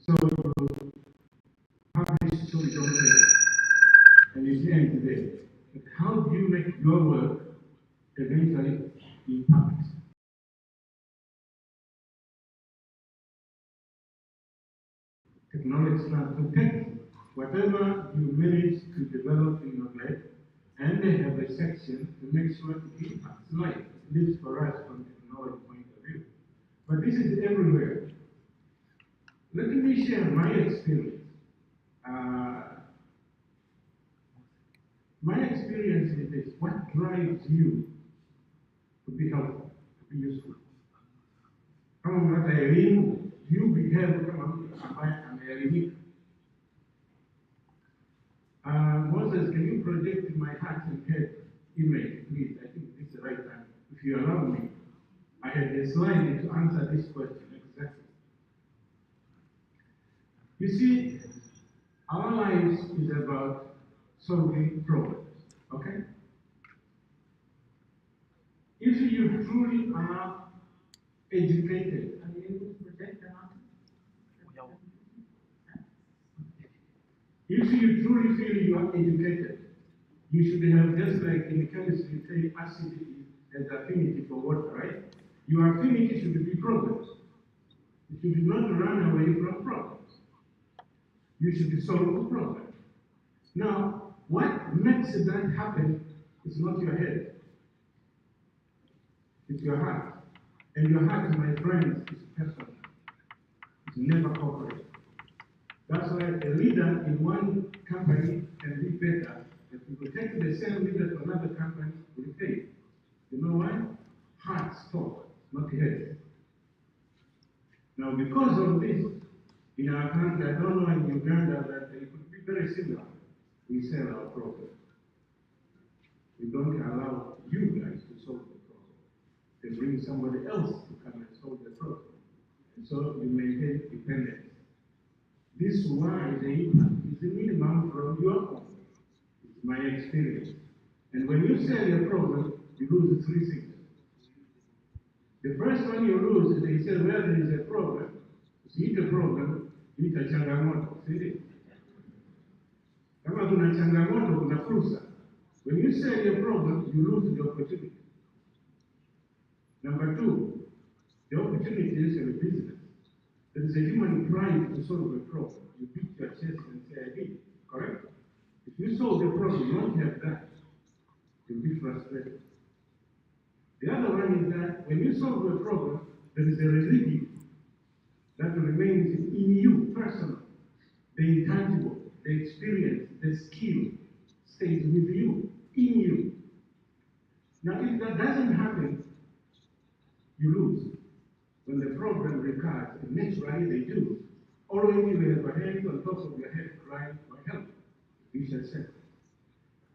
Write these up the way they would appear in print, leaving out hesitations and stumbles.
publish so you don't fail. And it's the end today. But how do you make your work eventually impact? Technology now to take whatever you manage to develop in your life, and they have a section to make sure it impacts life, at least for us from the technology point of view. But this is everywhere. Let me share my experience. My experience is this: what drives you to be helpful, to be useful? Come on, you behave, come on, I'm a unique. Moses, can you project my heart and head image, please? I think this is the right time. If you allow me, I had a slide to answer this question exactly. You see, our lives is about solving problems, okay? If you truly are educated, are you able to project the answer? If you truly feel you are educated, you should have, just like in chemistry, say acid has affinity for water, right? Your affinity should be problems. You should not run away from problems. You should solve the problem. Now, what makes that happen is not your head. It's your heart. And your heart, my friends, is personal. It's never corporate. That's why a leader in one company can be better. If you will take the same leader to another company, will fail. You know why? Hearts talk, not heads. Now, because of this, in our country, I don't know in Uganda, that it could be very similar. We sell our problem. We don't allow you guys to solve the problem. They bring somebody else to come and solve the problem. And so you maintain dependence. This is why the impact is the minimum from your own. It's my experience. And when you sell your problem, you lose three things. The first one you lose is they say, well, there is a problem. See the problem, it's a changamoto. See it? Kama kuna changamoto, kuna fursa. When you sell your problem, you lose the opportunity. Number two, the opportunity is in business. There is a human pride to solve a problem. You beat your chest and say, I did. Correct? If you solve the problem, you don't have that. You'll be frustrated. The other one is that when you solve a problem, there is a residue that remains in you personally. The intangible, the experience, the skill stays with you, in you. Now, if that doesn't happen, you lose. When the problem recurs, and naturally they do, always you have a hand on top of your head crying for help. You shall say.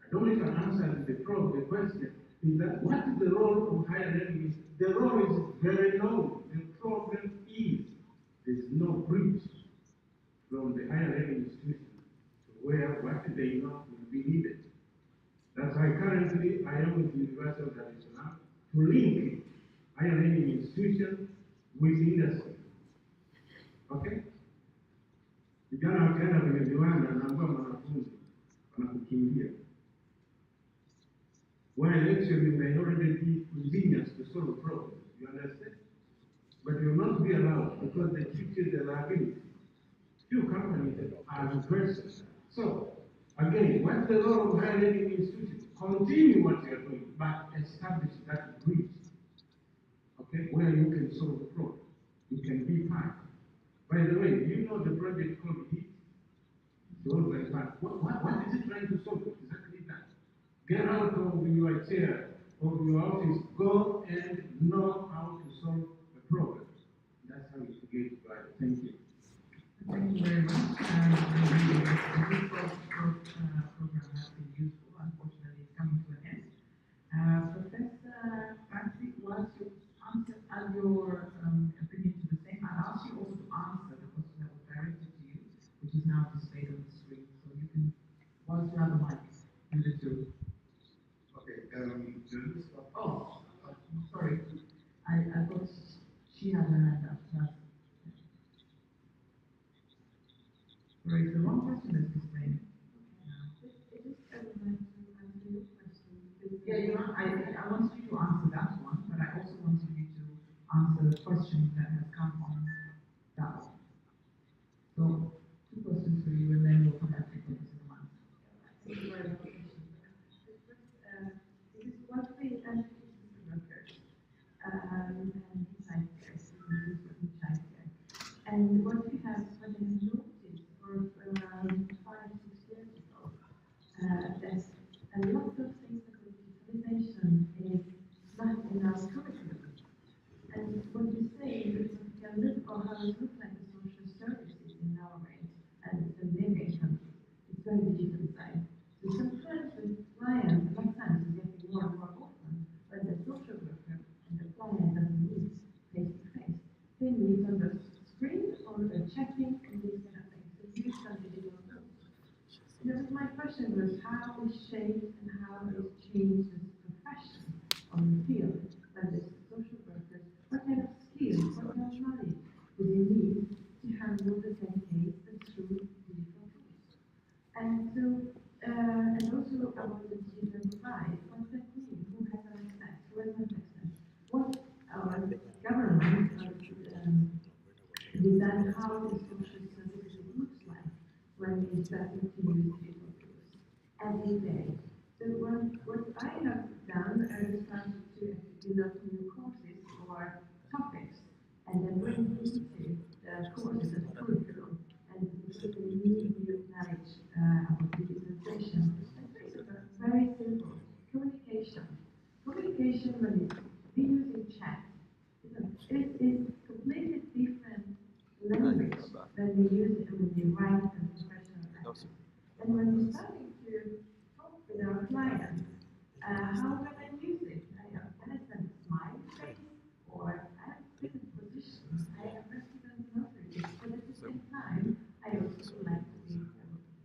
I don't know if I answered the question. Is that what is the role of higher learning? The role is very low. The problem is there's no bridge from the higher learning institution to where what they know will be needed. That's why currently I am with the University of Dar es Salaam to link higher learning institution with industry. Okay? Vijana wakienda kwenye viwanda na ambao wanafunzi wanakukimbia. While actually you may already be ingenious to solve problems, you understand? But you will not be allowed because they teach you the liability. Few companies are reverses. So, again, what's the role of higher learning institutions? Continue what you're doing, but establish that bridge, okay, where you can solve the problem. You can be part. By the way, do you know the project called HEAT? What is it trying to solve? Exactly that. Get out of your chair, of your office, go and know how to solve the problem. That's how you get by. Thank you. Thank you very much. This program has been useful. Unfortunately, it's coming to an end. Professor Patrick, was your answer and your opinion to the same? I'll ask you also to answer the question that was directed to you, which is now displayed on the screen. So you can, once you have the mic, do the two. Okay. Oh, sorry. I thought she had her hand up. long question that's explained. Yeah, I want you to answer that one, but I also wanted you to answer the question that has come on that one. So, two questions for you, and then we'll come back to the one. This is what we and workers and childcare, and what we have noticed for 5-6 years ago, that a lot of things about digitalization is not in our curriculum. And what we say is that we can look or how it looks like the social services in Norway and the Scandinavian countries. It's very digitalized. So sometimes with clients, a lot of times it's getting more and more often, when the social worker and the client doesn't meet face to face. They meet on the screen or the chatting and these kind of things. So use some digital tools. And that was my question was how we shape and how it changes this profession on the field, when the social workers, what kind of skills, what kind of knowledge do they need to handle the same case but through digital tools? And so, and also about the digital divide, what does that mean? Who has access? Who has access? What our government design how the social services looks like when we start to use digital tools every day. So what I have done is started to develop new courses or topics and then bring into the courses as curriculum and put a new knowledge about digitalization. It's very simple. Communication. Communication when we using chat. It is completely different language than we use it when we write a professional language. And when we're starting to talk with our clients, how can I use it? Can I send a smile face or I have different positions? I have resident notaries, but at the same time, I also like to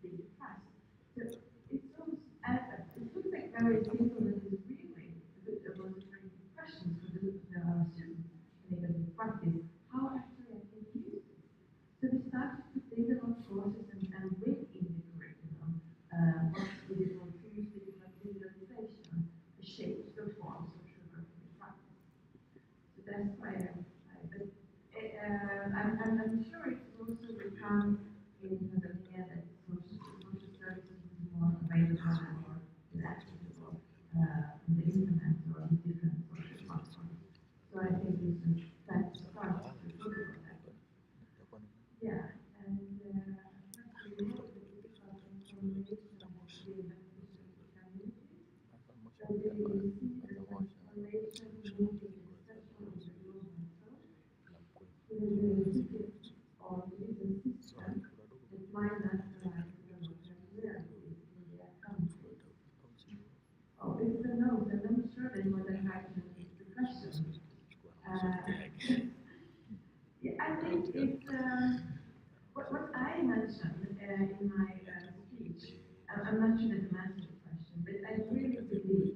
be fast. So it looks like very simple, but it's really about the very questions for the students and they can practice how actually I can use it. So we started to develop courses and bring in the curriculum what's digital tools, digitalization, the shapes, the forms of social work in practice. So that's why I'm sure it also will come in Tanzania that social services is more available and more accessible on the internet or in different social platforms. So I think we should start to talk about that. Yeah, and we hope that this information has been beneficial to communities. So we will see that information moving especially in the global south. There is a ticket or digital system that might not provide the local realities in their countries. Oh, it's a note, and I'm sure they would have had the question. Yeah, I think it's what I mentioned in my speech. I'm not sure that answers the question, but I really believe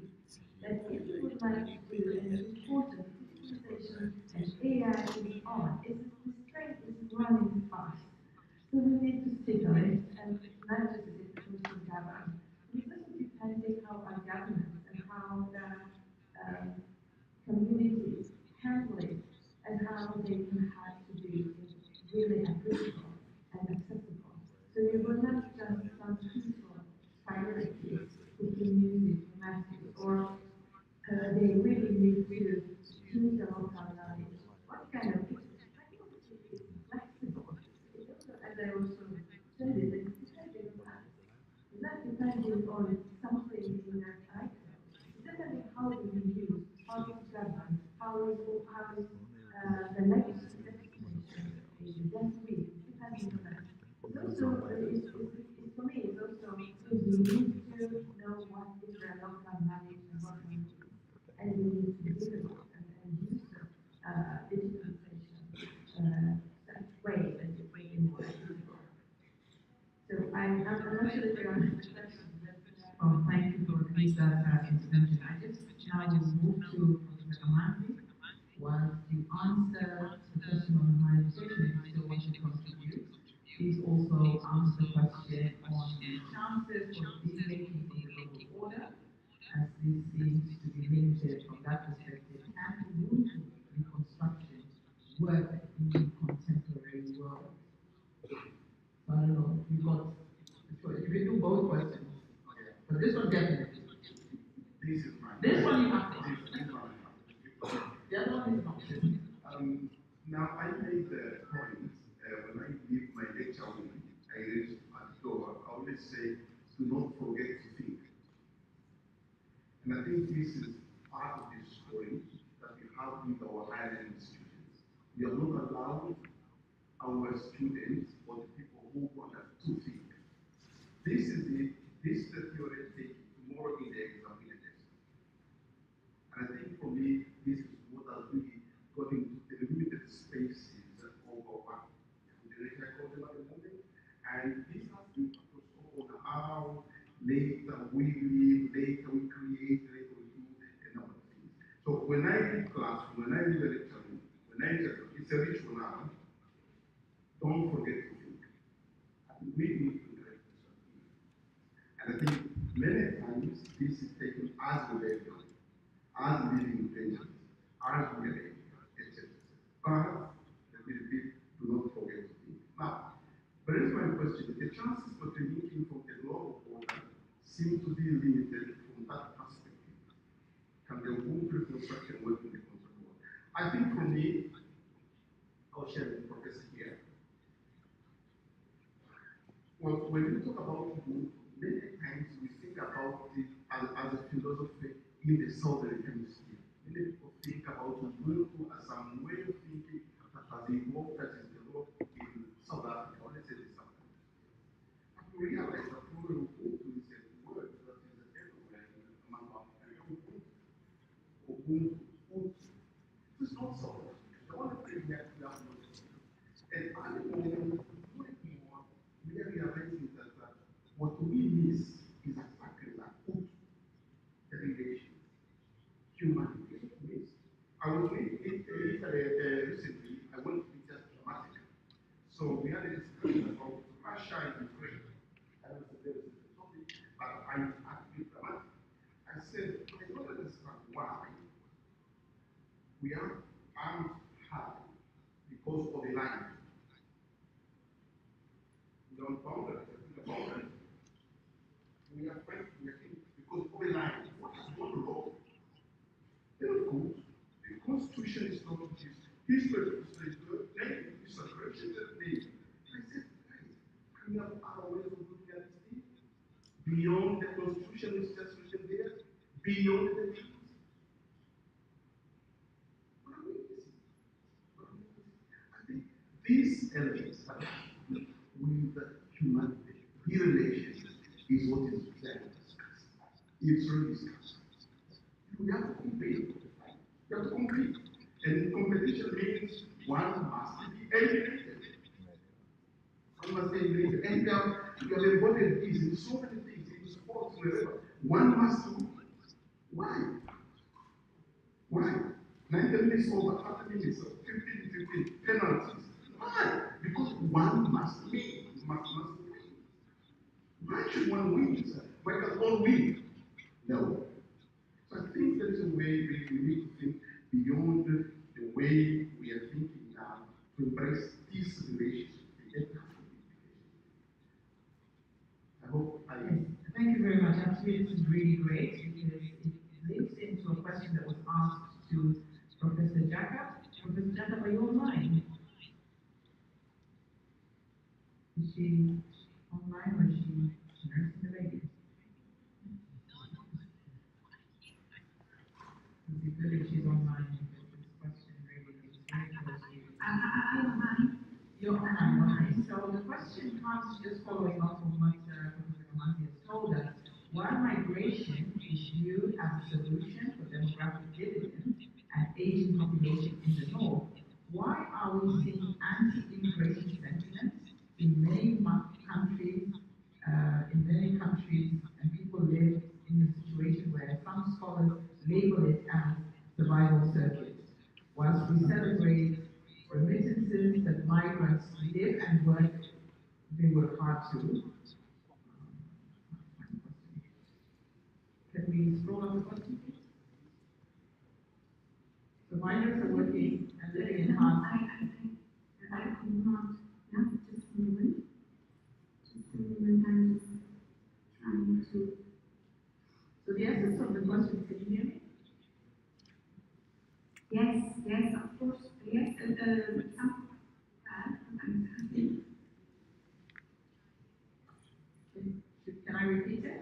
that if we would like to do, and it's important, digitalization and AI is on, the train is running fast. So we need to stick on it, and not just as it comes to government. It doesn't depend on how our governments and how the communities handle it and how they can have to be really applicable and accessible. So we will not just some people priorities who can use it for masses or they really need to choose the local knowledge. What kind of it's flexible. It also, as I also said, it's depending on us. It's not depending on something in their title. It's depending how do we use, how it's governed, how is the legislation, the death week, depending on that. It's also, it's for me, it's also, we need to know what is the local knowledge and what we need to do. And we need to develop and use digitalization that way that it's way more accessible. So I'm not sure that you answered the question, but Oh, thank you for this intervention. I just now will move to Professor Manzi. While you answer the question on higher education, if you still want to contribute, Please also answer the question on the chances for deviating from the global order, as this seems to be limited from that perspective. Can Ubuntu reconstruction work in the contemporary world? So I don't know, you've got the choice. You can do both questions, but this one definitely. This one you have to answer. The other one is an option. Now, I made the point when I give my lecture, I reach at the door, I always say, do not forget to think. And I think this is part of the story that we have with our higher institutions. We are not allowed our students or the people who want us to think. This is the theory taken tomorrow in the exam in the test. And I think for me, this is what has really got into the limited spaces of our generation, I call them at the moment. And this has been across on how later we live, later we create, later we do a number of things. So when I do class, when I do the lecture, when I tell it's a ritual now, don't forget to think. And we need to correct this. And I think many times this is taken as a label, as living intentions, as reality, etc. But let me repeat, do not forget to think. Now, there is my question. The chances for deviating from the global order seem to be limited from that perspective. Can the Ubuntu reconstruction work in the control world? I think for me, I'll share with the professor here. Well, when we talk about Ubuntu, many times we think about it as a philosophy in the southern hemisphere. Many people think about Ubuntu as some way of thinking that has evolved, that is developed in South Africa, or let's say the South Africa. But we realize that Ubuntu is a word that is everywhere among our people. Ubuntu, Ubuntu. This is not South Africa. The only thing we have noticed. And I know we are realizing that what we miss is exactly that Ubuntu, the relation, humanity. I was reading it recently. I went to just dramatic. So we had a discussion about Russia and Ukraine. I don't know if there is a topic, but I had to be dramatic. I said, I don't understand why we are armed high because of a line. We don't boundary, we are fighting because of a line. What has gone wrong? Then of course, the Constitution is not just history is good, then it's a correction that made. I said, guys, can we have other ways of looking at this thing? Beyond the Constitution is just written there, beyond the things. What are we missing? I think these elements have to do with humanity. The relation is what is being discussed. It's really discussed. You have to compete. You have to compete. And competition means one must be eliminated. One must be eliminated. And you have embodied this in so many things, in sports, wherever. One must do. Why? Why? 90 minutes over 30 minutes, 15, penalties. Why? Because one must win. Must win. Why should one win, sir? Why can't all win? No. So I think there is a way we need to think beyond the way we are thinking now to embrace this relationship. I hope I. Yes, thank you very much. Actually, this is really great because it links into a question that was asked to Professor Jacob. Professor Jacob, are you online? Is she online or is she nursing the baby? It would be good if she's online because this question really is very close to you. I'm online. You're online, okay. So the question comes just following up from what Professor Kamanzi has told us. While migration is viewed as a solution for demographic dividends and aging population in the north, why are we seeing anti-immigration sentiments in many countries? And people live in a situation where some scholars label it as survival circuit, whilst we celebrate remittances that migrants live and work we scroll up the question, please? So migrants are working and living in hard. I could not. Yeah, just a moment. Just a moment. I'm just trying to. So the essence of the question, can you hear me? Yes, of course. Yes, some sometimes happening. Can I repeat it?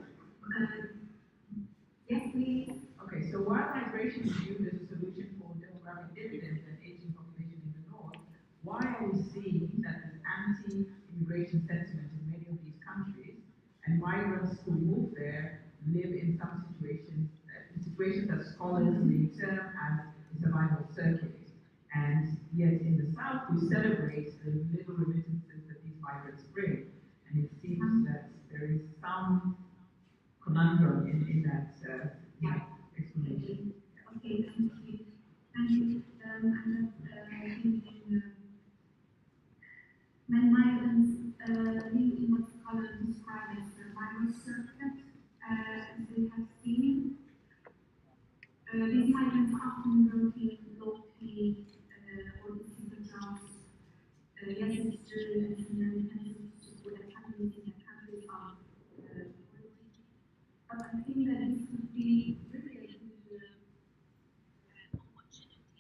Yes, please. Okay, so while migration is viewed as a solution for demographic dividends and aging population in the north, why are we seeing that there's anti-immigration sentiment in many of these countries, and migrants who move there live in some situations that scholars may term as a survival circuit? And yet in the south, we celebrate the little remittances that these migrants bring, and it seems that there is some conundrum in that explanation. Okay, thank you. I'm just thinking when migrants live in what scholars describe as survival circuit, they have seen. These migrants often working low-paid or difficult jobs. Yes, it's true, it's very intensive to support their families in their countries of but I think that this could be really a good opportunity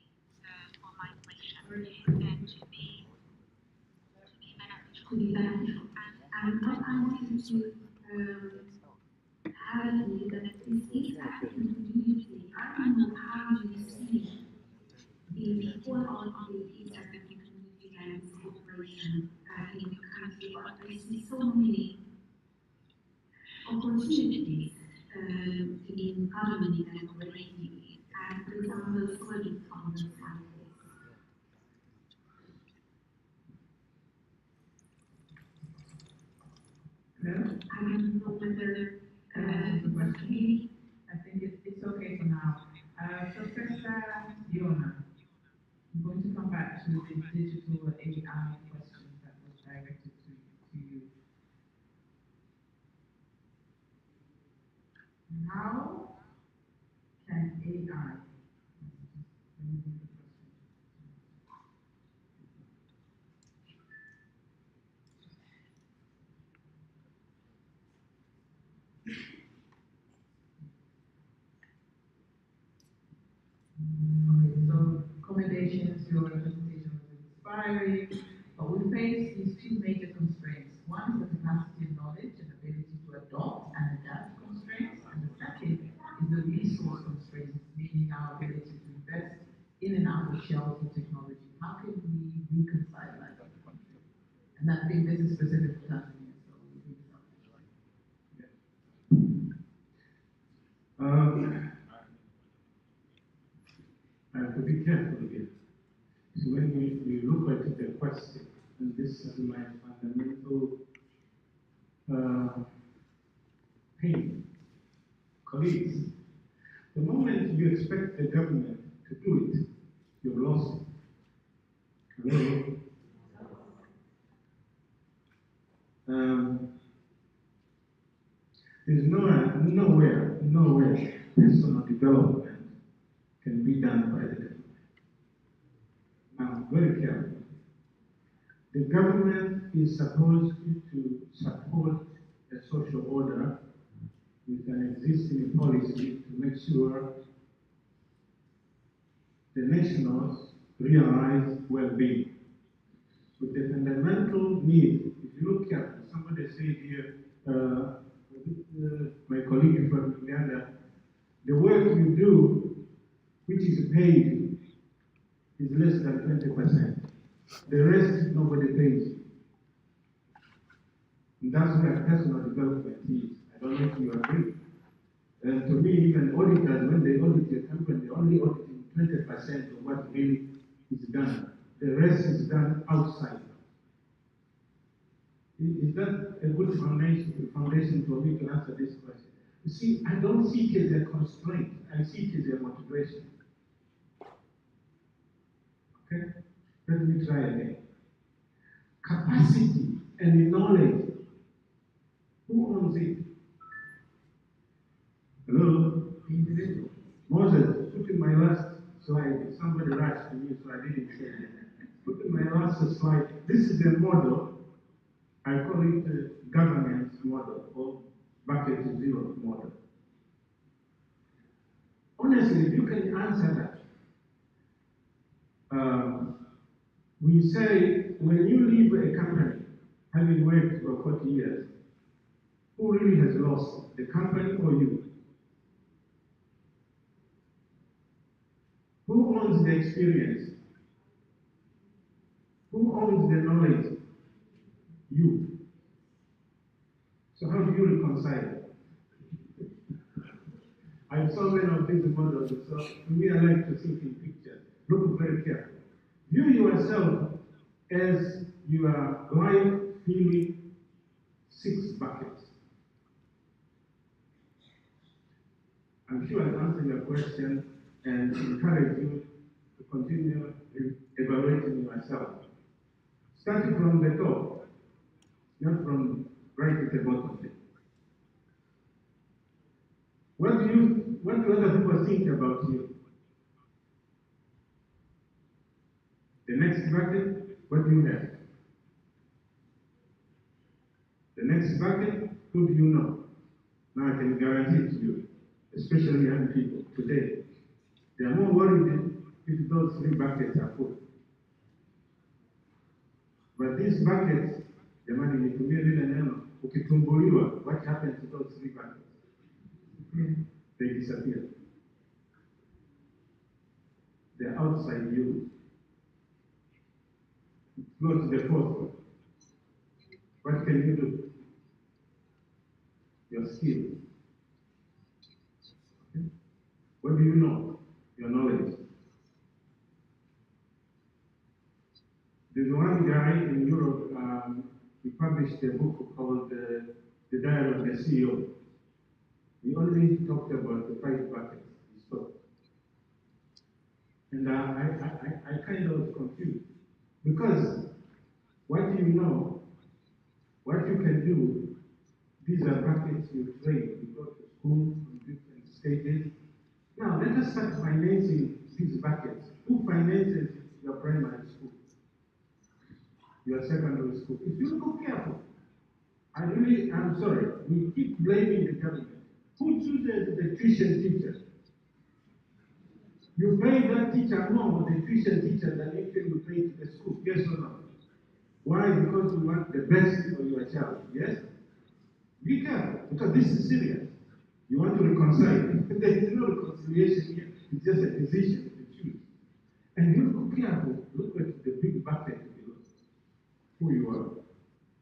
for migration to be beneficial. And what I wanted to highlight that this is African community. I don't know how you see the whole of the East African community and its cooperation in the country, but I see so many opportunities in governing and operating, and for example, solid problems like this. I don't know whether okay. I think it's okay for now. Professor Yona, I'm going to come back to the digital AI question that was directed to you. How can AI so commendations, your presentation was inspiring, but we face these two major constraints. One is the capacity and knowledge and ability to adopt and adapt constraints, and the second is the resource constraints, meaning our ability to invest in and out of shells of technology. How can we reconcile that? And I think this is specific to Tanzania, so we think so. I have to be careful here. So when we look at the question, and this is my fundamental pain, colleagues, the moment you expect the government to do it, you've lost it. Hello? There's nowhere personal development can be done by the government. Now, very careful. The government is supposed to support a social order with an existing policy to make sure the nationals realize well-being. With the fundamental need, if you look carefully, somebody said here, my colleague from Uganda, the work you do, which is paid, is less than 20%. The rest, nobody pays you. And that's where personal development is. I don't know if you agree. And to me, even auditors, when they audit a company, they only auditing 20% of what really is done. The rest is done outside. Is that a good foundation for me to answer this question? You see, I don't see it as a constraint. I see it as a motivation. Okay? Let me try again. Capacity and knowledge. Who owns it? Hello? Moses, put in my last slide. Somebody rushed me, so I didn't say it. Put in my last slide. This is a model. I call it governance model or bucket zero model. Honestly, if you can answer that, we say when you leave a company, having worked for 40 years, who really has lost, the company or you? Who owns the experience? Who owns the knowledge? You. So how do you reconcile? I saw many of these models, so to me I like to think in pictures. Look very carefully. View yourself as your life feeling 6 buckets. I'm sure I've answered your question and encourage you to continue evaluating yourself. Starting from the top, not from right at the bottom. What do other people think about you? The next bucket, what do you have? The next bucket, who do you know? Now I can guarantee to you, especially young people today, they are more worried if those 3 buckets are full. But these buckets, the money nitumie lile neno, ukitumbuliwa, what happens to those 3 buckets? They disappear. They're outside you. Go to the 4th one. What can you do? Your skills. Okay? What do you know? Your knowledge. There's one guy in Europe, he published a book called The Diary of the CEO. He only talked about the 5 buckets. He stopped. And I kind of was confused. Because what you know, what you can do, these are buckets you train. You go to school in different stages. Now, let us start financing these buckets. Who finances your primary school? Your secondary school? If you look careful, I'm sorry, we keep blaming the government. Who chooses the tuition teacher? You pay that teacher more, the tuition teacher, than actually you pay to the school. Yes or no? Why? Because you want the best for your child. Yes? Be careful, because this is serious. You want to reconcile. There is no reconciliation here. It's just a decision to choose. And you look careful. Look at the big bucket below. Who you are.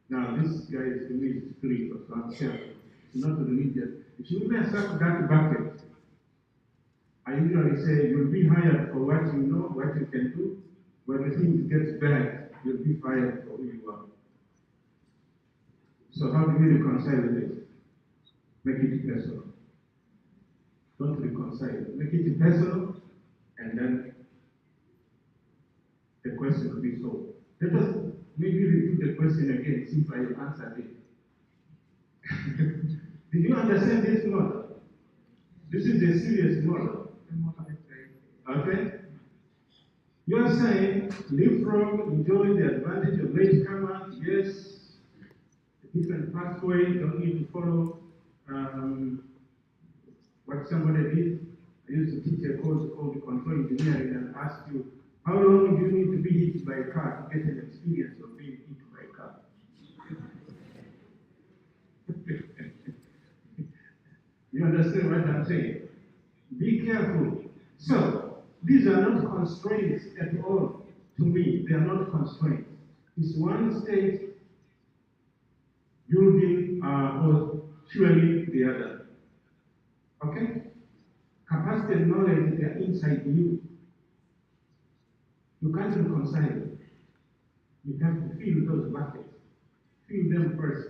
Now, this guy is to me spiritual, so I'm careful. It's not religious. If you mess up that bucket, I usually say you'll be hired for what you know, what you can do. When the things get bad, you'll be fired for who you are. So how do we reconcile this? Make it personal. Don't reconcile. Make it personal, and then the question will be solved. Let us maybe repeat the question again, see if I answered it. Did you understand this model? This is a serious model. Okay? You are saying, leapfrog, enjoy the advantage of latecomers, yes, a different pathway, don't need to follow what somebody did. I used to teach a course called control engineering and ask you, how long do you need to be hit by a car to get an experience of being hit by a car? You understand what I'm saying? Be careful. So, these are not constraints at all to me. They are not constraints. It's one state building or fueling the other. Okay? Capacity and knowledge, they are inside you. You can't reconcile them. You have to fill those buckets. Fill them first.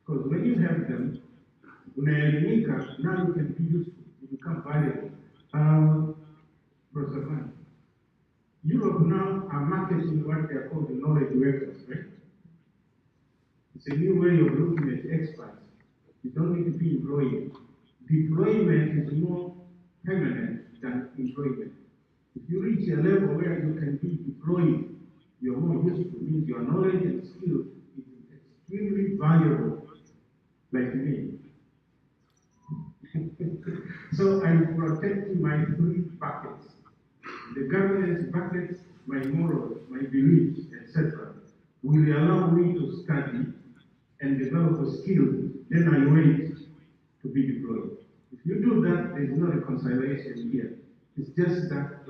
Because when you have them, unaelimika, now you can be useful. You become valuable. Professor Van, Europe now are marketing what they are called the knowledge workers, right? It's a new way of looking at experts. You don't need to be employed. Deployment is more permanent than employment. If you reach a level where you can be deployed, you're more useful, means your knowledge and skills is extremely valuable, like me. So I protect my three buckets. The governance buckets, my morals, my beliefs, etc., will allow me to study and develop a skill, then I wait to be deployed. If you do that, there is no reconciliation here. It's just that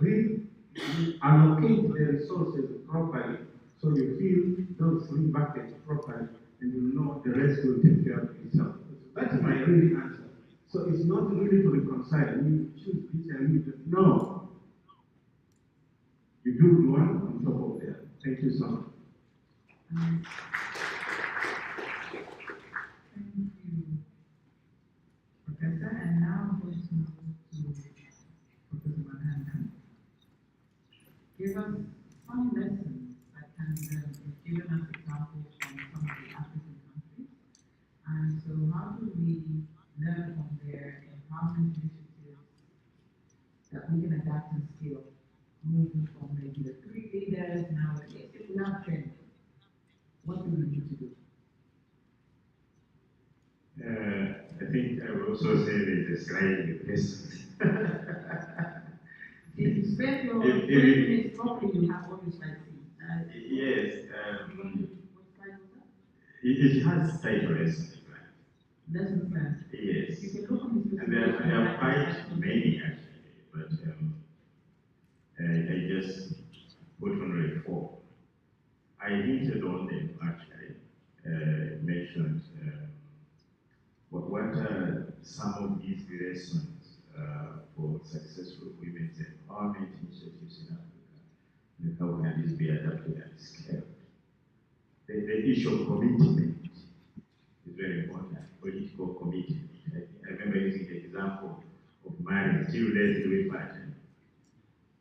allocate the resources properly so you fill those three buckets properly and you know the rest will take care of itself. That's my real answer. So it's not really to reconcile. We choose this and leave it. No. You build one on top of the other. Thank you so much. Thank you, Professor. And now I'm going to move to Professor Manhattan. Give us some lessons that can be given us examples from some of the African countries. And so how do we learn from their empowerment initiatives that we can adapt and scale, moving from maybe the 3 leaders now, if we have 10, what do we need to do? I think I will also say there's a slide with lessons. If you spend your 20 minutes properly, you have all the slides. Yes. What slide was that? It has title lessons. Lessons learned. Yes. You can look on this. And there are quite many actually, but I just put only 4. I hinted on them actually, mentioned what are some of these lessons for successful women's empowerment initiatives in Africa, and how can this be adapted and scaled. The issue of commitment is very important, political commitment. I remember using the example of marriage, till death do we part.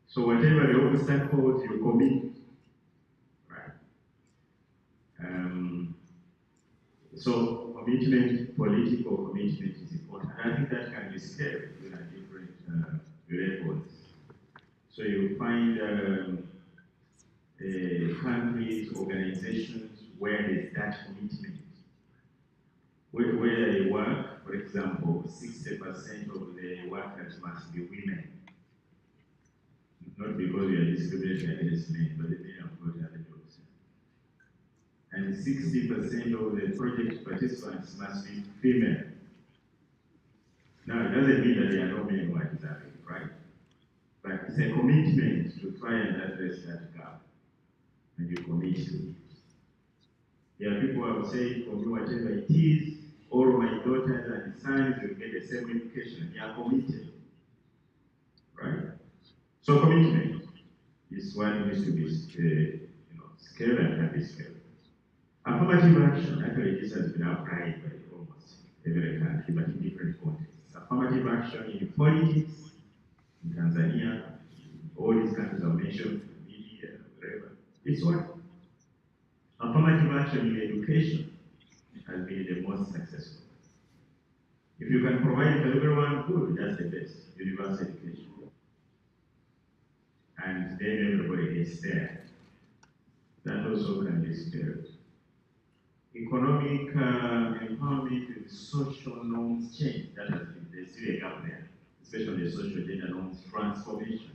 So whatever the obstacles, you commit, right? So commitment, political commitment is important. And I think that can be scaled at different levels. So you find countries, organizations where there's that commitment. Where they work, for example, 60% of the workers must be women. Not because we are discriminating against men, but the men have got other jobs. And 60% of the project participants must be female. Now, it doesn't mean that there are no men who are deserving, right? But it's a commitment to try and address that gap. And you commit to it. There are people who have said, for me, whatever it is, all of my daughters and sons will get the same education. They are committed. Right? So commitment is what needs to be scaled and can be scaled. Affirmative action, actually this has been applied by almost every country, but in different contexts. Affirmative action in politics, in Tanzania, all these countries are mentioned, media, whatever. It's what? Affirmative action in education has been the most successful. If you can provide it for everyone, good, that's the best, universal education. And then everybody gets there. That also can be scaled. Economic empowerment with social norms change. That has been, there's still a gap there, especially the social gender norms transformation.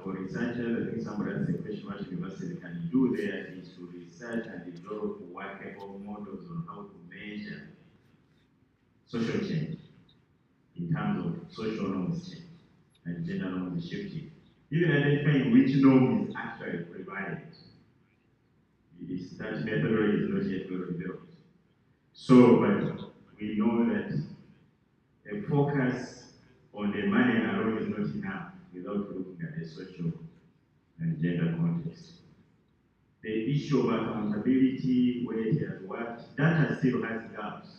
For researchers, I think somebody asked the question, what university can do there is to research and develop workable models on how to measure social change in terms of social norms change and gender norms shifting. Even identifying which norm is actually prevalent. That methodology is not yet well developed. So, but we know that a focus on the money alone is not enough without looking at the social and gender context. The issue of accountability, where it has worked, data still has gaps.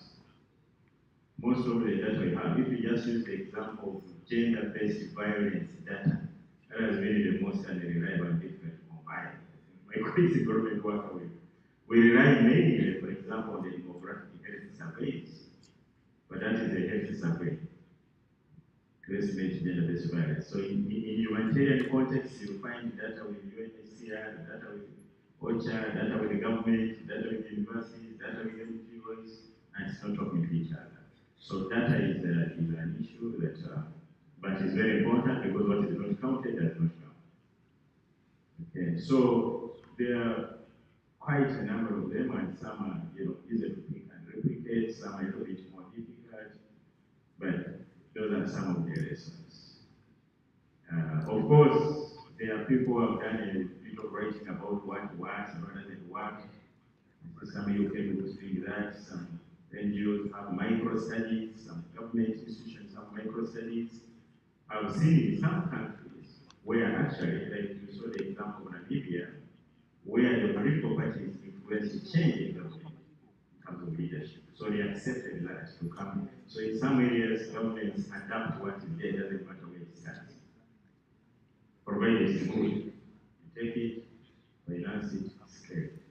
Most of the data we have, if we just use the example of gender-based violence data, that has been the most unreliable and difficult to combine. My colleagues in government work with. We rely mainly, for example, on the demographic health surveys, but that is a health survey. to estimate gender-based violence. So in humanitarian context, you find data with UNHCR, data with OCHA, data with the government, data with universities, data with NGOs, and it's not talking to each other. So data is an issue that, but it's very important because what is not counted does not count. Okay, so there are quite a number of them, and some are easy to pick and replicate, some are a little bit more difficult, but those are some of the lessons. Of course, there are people who have done a bit of writing about what works and what doesn't work. Some UK people doing that, some NGOs have micro studies, some government institutions have micro studies. I've seen in some countries where actually, like you saw the example of Namibia, where the political parties influence change in government in terms of leadership. So they accepted that to come. So in some areas, governments adapt what is there, doesn't matter where it starts. Provided it's good, you take it, finance it, scale it.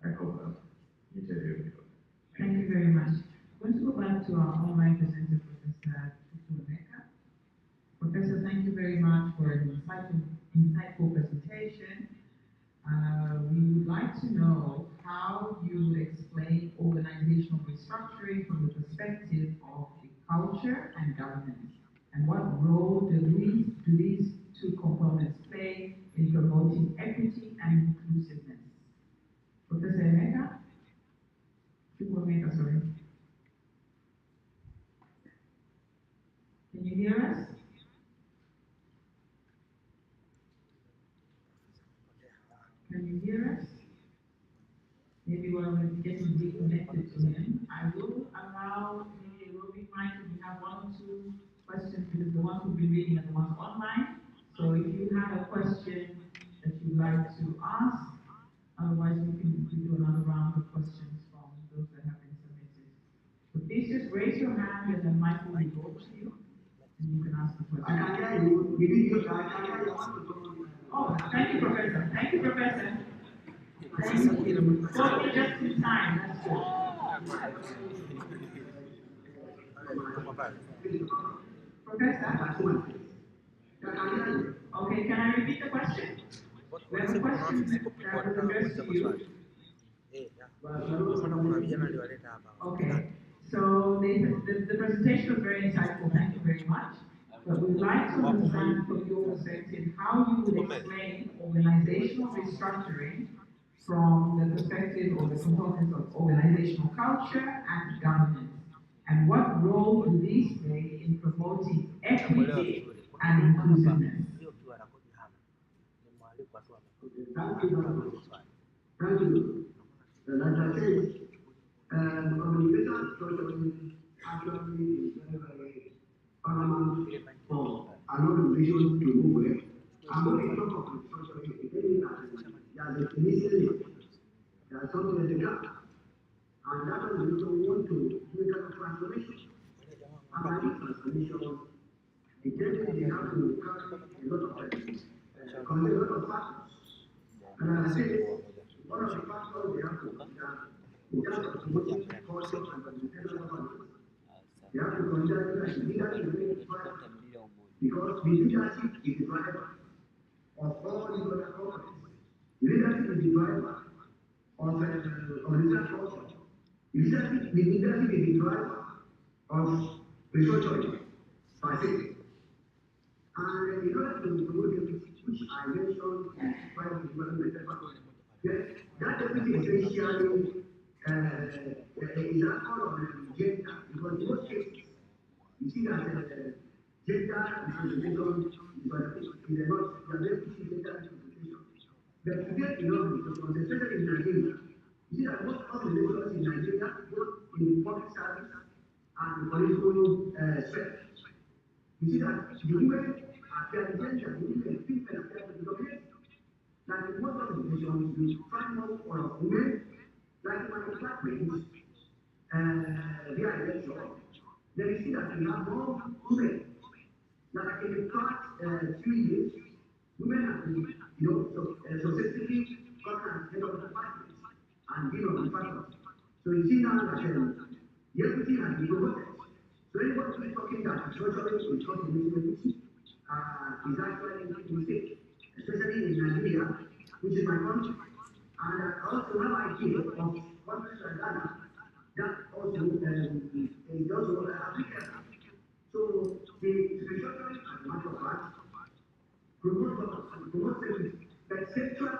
I hope I've interviewed you. Thank you very much. I'm going to go back to our online presenter, Professor Chukwuemeka. Professor, thank you very much for an insightful presentation. We would like to know how you would explain organizational restructuring from the perspective of the culture and governance, and what role do these two components play in promoting equity and inclusiveness? Professor Emeka? Chukwuemeka, sorry. Can you hear us? Can you hear us? Maybe while we're getting reconnected to him, I will allow maybe a roving mic if we have one or two questions, because the ones we'll be reading are the ones online. So if you have a question that you'd like to ask, otherwise we can do another round of questions from those that have been submitted. So please just raise your hand and then Michael will go to you and you can ask the question. Oh, thank you, Professor. Thank you, Professor. Thank you. Got me just in time. That's good. Professor? Okay, can I repeat the question? We have a question that was addressed to you. Okay, so the presentation was very insightful. Thank you very much. But we'd like to understand from your perspective how you would explain organizational restructuring from the perspective or the components of organizational culture and governance, and what role do these play in promoting equity and inclusiveness? Thank you. Thank you. Like I said, communication structuring actually is very paramount for an organization to move well. And when we talk of restructuring, it means that there is a initial there is something at the gap. And that organization want to do a kind of transformation. And by this transformation, they have to carry a lot of consider a lot of factors. And as I said, one of the factors they have to consider in terms of promoting culture and organizational governance, they have to consider that leadership is very important, because the leadership is the driver of all these other components. Leadership is the driver of organizational culture. Leadership is the driver of restructuring per se. And in order to promote equity, which I mentioned quite well, that equity essentially is a call on gender, because in most cases, you see that gender representation is not very pushing gender representation. But today, especially in Nigeria, you see that most organizations in Nigeria, both in public service and political sphere, you see that the women are gender, the women people are dominant. Like in most organizations, you find more of women, like in my department, via election, then you see that we have more women. Like in the past 2 years, women have been, successfully gotten as head of departments and been on the faculty. So you see now that the equity has been promoted. So So anybody who is talking that restructuring is not immediately is actually a mistake, especially in Nigeria, which is my country. And I also have idea of countries like Ghana that also is also African. So the restructuring, as a matter of fact, promotes service, but central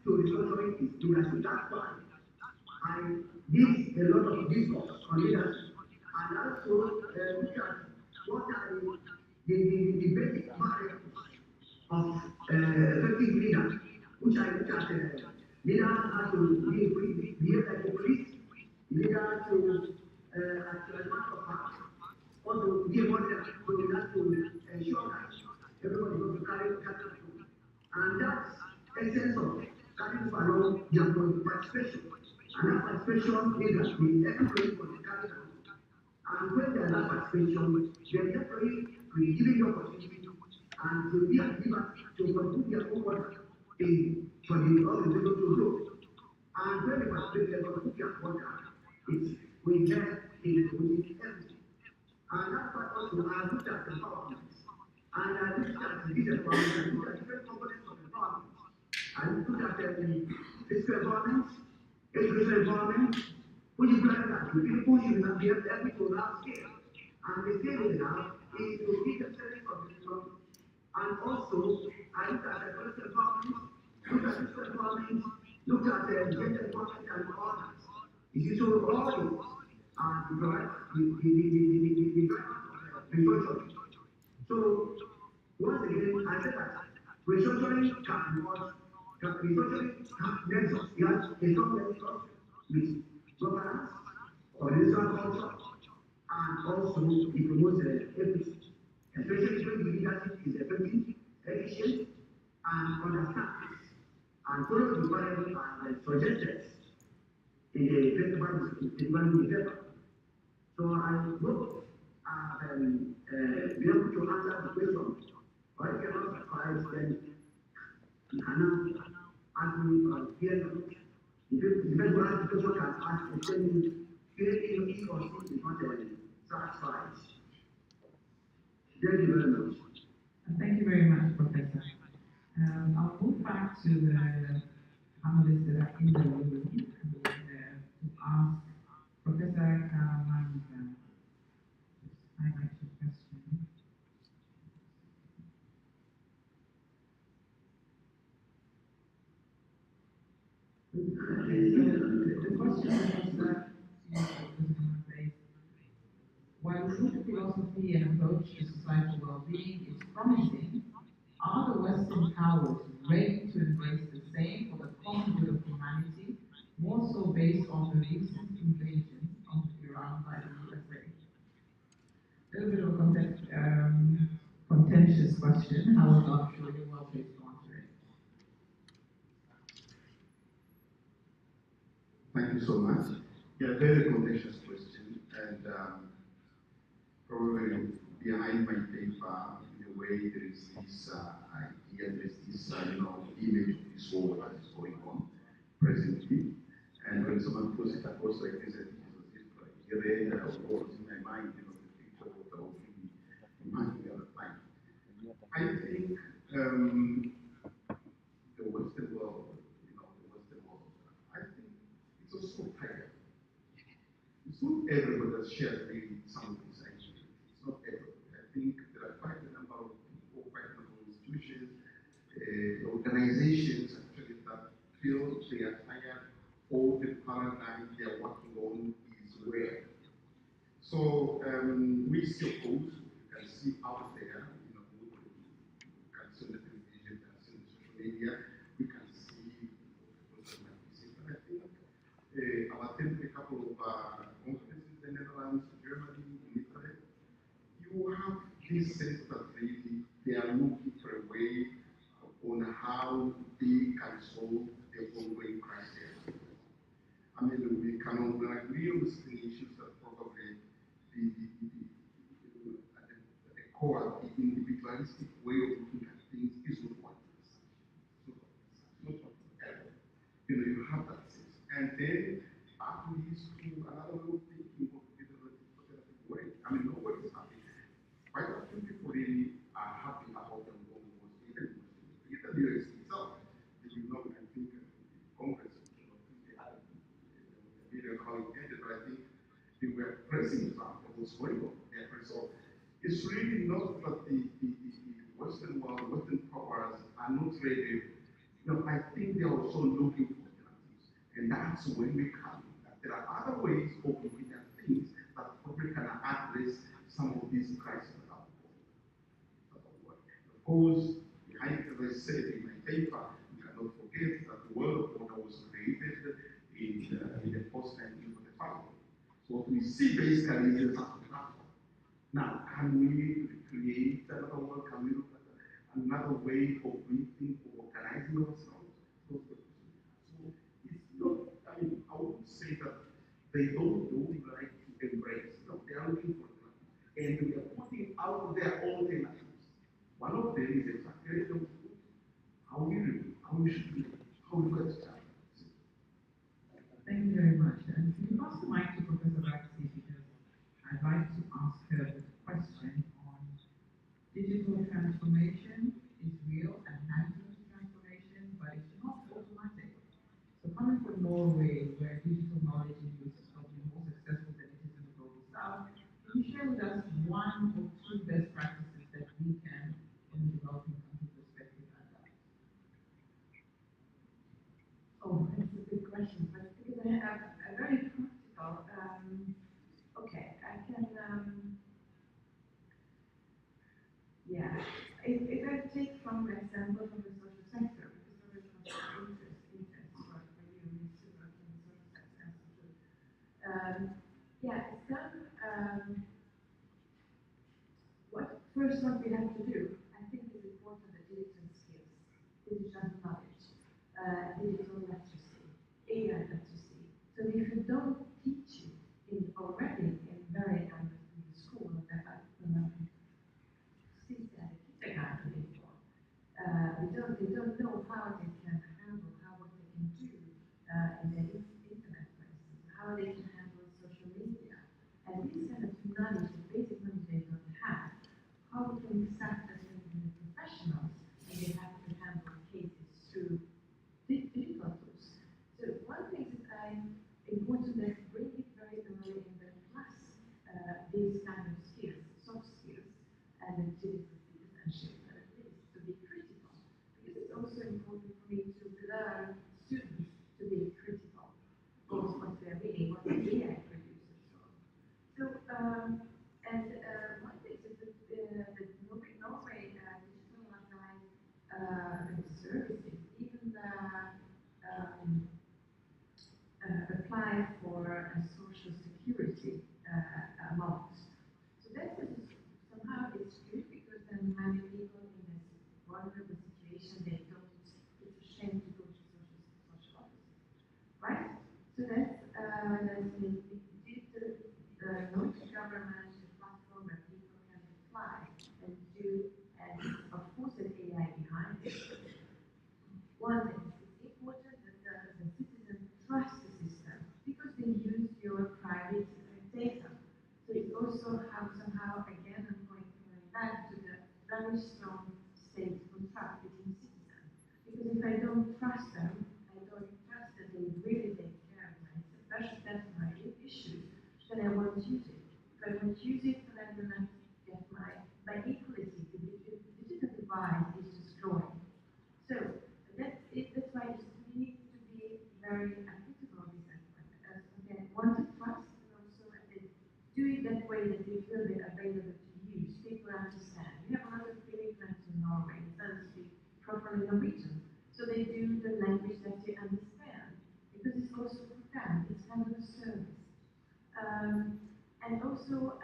to restructuring is leadership. That's why I did a lot of discourse on leadership, and also look at what are the basic barriers of effective leader, which I look at leader has to behave like a priest, leader to as a matter of fact, also be a model, so we have to ensure that everybody goes to carry through. And that's essence of carrying along their participation. And that participation leaders, the everybody must carry out. And when there is that participation, then definitely will be given the opportunity and to be at liberty to contribute their own work for the organization to grow. And when they participate, they contribute their work, it's we get in everything. And that's why also I looked at empowerment. And I looked at this empowerment, I looked at different components of empowerment. I looked at physical empowerment, educational empowerment, which is like that. You can push you and be able to large scale. And the scale is now is to be the service of the economy. And also, I looked at psychological empowerment, looked at physical empowerment, looked at gender empowerment and all that. You see, so all this the restructuring. So once again, I said that restructuring can what restructuring nexus. It has a strong nexus with governance, organizational culture, and also it promotes equity, especially when the leadership is effective, efficient, and understands and follows the values and suggested in the festival paper. So I hope be able to answer the question. Or if you're not surprised, then you can now ask me or hear me. If the person who asks the question can ask the same feeling he or she is not satisfied. Thank you very much. Thank you very much, Professor. I'll move back to the panelists that are in the room and to ask Professor Karamanga. Highlight your question. The question is while social philosophy and approach to societal well-being is promising, are the Western powers ready to embrace the same for the common good of humanity, more so based on the recent invasion of Iran by the USA? A little bit of a contentious question, however, I'm sure you're well placed to answer it. Thank you so much. Yeah, very contentious question, and probably behind my paper, in a way, there is this idea, there's this image of this war that is going on presently. And when someone puts it across like this, I think it was this of course, in my mind, the picture of the whole thing, imagining at the time. I think the Western world, I think it's also tired. It's not everybody that shares really some of these ideas. It's not everybody. I think there are quite a number of people, quite a number of institutions, organizations actually that feel they are tired of the paradigm they are working on is where. So we see, of course, you can see out there, you can see on the television, you can see on the social media, we can see people that might be sick. But I think I've attended a couple of conferences in the Netherlands, Germany, in Italy. You have this sense that really they are looking for a way on how they can solve the ongoing crisis. I mean, we can agree on certain issues that probably at the core, the individualistic way of looking at things is not what it is. Not whatever. You have that sense. And then that leads to another way of thinking of the alternative way. I mean, nobody's they were pressing Trump what was going on there. So it's really not that the Western world, Western powers are not ready. I think they are also looking for alternatives. And that's when we come. That there are other ways of looking at things that probably can address some of these crises that are going. Of course, behind, as I said in my paper, we cannot forget that the world order was created in the post-1945. So what we see basically is a platform. Now, can we create another world? Can we look at another way of breathing, of organizing ourselves? So it's not, I mean, I wouldn't say that they don't like to embrace. No, they are looking for alternatives. And we are putting out their alternatives. One of them is exactly how we should do it, how we look at it. Thank you very much. And can you pass the mic to Professor Baxi, because I'd like to ask her a question on digital transformation is real and management transformation, but it's not automatic. So coming from Norway, where digital knowledge use is probably more successful than it is in the global south, can you share with us one or two best practices that we can, from a developing country perspective, adapt? Oh, that's a good question, but because I have a very practical, okay, I can, yeah, if I take from an example from the social sector, because there is much interest for you in to work in the social sector and social, yeah, what we have to do, I think is important, the digital skills, digital knowledge, digital literacy, AI literacy. So if you don't teach it already in very in the school that since they're kindergarten before, they don't know how they can handle, what they can do in the internet, for instance, how they can handle social media, and this kind of knowledge, the basic knowledge they don't have. How can we start as professionals and they have to handle cases through digital tools? So one thing is important that bring it very early in the class, these kind of skills, soft skills, and the digital citizenship, at least to be critical. Because it's also important for me to learn students to be critical of what they're reading, what the AI produces. So, one thing is that the Norway digital online services, even apply for a social security amount. So that is somehow it's good because then many people in this vulnerable situation, they don't, it's a shame to go to social offices, right? So that's the Norwegian government is a platform where people can apply and do, and of course an AI behind it. One thing, it's important that the citizen trust the system because they use your private data. So it's also how somehow, again, I'm going back to the very strong state contract between citizens. Because if I don't trust them, I don't trust that they really take care of my, that's my issue, then I won't use it. If I won't use it, then I will not get my equality. The digital divide is just growing. So that's it. That's why we need to be very critical of this aspect. Again, want to trust, and also do it that way that they feel they're available to use. People understand. We have a lot of immigrants in Norway that don't speak properly Norwegian, so they do the language that they understand because it's also for them. It's kind of a service. And also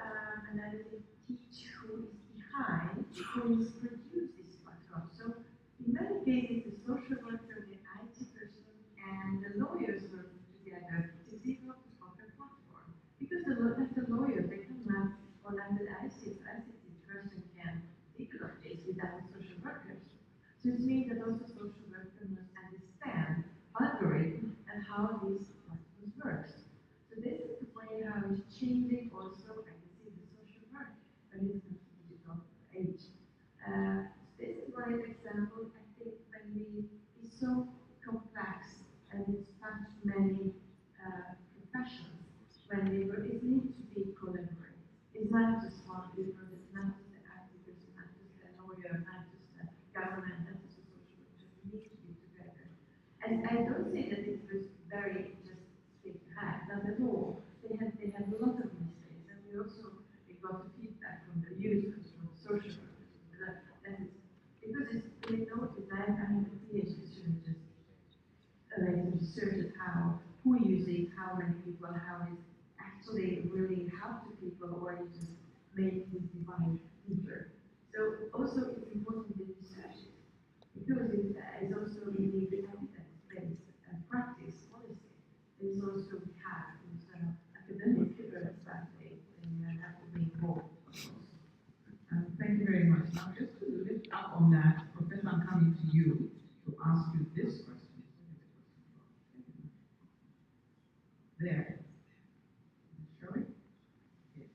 another thing, teach who is behind, who is produced this platform. So in many cases, the social worker, the IT person, and the lawyers work together to develop the proper platform. Because as a lawyer, they cannot, or as an ICT person can develop this without social workers. So it means that also social workers must understand algorithm and how these platforms work. So this is the way how it's changing also, I can see the social work when it's in the digital age. This is one example, I think, when it's so complex and it's touched many professions, when it needs It's not just one, it's not just the activist, it's not just the lawyer, not just the government, not just the social worker. We need to be together. And I don't say that it was very just straight ahead, not at all. They had a lot of mistakes, and we got the feedback from the users, from the social workers. That is because it's they notice I have a PhD student just like researched how who uses how many people, how it actually really help the people, or it just make this divide deeper. So also it's important to research it because it's also we need the evidence-based practice policy. It's also we have academic stuff they have to be involved. Thank you very much. Now, just to lift up on that, Professor, I'm coming to you to ask you this question. There. Showing? Yes.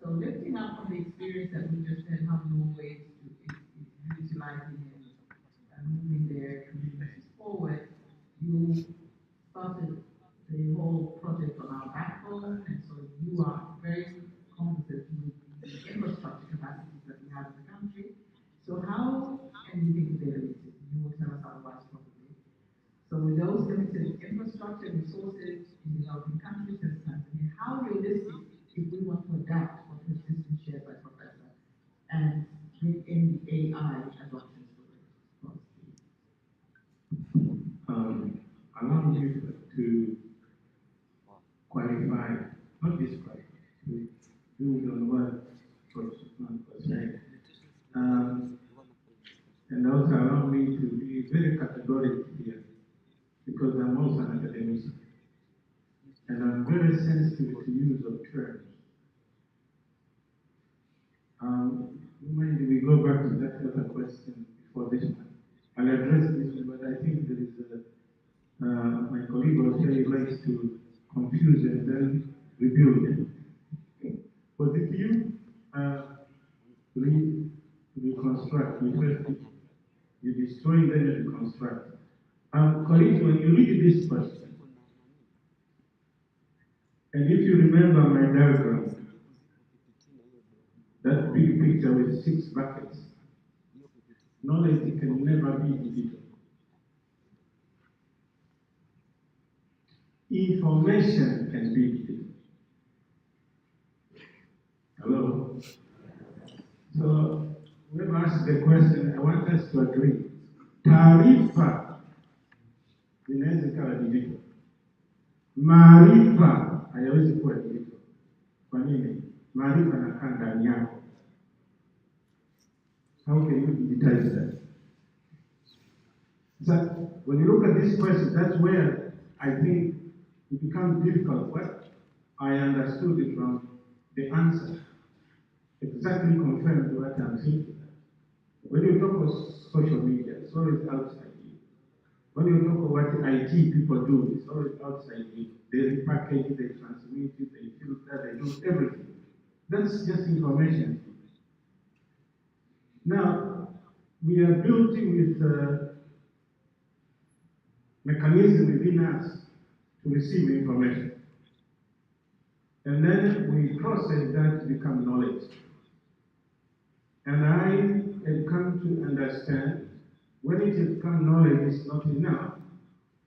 So lifting up from the experience that we just had, how Norway is utilizing and moving their communities forward, you started the whole project on our backbone, and so you are very competent with the infrastructure capacities that we have in the country. So how can you think there is? You will tell us otherwise probably. So with those limited infrastructure resources in developing countries as Tanzania, how realistic if we want to adapt what has just been shared by Professor and bring in the AI adoption story? Allow me to qualify, not disqualify, to build on what Professor was saying. And also allow me to be very categorical here, because I'm also an academician. And I'm very sensitive to use of terms. Mind we go back to that other question before this one. I'll address this one, but I think there is my colleague also likes to confuse and then rebuild. But if you reconstruct, you destroy, then you reconstruct. Colleagues, when you read this question, and if you remember my diagram, that big picture with 6 buckets, knowledge can never be digital. Information can be digital. Hello? So, when I ask the question, I want us to agree. Taarifa zinaweza ikawa digital. Maarifa hayawezi kuwa digital. Kwa nini? Maarifa yanakaa ndani yako. How can you digitize that? So, when you look at this question, that's where I think it becomes difficult. What I understood it from the answer exactly confirmed what I'm thinking. When you talk of social media, it's always outside you. When you talk of what IT people do, it's always outside you. They repackage it, they transmit it, they filter, they do everything. That's just information. Now, we are building with mechanism within us to receive information. And then we process that to become knowledge. And I have come to understand when it has become knowledge is not enough,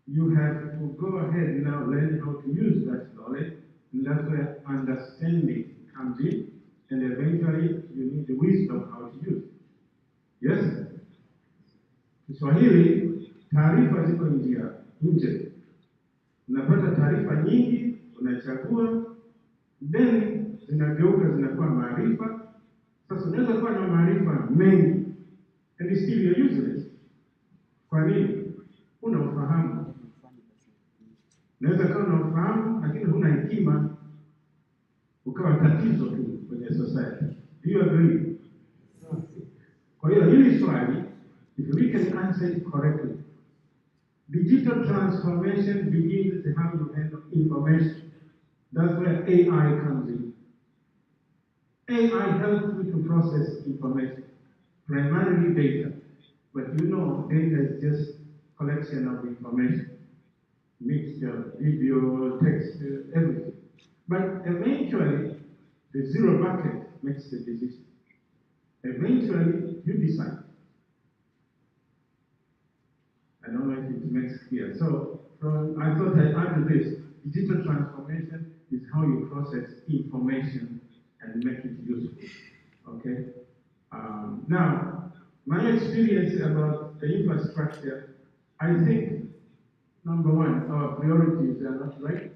you have to go ahead and now learn how to use that knowledge, and that's where understanding comes in, and eventually you need the wisdom how to use it. Yes? Kiswahili, taarifa ziko nje. Unapata taarifa nyingi, unachagua, then zinageuka zinakuwa maarifa. Sasa unaweza kuwa na maarifa mengi, and still you're useless. Kwa nini? Una ufahamu. Unaweza kuwa na ufahamu, lakini huna hekima, ukawa tatizo tu kwenye society. Do you agree? Kwa hiyo hili swali, if we can answer it correctly, digital transformation begins with how you handle information. That's where AI comes in. AI helps you to process information, primarily data. But you know, data is just collection of information, mixture, video, text, everything. But eventually, The zero bucket makes the decision. Eventually, you decide. I don't know if it makes clear. So I thought I'd add this. Digital transformation is how you process information and make it useful. Okay? Now, my experience about the infrastructure, I think, number one, our priorities are not right.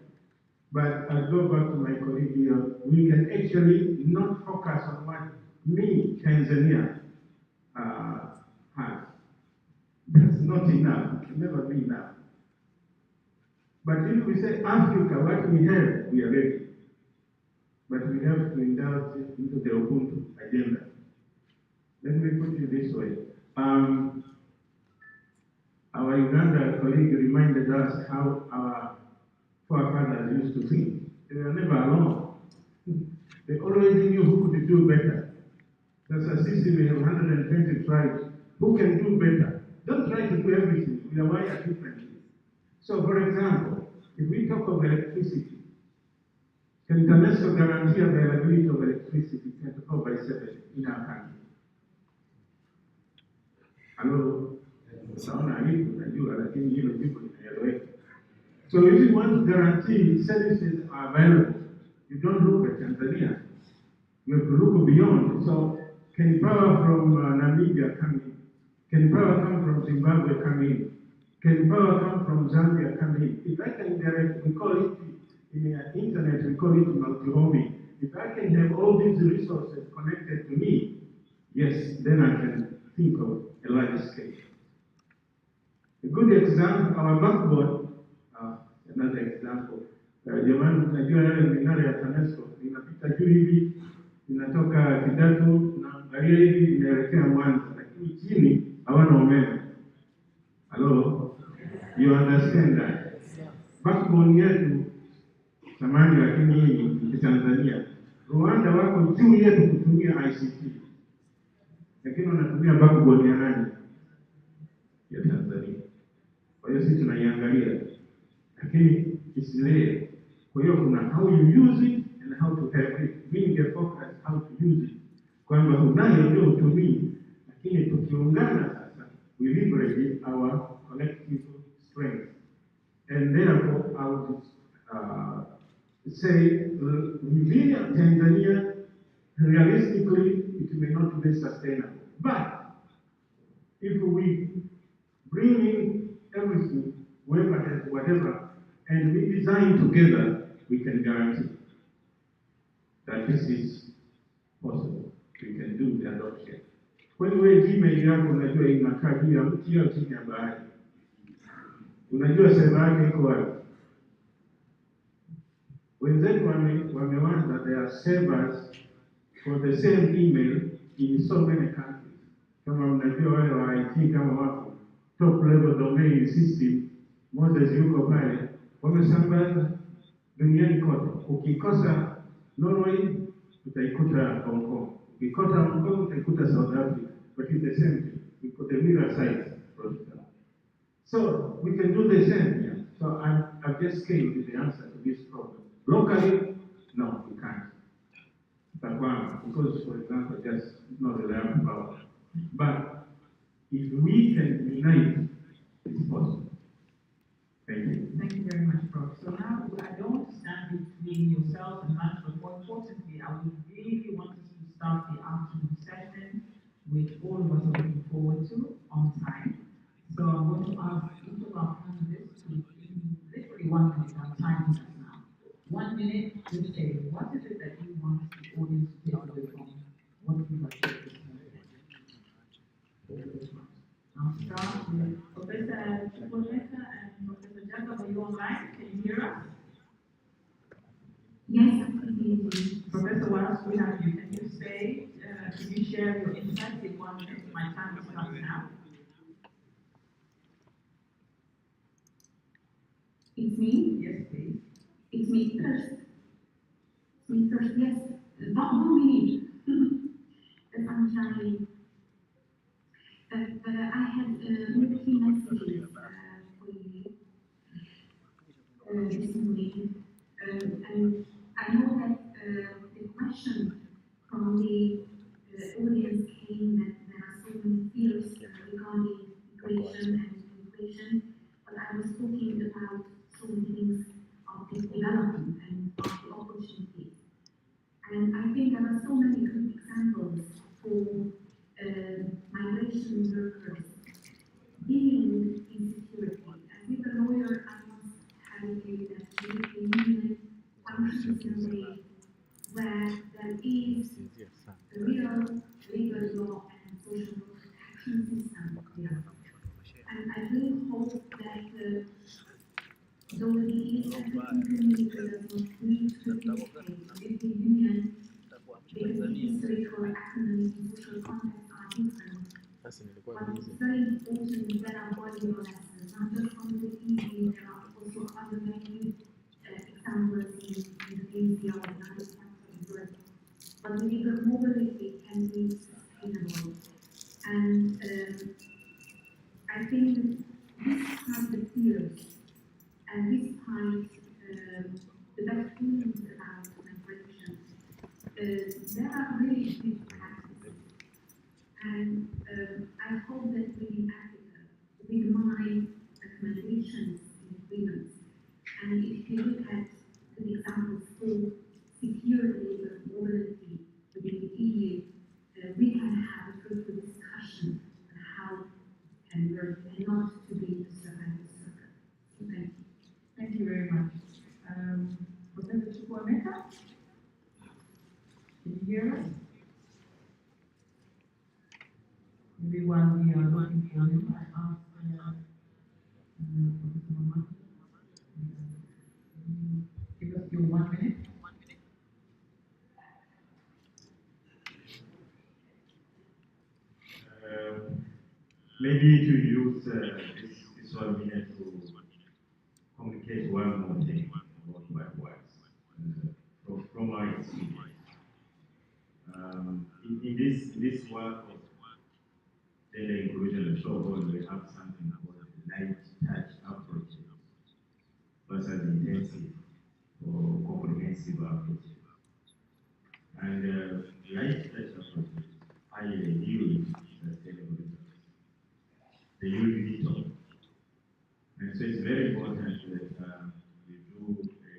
But I'll go back to my colleague here. We can actually not focus on what Tanzania, has. That's not enough. It can never be enough. But if we say Africa, what we have, we are ready. But we have to indulge into the Ubuntu agenda. Let me put it this way. Our Uganda colleague reminded us how our forefathers used to think. They were never alone. They always knew who could do better. As a system, we have 120 tribes. Who can do better? Don't try to do everything. We are wired differently. So, for example, if we talk of electricity, can TANESCO guarantee availability of electricity 24/7 in our country? Hello? So if you want to guarantee services are available, you don't look at Tanzania. You have to look beyond. So can power from Namibia come in? Can power come from Zimbabwe come in? Can power come from Zambia come in? If I can direct, we call it in the internet, we call it multi-homing. If I can have all these resources connected to me, yes, then I can think of a large scale. A good example, our backbone, another example, jamani, tunajua yale minara ya TANESCO inapita juu hivi, inatoka Kidatu naangalia hivi inaelekea Mwanza, lakini chini hawana umeme. Hello? You understand that? Backbone yetu samani, lakini hii ni Tanzania. Rwanda wako juu yetu kutumia ICT, lakini wanatumia backbone ya nani? Ya Tanzania. Kwa hiyo sisi tunaiangalia, lakini isilee. Kwa hiyo kuna how you use it and how to help it. We need to focus how to use it. Kwamba unayo ndio utumii, lakini tukiungana sasa, we leverage our collective strength. And therefore, I would say, within Tanzania, realistically, it may not be sustainable. But if we bring in everything, whoever has whatever, and we design together, we can guarantee that this is possible. We can do the adoption. When we Gmail yako unajua inakaa juu ya mti au chini ya bahari, unajua sema yake iko wapi? Wenzetu wameanza, they are servers for the same email in so many countries. Kama mnajua wale wa IT kama wako top level domain system, Moses yuko pale, wamesambaza duniani kote. Ukikosa Norway, utaikuta Hong Kong. Ukikosa Hong Kong, utaikuta South Africa. But it's the same thing. We put the mirror sites. So we can do the same. Yeah? So I've just scaled the answer to this problem. Locally, no, we can't. But one, because for example, just not reliable power. But if we can unite, it's possible. Thank you. Thank you very much, Prof. So now I don't want to stand between yourself and lunch, but more importantly, I would really want us to start the afternoon session, which all of us are looking forward to on time. So I'm going to ask each of our panelists to, in literally 1 minute, our time is now. 1 minute, just say, what is it that you want the audience to take away from what we've achieved this morning? I'll start with Professor Chukwuleka and Professor Jacob. Are you online? Can you hear us? Yes, I can hear you. Professor, what else we have you? Can you say, can you share your insights in 1 minute? My time is up now. It's me? Yes, please. It's me first. It's me first, yes. 1 minute. I'm sorry. But I had key messages for you this morning. And I know that the question question from the audience came that there are so many fears regarding migration and inflation, but I was talking about so many things of the development and of the opportunity. And I think there are so many good examples for migration workers dealing with insecurity. As with a lawyer, I must tell you that the European Union functions in a way where there is a real legal law and social protection system here. And I really hope that though the African community does not need to participate with the Union, because the historical, economic, and social contexts are different, but it's very important that our body of lessons, not just from the EU, there are also other very good examples in Asia or in other parts of the world. But the legal mobility can be sustainable. And I think that despite the fears and despite the bad feelings about migration, there are really good practices. And I hope that within Africa, with my recommendations in agreements, and if you look at the examples for secure labor mobility within the EU, we can have a fruitful discussion on how it can work and not to be a survival circle. So thank you. Thank you very much. Professor Chukwuemeka, can you hear us? Maybe while we are looking for him, I asked Professor Mamaki, give us your 1 minute. Maybe to use this 1 minute to communicate one more thing about my works from my experience. In this work of data inclusion and so-called, we have something called light touch approach versus intensive or comprehensive approach. And light touch approach is highly yield sustainable results. They yield little. And so it's very important that we do a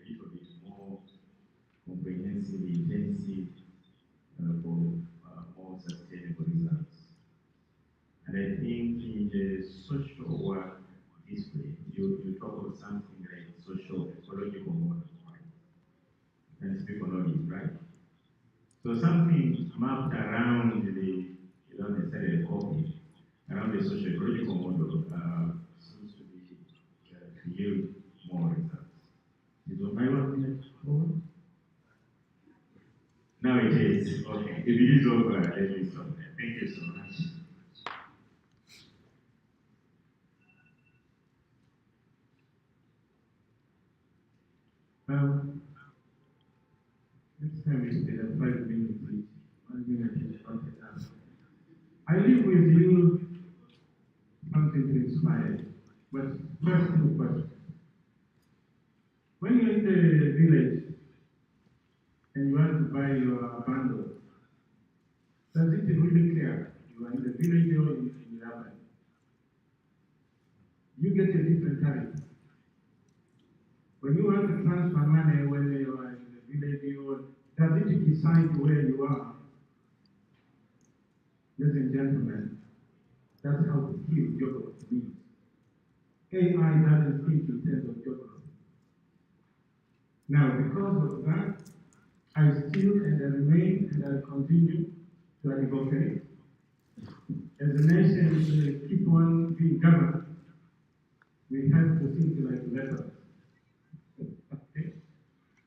little bit more comprehensive, intensive for more sustainable results. And I think in the social work discipline, you talk about something like social ecological model, right? And speak on it, right? So something mapped around the, you don't necessarily copy, around the social ecological model seems to be to yield more results. Is it my 1 minute over? Now it is. Okay. If it is over, let me stop there. Thank you so much. Next time we spend 5 minutes each. 1 minute is not enough. I leave with you something to inspire. But first, two questions. When you're in the village and you want to buy your bundle, does it really care? You are in the village or in the urban? You get a different tariff. When you want to transfer money, whether you are in the village or does it decide where you are? Ladies and gentlemen, that's how skilled geography means. AI doesn't think in terms of geography. Now, because of that, I still and I remain and I continue to advocate. As a nation, we keep on being governed. We have to think like lepers. Okay?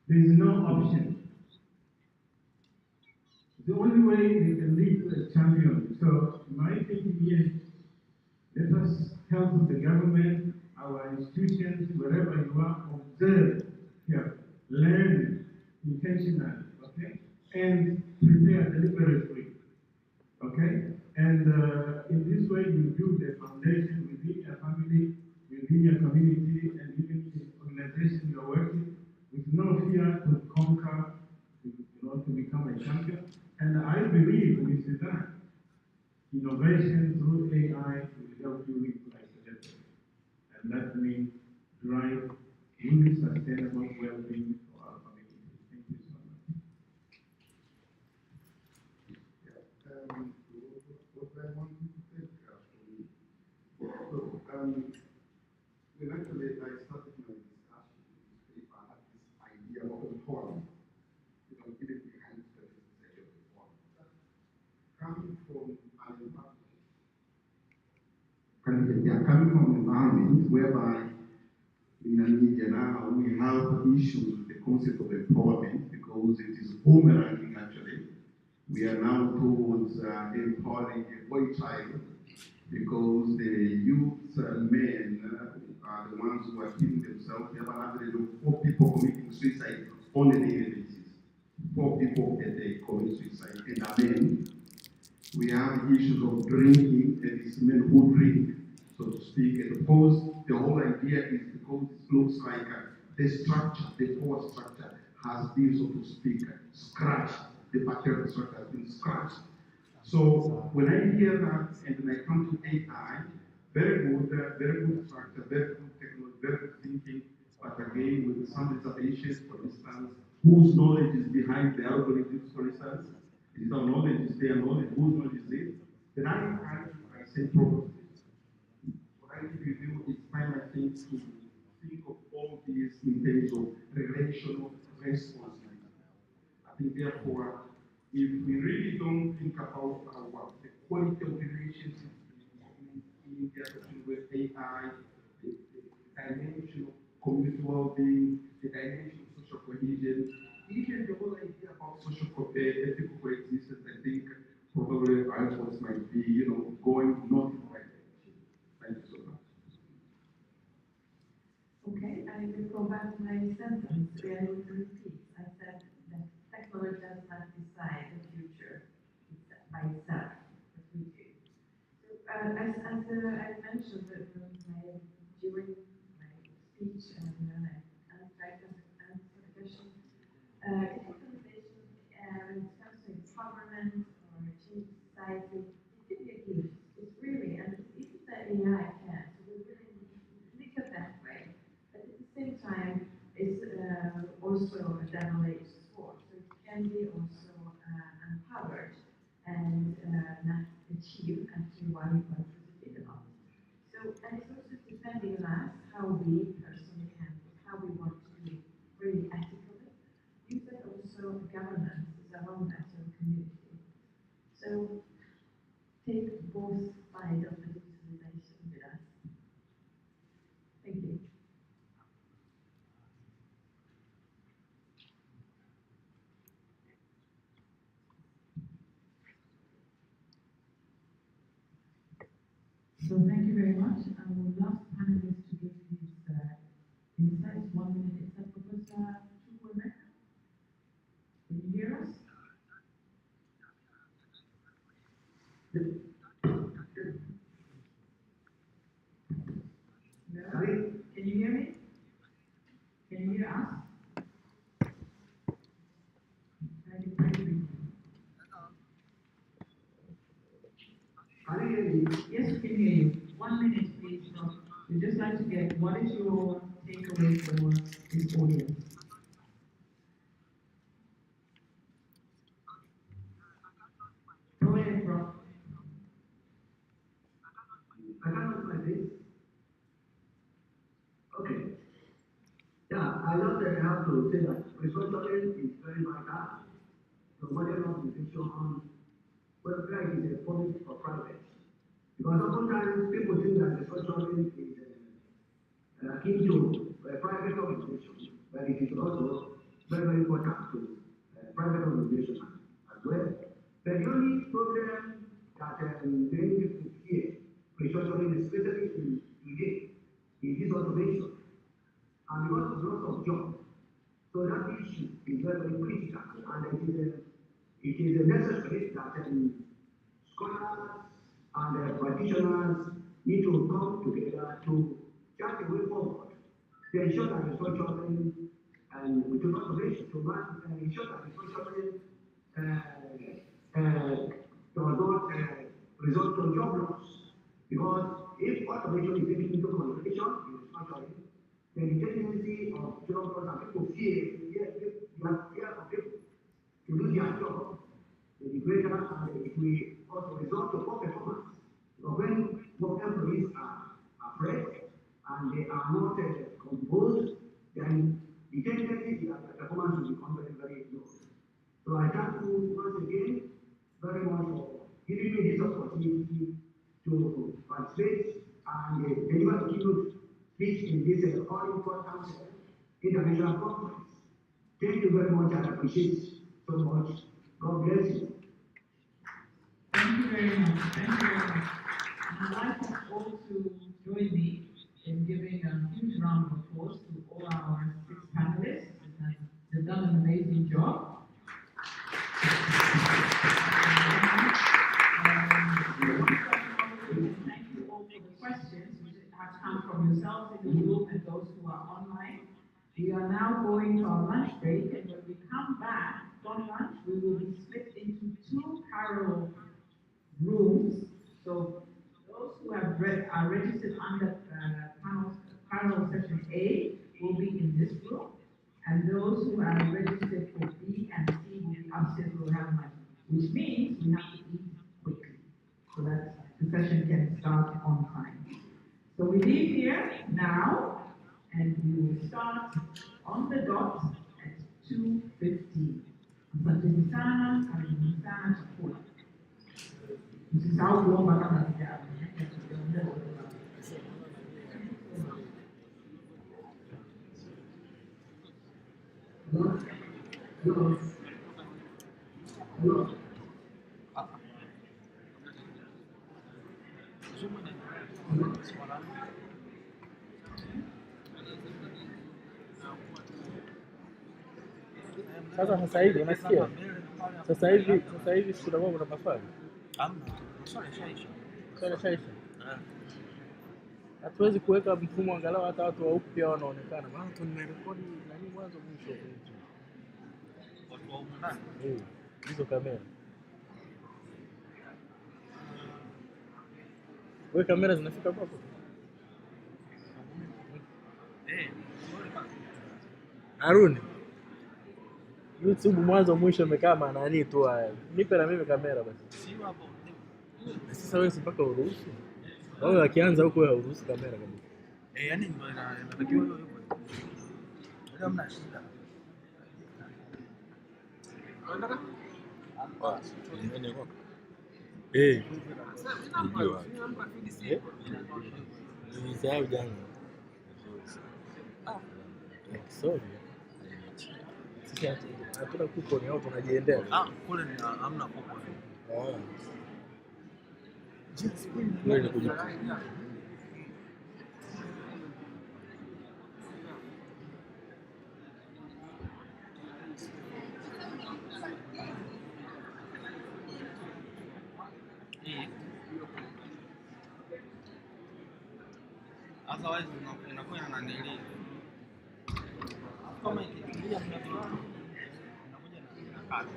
There is no option. The only way we can live as champions. So, my thinking is, let us help the government, our institutions, wherever you are, observe here, learn intentionally, okay, and prepare deliberately, okay. And in this way, you build a foundation within your family, within your community, and even in the organization you're working, with no fear to conquer, to be become a champion. And I believe with that, innovation through AI will help you replace the debt. And that means drive really sustainable well-being for our community. Thank you so much. What I want to take so, when actually I started my discussion with this paper, I had this idea of a poem, even behind the section of the poem, coming from an environment, coming from an environment whereby in Namibia now we have issues with the concept of empowerment because it is boomeranging actually. We are now towards empowering a boy child because the youth men are the ones who are killing themselves. We have an average of 4 people committing suicide on a daily basis. 4 people a day commit suicide, and are men. We have issues of drinking, and it's men who drink, so to speak. And of course, the whole idea is because it looks like the structure, the power structure, has been, so to speak, scratched. The patriarchal structure has been scratched. So when I hear that and then I come to AI, very good structure, very good technology, very good thinking, but again with some reservations, for instance, whose knowledge is behind the algorithms, for instance, is our knowledge, is their knowledge, whose knowledge is it? Then I say probably. What I think we do is time, I think, to think of all these in terms of relational responsibility. I think therefore, if we really don't think about the quality of relationships in interaction with AI, the dimension of community well-being, the dimension of social cohesion, even the whole idea about social ethical coexistence, I think probably our efforts might be, going not in the right direction. Thank you so much. Okay, I will go back to my sentence where I will repeat. I said that technology does not decide the future by itself, but we do. So, as I mentioned during my speech and when I tried to answer the question, digitalization, when it comes to empowerment or change society, it can be a gift. It's really, and it's the AI can. So we really look at that way. But at the same time, it's also a double-edged sword. So it can be also empowered and not achieve actually what it was created on. So, and it's also depending on us how we personally handle, how we want to do it really ethically. You said also governance is a role as a community. So take both sides of the digitalization with us. Thank you. So thank you very much. Our last panelist to give his insights, 1 minute, is Professor Chukwemeka. Can you hear us? No? Can you hear me? Can you hear us? Thank you. Can you hear me? Yes, we can hear you. 1 minute, please. We'd just like to get what is your takeaway for this audience? Go ahead, Prof. I cannot like this. Okay. Yeah, I just have to say that restructuring is very vital. So modern organization, whether it is a public or private. Because sometimes people think that restructuring is akin to a private organization, but it is also very, very important to private organizations as well. But the only problem that many people here, restructuring, especially in today, is this automation. And because of lots of jobs. So that issue is very, very critical, and it is necessary that scholars and practitioners need to come together to chart a way forward to ensure that restructuring and with automation to ensure that restructuring the tendency of job loss and people fear of people to lose their job, the greater and it will also result to poor performance. So when more employees are afraid and they are not composed, then the tendency that the performance will become very, very low. So I thank you once again very much for giving me this opportunity to participate and deliver a keynote speech in this all important international conference. Thank you very much. I appreciate so much. God bless you. Thank you very much. Thank you very much. I'd like us all to join me in giving a huge round of applause to all our 6 panelists. They've done an amazing job. Thank you all for the questions which have come from yourselves in the room and those who are online. We are now going to our lunch break, and when we come back from lunch, we will be split into 2 parallel rooms. So those who are registered under parallel session A will be in this room, and those who are registered for B and C will be upstairs. We'll have lunch, which means we have to eat quickly so that the session can start on time. So we leave here now, and we will start on the dot at 2:15. Asanteni sana, karibuni sana chakula. Msisahau kuomba kama vijana. Sasa hivi unasikia? Sasa hivi kutakuwa kuna maswali. Hamna. Maswali yashaisha. Swali shaisha. Hatuwezi kuweka mfumo angalau hata watu wa huku pia wanaonekana. Maana tumerekodi nani mwanzo mwisho kwetu. Watu wa huko ndani. Hizo kamera. Wewe kamera zinafika hapo? Haruni. YouTube mwanzo mwisho imekaa nani tu haya. Nipe na mimi kamera basi. Sio hapo. Sasa wewe mpaka uruhusu. Wao akianza huko ya uruhusu kamera kabisa. Yani ndio inatakiwa hiyo hivyo. Ndio mna shida. Unataka? Ndio. Nimesahau jana. Sorry. Sisi hatuna kuponi au tunajiendea. Kule ni hamna kuponi. Wewe ni kuja. Otherwise unakuwa na nili. Kama ikiingia mnafanya unakuja na kazi.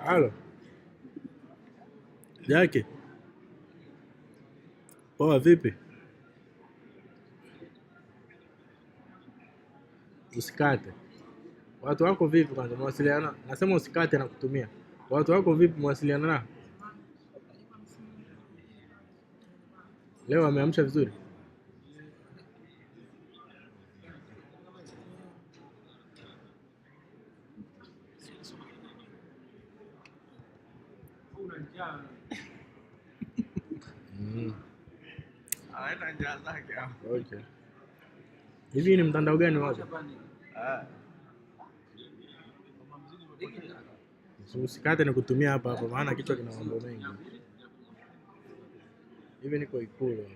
Halo. Yake. Poa vipi? Usikate. Watu wako vipi kwanza mawasiliano? Nasema usikate na kutumia. Watu wako vipi mawasiliano nao? Leo wameamsha vizuri? Anaenda njia zake hapo. Okay. Hivi ni mtandao gani wapi? Usikate na kutumia hapa maana kichwa kina mambo mengi. Hivi niko Ikulu.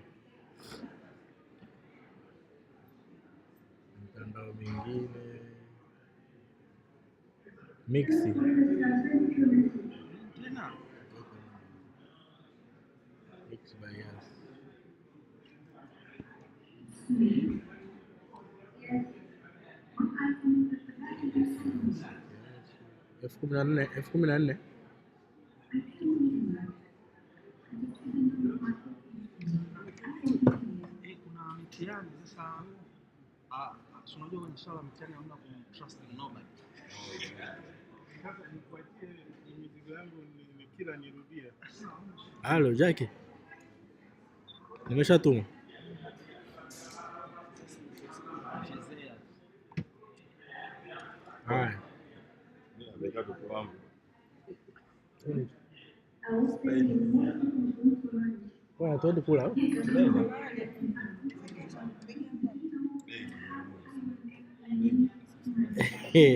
Mtandao mwingine. Mixi. Tena. Mix by us. Yes. What I can 14,000. Kuna mtihani sasa. Unajua kwenye swala mtihani hamna kumtrust nobody. Sasa nifuatie mizigo yangu kila nirudia. Halo Jackie. Nimeshatuma. Haya. Bwana tuende kula au?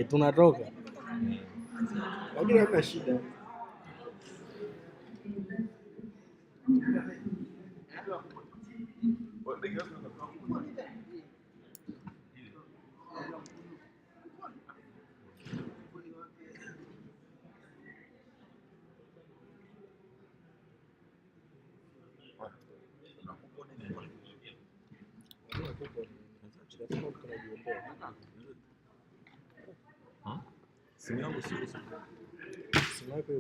Tunatoka. Lakini hamna shida. Simu yangu sio. Simu yako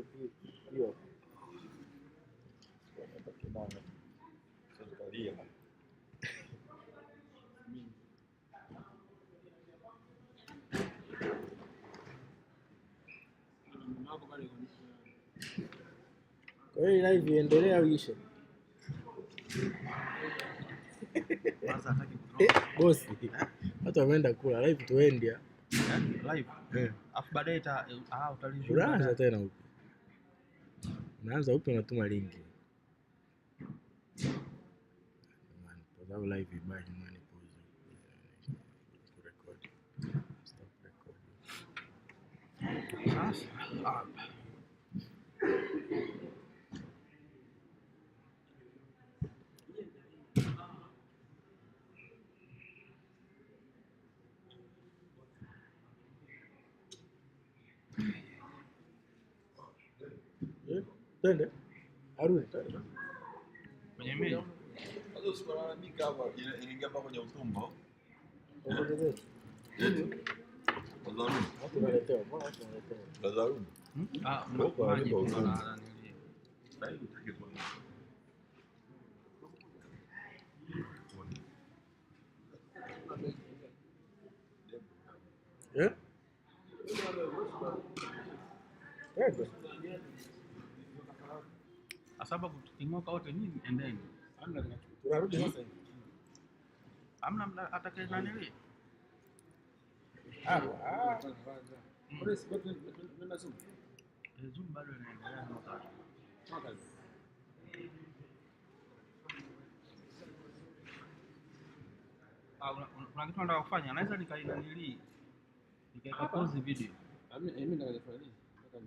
hiyo. Kwa hiyo live iendelee au ishe? Bosi. Watu wameenda kula live tuende. Live. Afu baadaye utalizungumza. Unaanza tena huko. Unaanza huko unatuma link. Pause live ibaki mwana pause. Record. Stop recording. Sasa Twende. Arudi twende. kwenye mimi. Hapo usilalamika hapa inaingia hapa kwenye utumbo. Watu wanaletewa, mbona watu wanaletewa? Lazaruni. Maji Yeah? Asaba kutingoka wote nini endeni. Tunarudi sasa hivi. Hamna atakaye nani? Zoom bado inaendelea mwaka. Kuna kitu nataka kufanya, naweza nikainanili nikaweka pause video. Mimi nataka nifanye nini? Nataka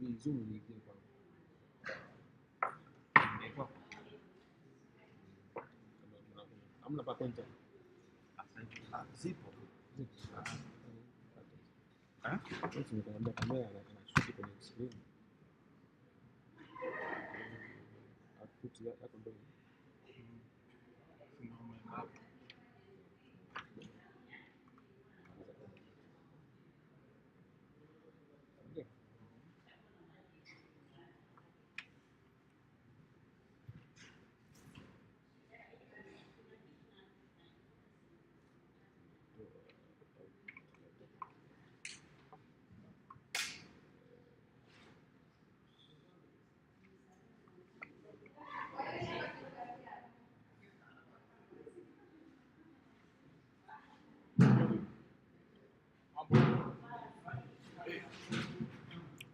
ni zoom nyingine kwa. Ndio. Hamna pa content. Zipo. Sisi tunakwambia kamera anashuti kwenye screen. Output yako ndio.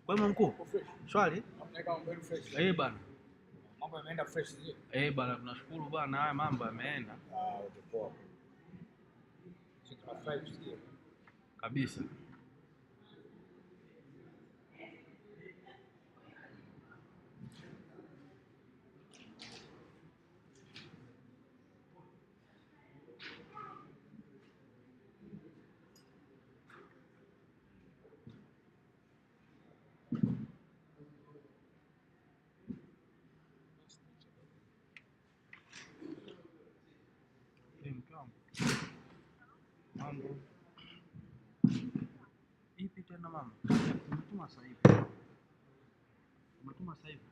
Kwa mkuu. Swali? Bana. Mambo yameenda fresh hiyo. Bana tunashukuru bana haya mambo yameenda. Poa. Kabisa. Mambo. umetuma sasa hivi. Umetuma sasa hivi.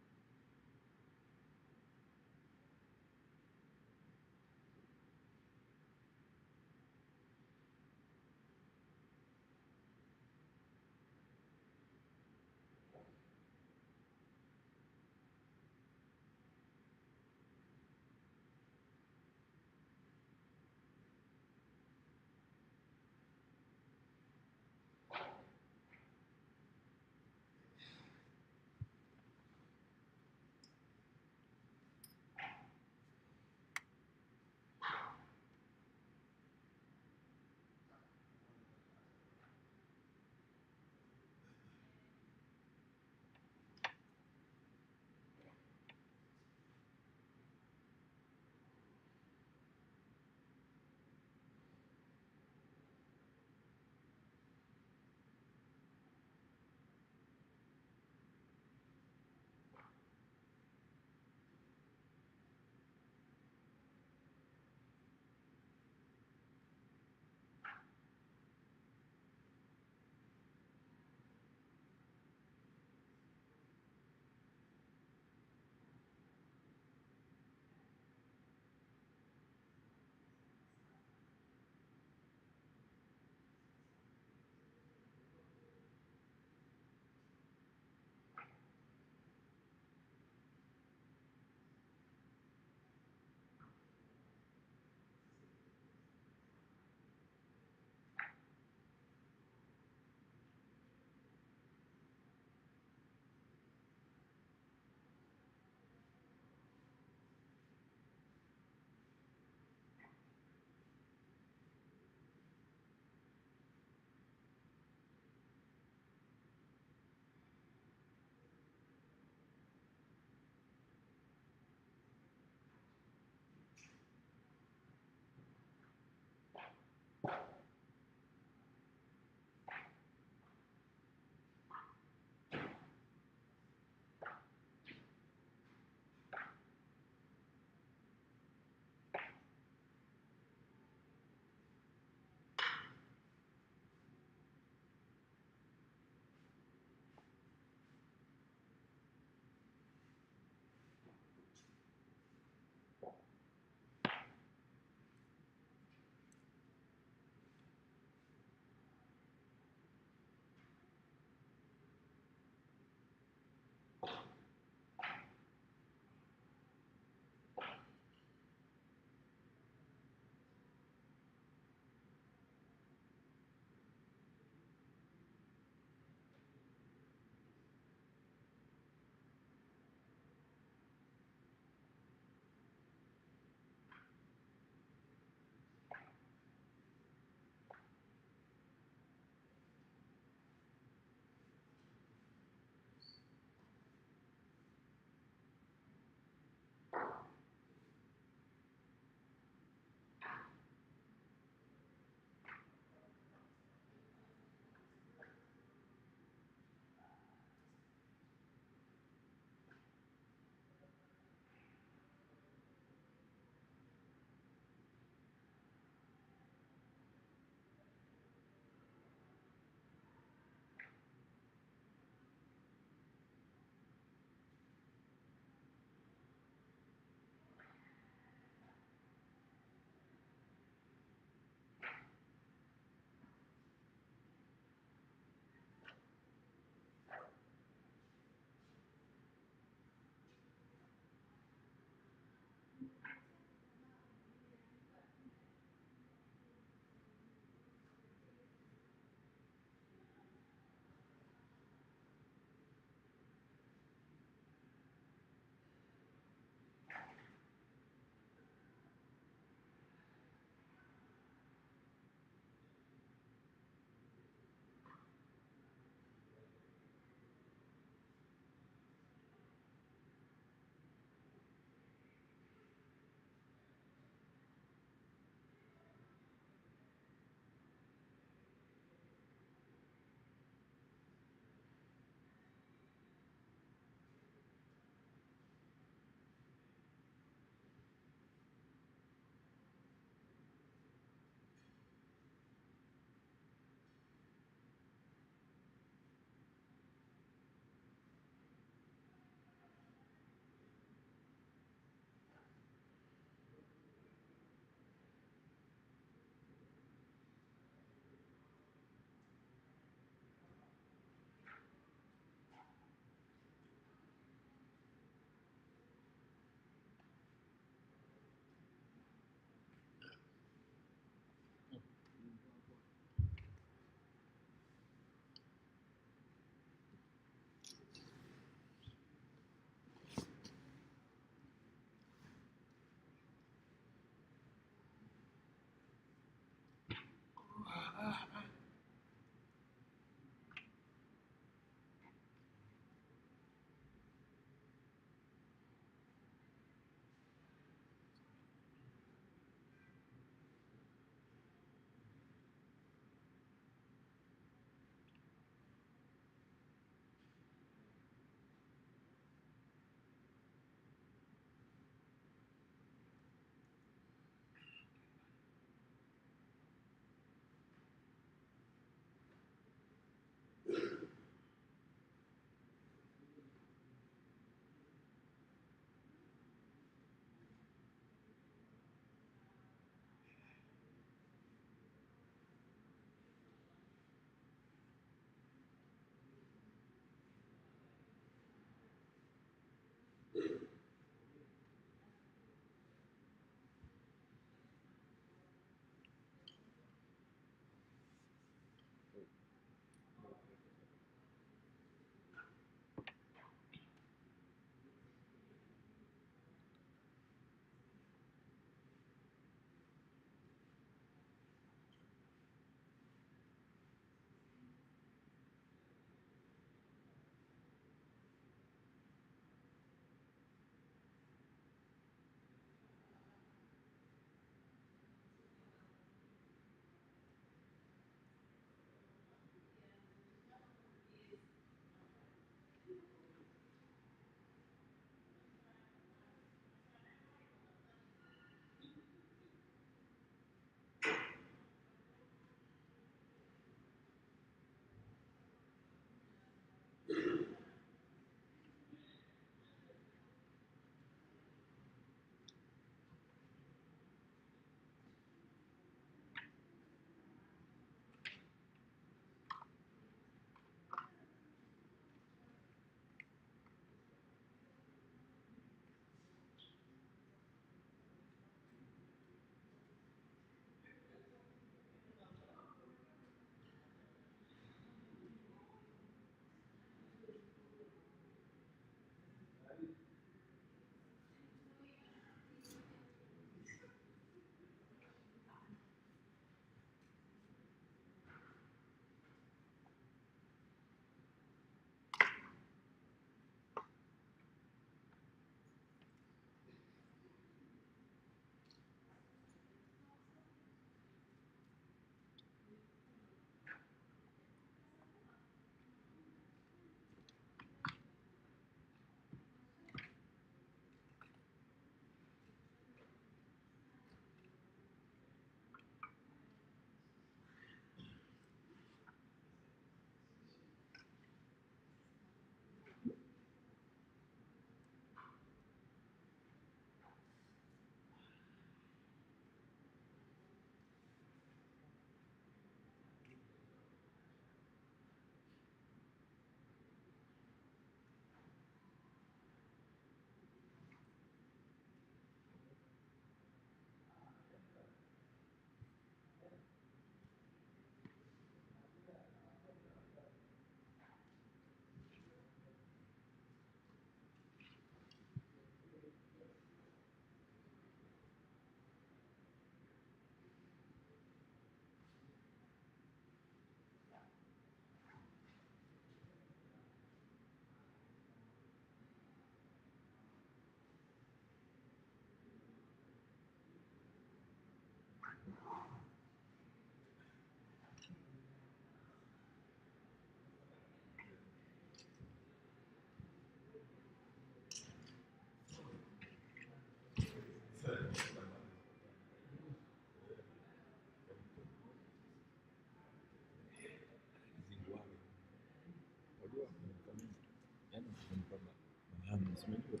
Unajua?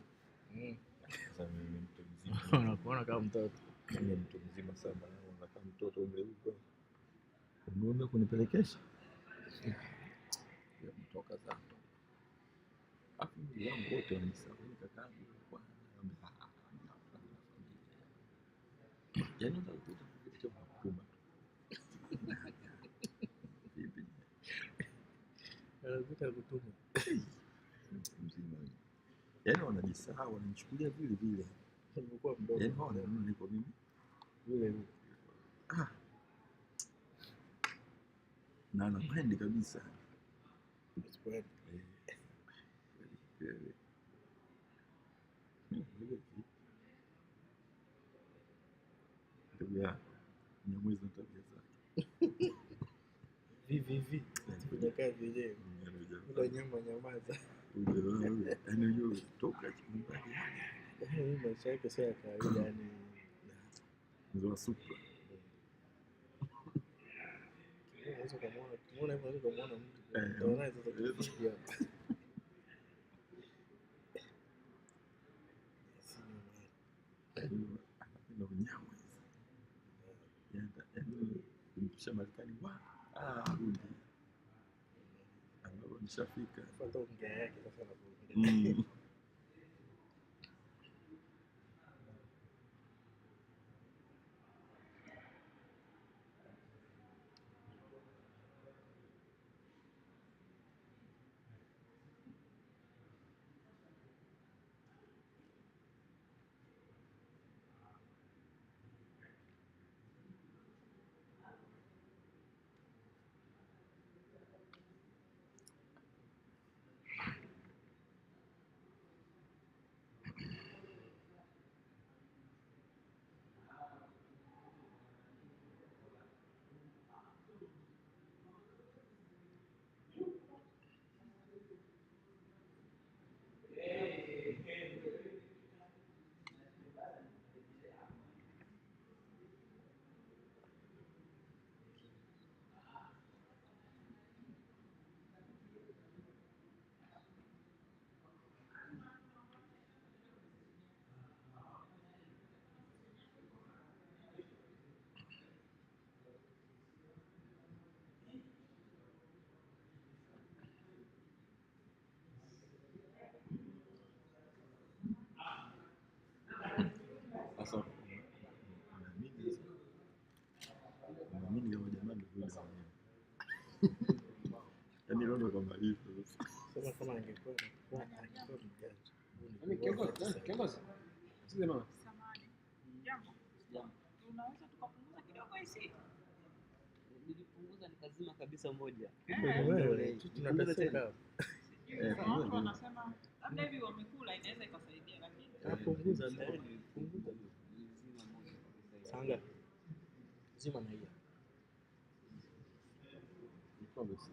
Sasa mimi ni mtu mzima. Unakuona kama mtoto. Mimi ni mtu mzima sana. Naona kama mtoto umeuka. Umeona kunipelekesha? Ya mtoka zangu. Afu ndugu yangu wote wanisahau kakaangu kwa yaani ndio kitu cha mkubwa. Vipi? Anapita kutuma. Mzima. Yaani wanajisahau, wananichukulia vile vile. Nilikuwa mdogo. Yaani wanaona niko mimi Vile. Na anapendi kabisa. Usipoenda. Ndugu yangu, Mnyamwezi na tabia zake. Vivi. Kujakaa vile. Ule nyama nyamaza. Yaani unajua toka chumbani. Yaani maisha yake sio ya kawaida yani. Ndio supra. Unaweza kumuona hivyo kumuona mtu. Unaona sasa kufikia. Anapenda unyama hizi. Yaani kumpisha Marekani rudi. Ambapo nishafika. Fuata ongea yake sasa anapoongea. Sasa naamini kama jamaa ndio sana. Yaani roho kama hivyo. Sasa kama angekuwa mjanja. Kiongozi. Sisi mama. Samahani. Jambo. Unaweza tukapunguza kidogo hisi? Nilipunguza nikazima kabisa moja. Wewe tunateseka. Watu wanasema labda hivi wamekula inaweza ikasaidia lakini punguza tayari punguza Nilizima moja kabisa. sanga zima na hiyo Ilikuwa basi.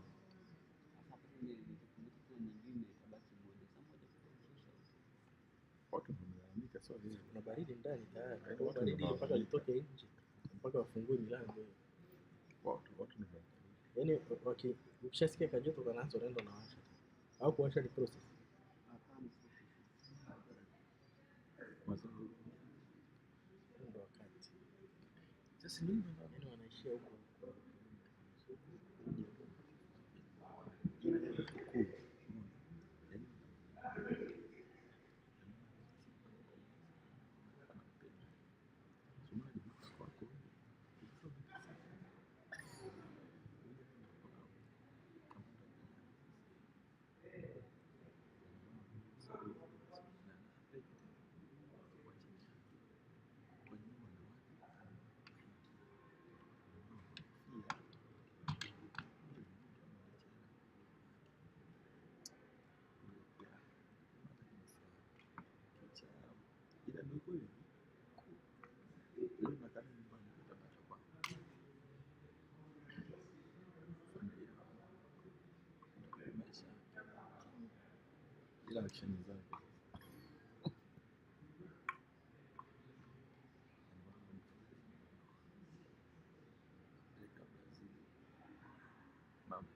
Sasa nikipunguza tena nyingine itabaki moja. Sasa moja kutosha. Watu wanaandika sawa hivi. kuna baridi ndani tayari. Baridi mpaka litoke nje mpaka wafungue milango hiyo. Watu ni Yaani ukishasikia kajoto kanaanza unaenda unawasha. Au kuwasha ni process. Ndio wakati. Sasa nini Yaani wanaishia huko. ila ni kweli ile makala nyumbani utapata kwa maisha ila action zake mambo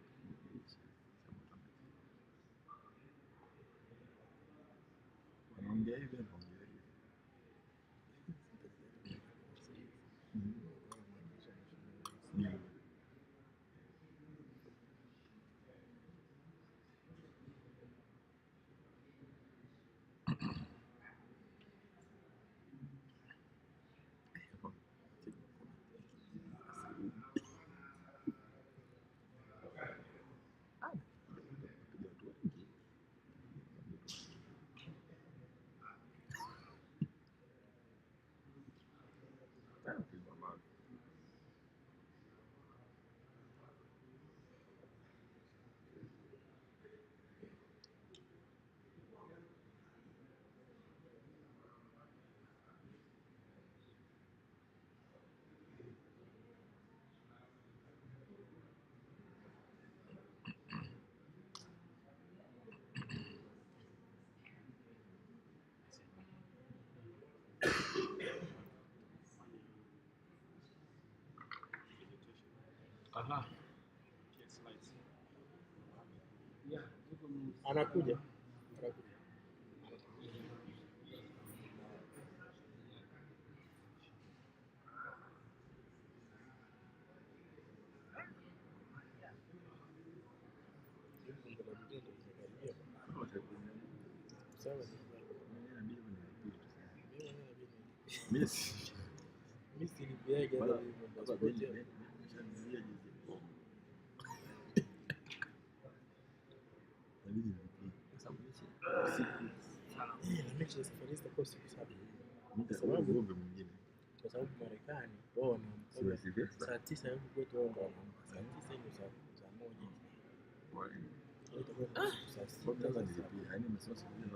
Anaongea hivi anaongea hivi. Aha. Anakuja. Mimi nilipiaga hata mimi mechi safari zitakuwa siku 7. Kwa sababu Marekani wao wanaamka saa 9 huko kwetu, wao ndio wanaamka saa 9 hiyo saa 1. Saa 6 yaani msosi mimi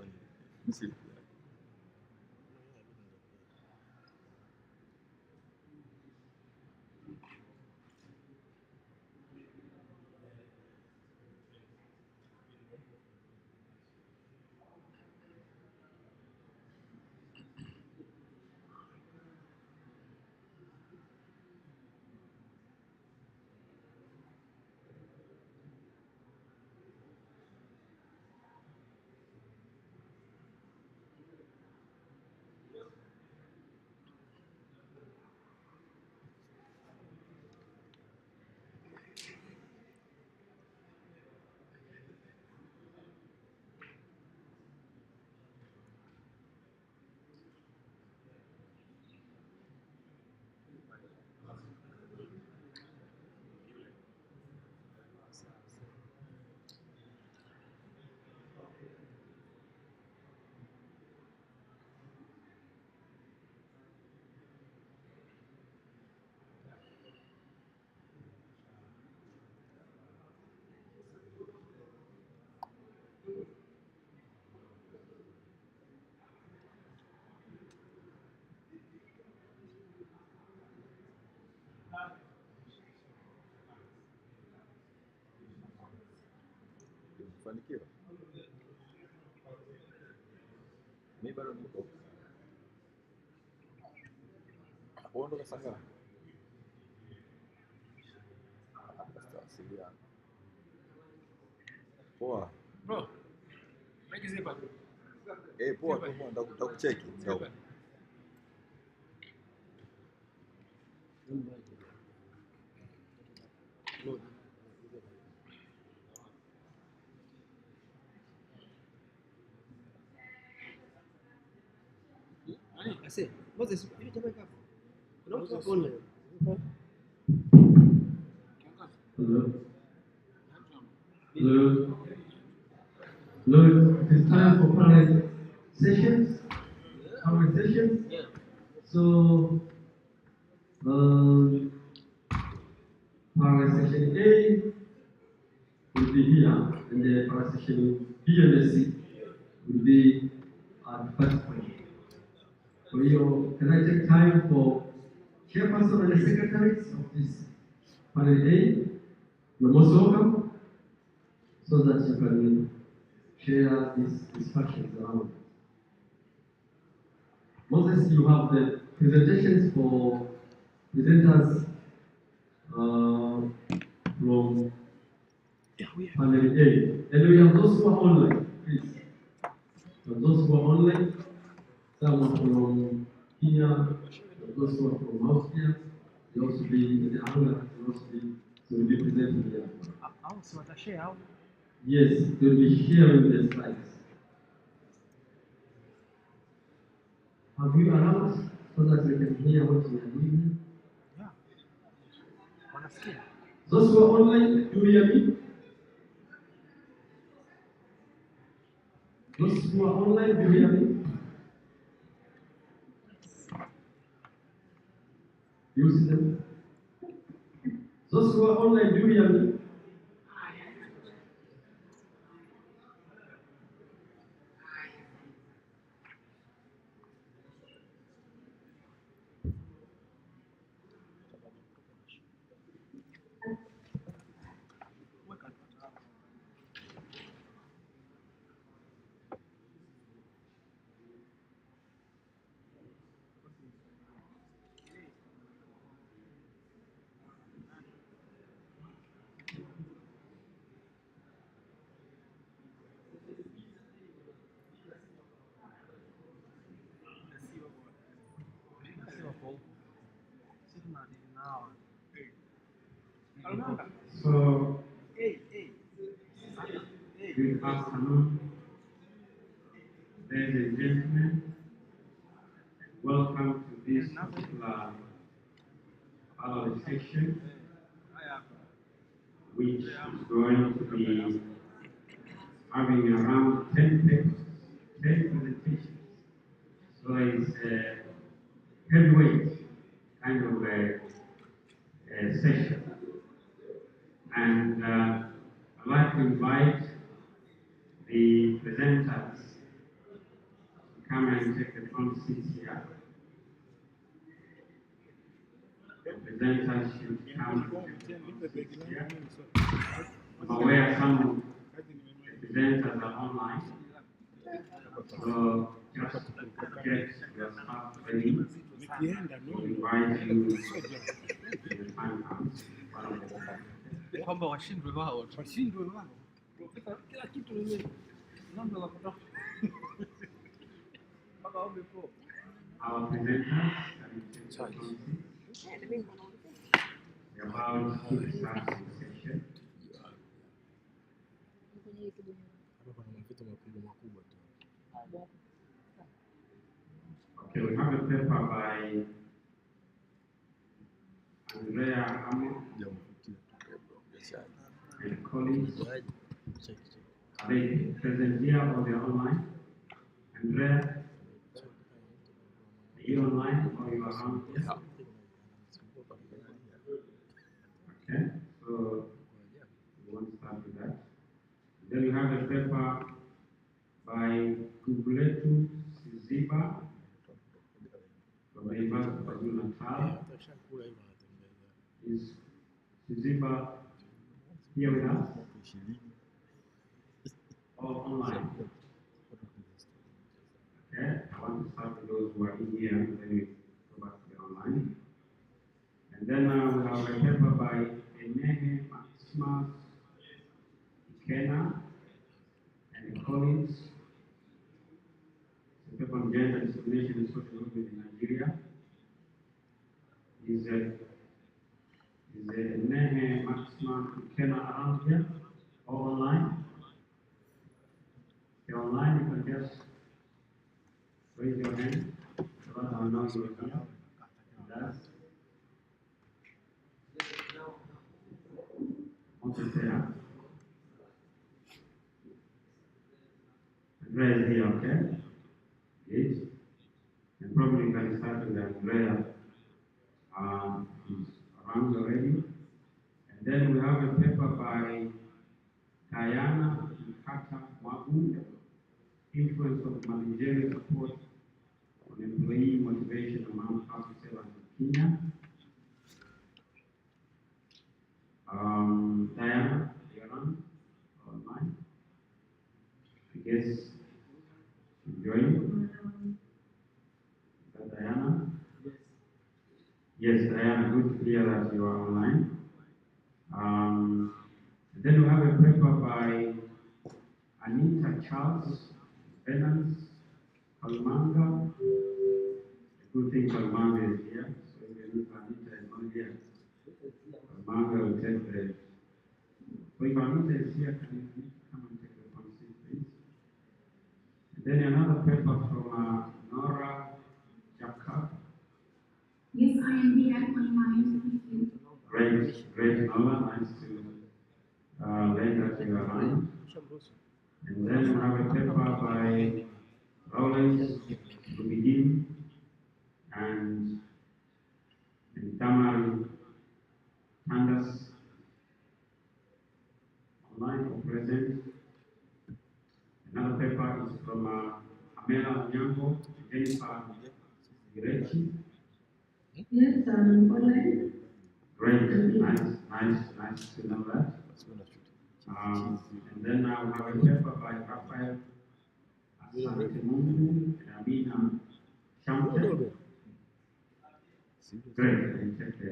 fanikiwa. Mimi bado niko. Kuondoka saa ngapi? Tutawasiliana. Poa. Bro. Make zipa. Poa tu, nitakucheki. Sawa. I say, Moses, you take my cup. Don't talk only. Hello. Hello. Hello. It's time for panel sessions. Conversations. Yeah. So, panel session A will be here, and the panel session B and C will be at the first point. So, can I take time for chairperson and the secretaries of this panel A? You're most welcome, so that you can share these discussions around. Moses, you have the presentations for presenters from panel A. And we have those who are online, please. For those who are online, Some are from Kenya, those who are from Austria, they also be in the Angola, they also be, so will be presenting here. Au si watashare au? Yes, they will be sharing the slides. Have you allowed so that we can hear what we are doing? Yeah. Wanasikia? Those who are online, do you hear me? Those who are online, do you hear me? You see them? Those who are online, do you hear me? So, good afternoon, ladies and gentlemen. Welcome to this particular panel section, which is going to be having around 10 papers, 10 presentations. So it's a heavyweight kind of a session. And I'd like to invite the presenters to come and take the front seats here. The presenters should come and take the front seats here. I'm aware some of the presenters are online, so just get your stuff ready. We invite you to the time comes. Kwamba washindwe wao. Profesa kila kitu ni namba za kutoka. Mpaka waombe po. Our presenters are about to start the session. Okay, we have a paper by Andrea Amo and colleagues. Are they present here or they're online? Andrea, are you online or you are on? Okay, so we want to start with that. Then we have a paper by Kubletu Siziba from the University of KwaZulu-Natal. Is Siziba here with us? Or online? Okay, I want to start with those who are in here, and then we go back to the online. And then we have a paper by Enehe Maximus Ikena and colleagues. It's a paper on gender discrimination and social movement in Nigeria. Is Enehe Maximus Ikena around here or online? If you're online, you can just raise your hand so that I know you're here. That's want to say that. Andrea is here, okay? Yes. And probably you can start with Andrea. He's around already. And then we have a paper by Diana Nkata Wagu, Influence of Managerial Support on Employee Motivation Among Public Servants in Kenya. Diana, you're on online. I guess you're joining. Is that Diana? Yes, Diana, good to hear that you are online. Then we have a paper by Anita Charles, Venance, Kalmanga, think Armando is here, so even if Anita is not here, Armando will take the. So if Anita is here, can you come and take the front seat, please? And then another paper from Nora Jacob. Yes, I am here. My mind, thank you. Great, Nora. Nice to lay that in your mind. And then we have a paper by Rowlands to begin and Tamari Candace online or present. Another paper is from Amela Onyango, Jennifer Girechi. Yes, online. Great, nice to know that. And then I will have a paper by Rafael Asante Mungu and Amina Shamte. Great, I take the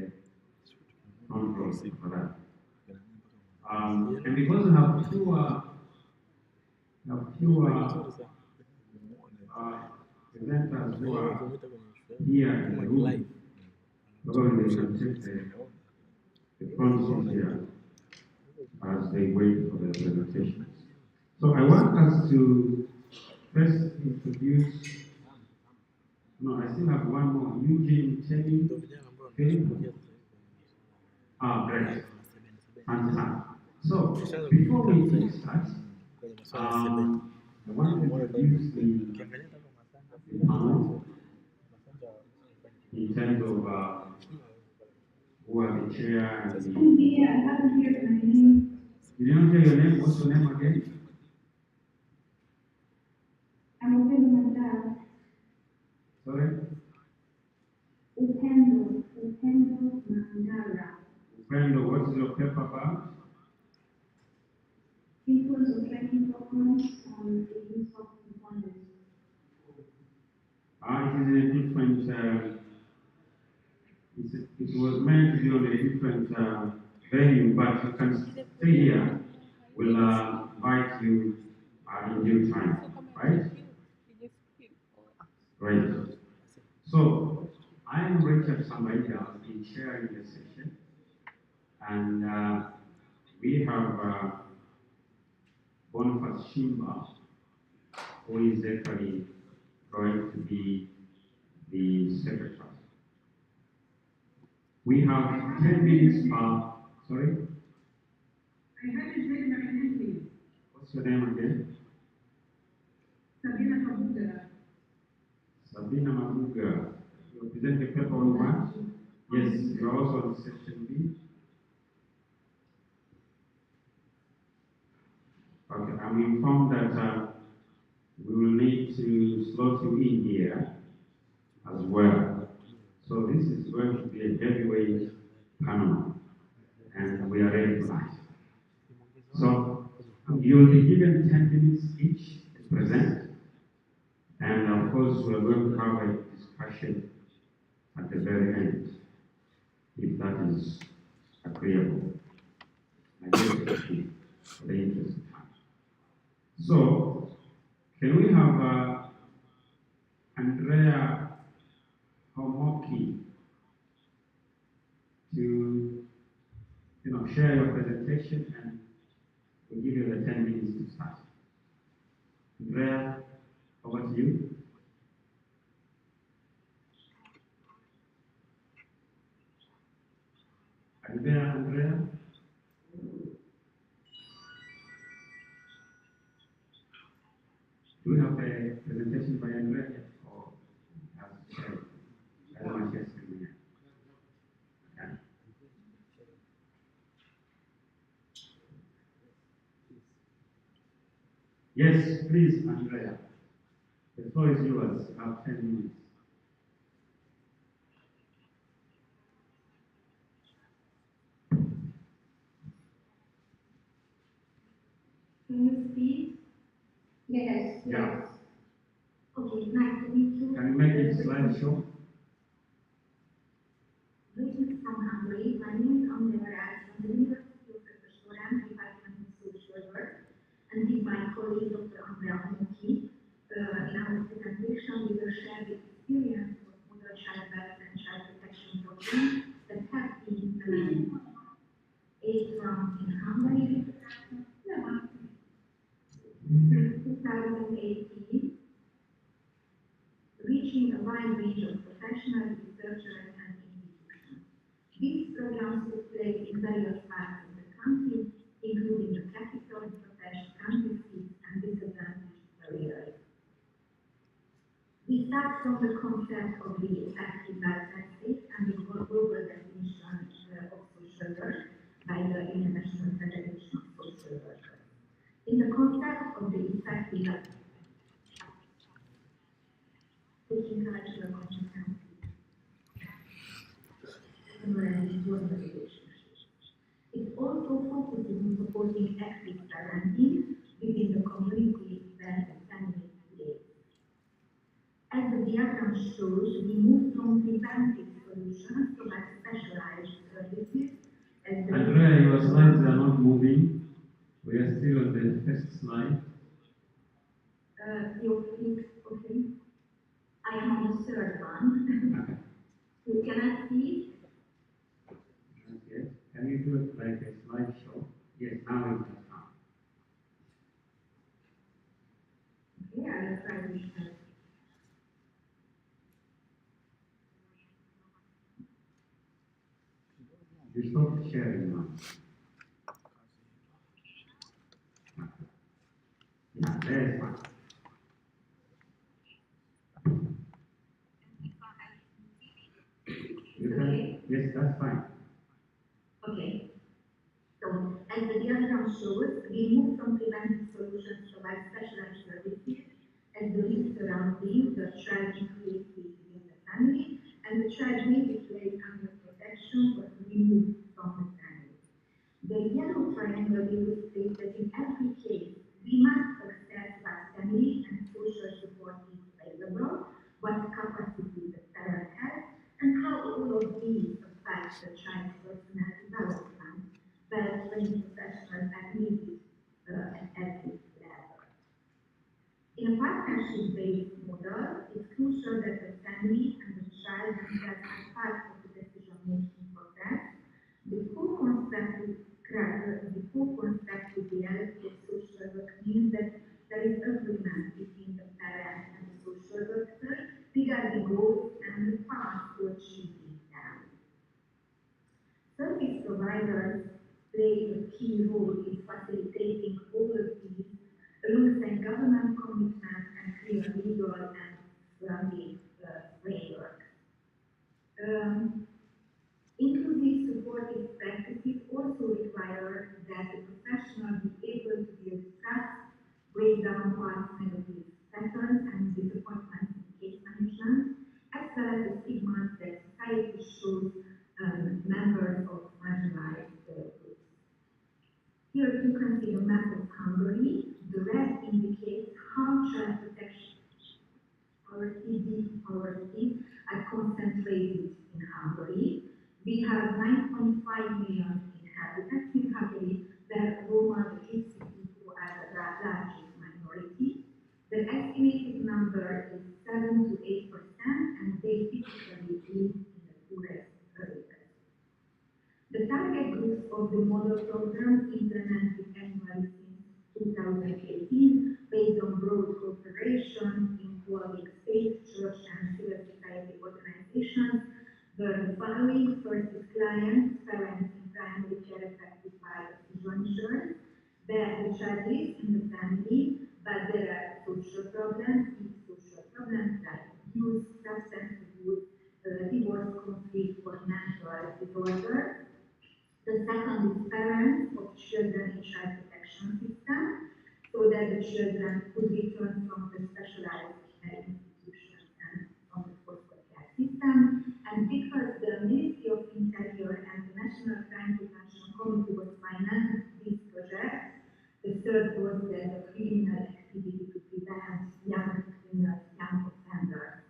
front row for that. And because we have few presenters who are here in the room, probably they can take the front seat here as they wait for the presentations. So I want us to first introduce. No, I still have one more. Eugene Cheney. Great. Fantastic. So before we start, I want to introduce the panel in terms of who are the chair and the. You didn't hear your name? What's your name again? I'm Upendo Mandara. Sorry? Upendo Mandara. Upendo, what is your paper about? People's training programs on the use of components. It is a different, it was meant to be on a different venue, but you can stay here. We'll invite you in due time, right? Great. So, I am Richard Samaida, I've been chairing the session, and we have Boniface Shimba, who is actually going to be the secretary. We have 10 minutes per, sorry? I haven't heard my name, please. What's your name again? Sabina Mabuga. Sabina Mabuga. You present the paper on what? Yes, you are also on section B. Okay, I'm informed that we will need to slot you in here as well. So this is going to be a heavyweight panel, and we are ready for that. So you'll be given 10 minutes each to present, and of course we are going to have a discussion at the very end, if that is agreeable. I guess it will be for the interest of time. So, can we have Andrea Homoki to share your presentation, and we'll give you the 10 minutes to start. Andrea, over to you. Are you there, Andrea? Do we have a presentation by Andrea yet? Or has shared? Everyone has screen here. Okay. Yes, please, Andrea. The floor is yours. You have 10 minutes. Can you speak? Yes. Yeah. Okay, nice to meet you. Can you make it slideshow? Greetings from Hungary. My name is Andrea from the University of Rostov, Department of Social Work, and with my colleague Dr. Andrea Homoki, in our presentation we will share the experience of model child 2018 that have been 8 from in Hungary, 2018, reaching a wide range of professionals, researchers, and institutions. These programs took place in various parts of the country, including the capital, Budapest, country seats, and disadvantaged areas. We start from the concept of the effective welfare state and the global definition of social work by the International Federation of Social Workers. In the concept of the effective taking cultural competency and relationships. It also focuses on supporting active parenting within the community where the family lives. As the diagram shows, we move from preventive solutions to specialized services. Andrea, your slides are not moving. We are still on the first slide. Okay. I am on the third one. You cannot see? Yes. Can you do it like a slideshow? Yes, now it has come. Okay, I will try to show. You stop sharing now. Yeah, there's one. Yes, that's fine. Okay. So, as the diagram shows, we move from preventive solutions to provide specialized services as the risk surrounding the child increases within the family, and the child may be placed under protection or removed from the family. The yellow triangle illustrates that in every case, we must assess what family and social support is available, what capacity the parent has, and how all of these affect the child's personal development, but training professionals are needed at every level. In a partnership-based model, it's crucial that the family and the child themselves are part of the decision-making process. The co-constructed reality of social work means that there is agreement between the parent and the social worker regarding goals and the path to achieving them. Service providers play a key role in facilitating all of these alongside government commitment and clear legal and funding framework. Inclusive supportive practices also require that the professional be able to build trust, break down past negative patterns and disappointments in case management, as well as the stigmas that society shows members of marginalized groups. Here you can see the map of Hungary. The red indicates how child protection priorities are concentrated in Hungary. We have 9.5 million inhabitants in Hungary, where Roma, the Gypsy people, are the largest minority. The estimated number is 7 to 8%, and they typically live in the poorest areas. The target groups of the model program implemented annually since 2018, based on broad cooperation involving state, church, and civil society organizations, the following: first is clients, parents in primary care affected by visual insurance, where the child lives in the family, but there are social problems, like abuse, substance abuse, divorce, conflict, or mental disorders. The second is parents of children in child protection system, so that the children could return from the specialized institutions and from the foster care system. And because the Ministry of Interior and the National Crime Prevention Committee was financing this project, the third was the criminal activity to prevent young criminals, young offenders.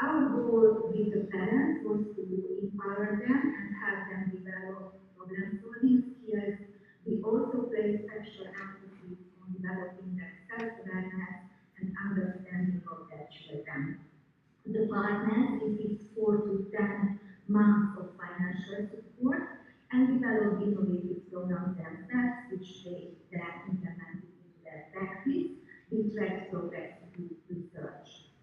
Our goal with the parents was to empower them and help them develop problem-solving skills. We also place special emphasis on developing their self-awareness and understanding of their children. The partners received 4 to 10 months of financial support and develop innovative programs themselves, which they then implemented into their practice. We track progress through research.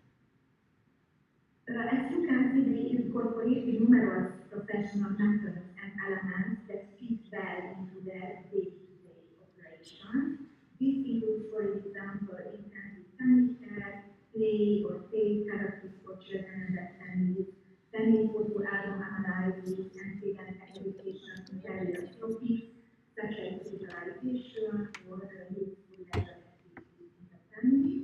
As you can see, they incorporated numerous professional methods and elements that fit well into their day-to-day operations. This includes, for example, intensive family care, play or play therapies for children and their families, family photo album analysis, and pagan education in various topics such as visualization or useful leisure activities in the family.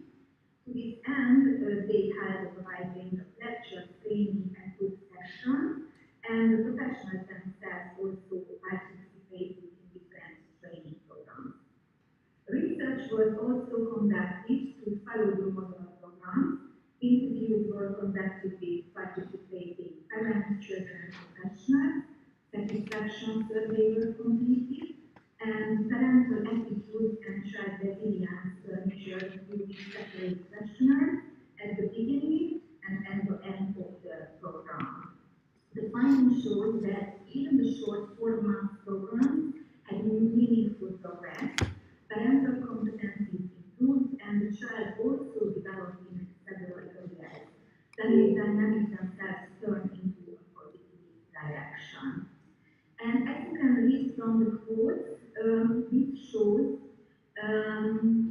To this end, they had a wide range of lectures, training, and group sessions, and the professionals themselves also participated in different training programs. Research was also conducted through follow-the model programs. Interviews were conducted with participating parents, children, and professionals. Satisfaction surveys were completed, and parental attitudes and child resilience were measured using separate questionnaires at the beginning and at the end of the program. The findings showed that even the short 4-month programs had meaningful progress, parental competencies improved, and the child also developed in several areas. Family dynamics themselves turned into a positive direction. And as you can read from the quotes, this shows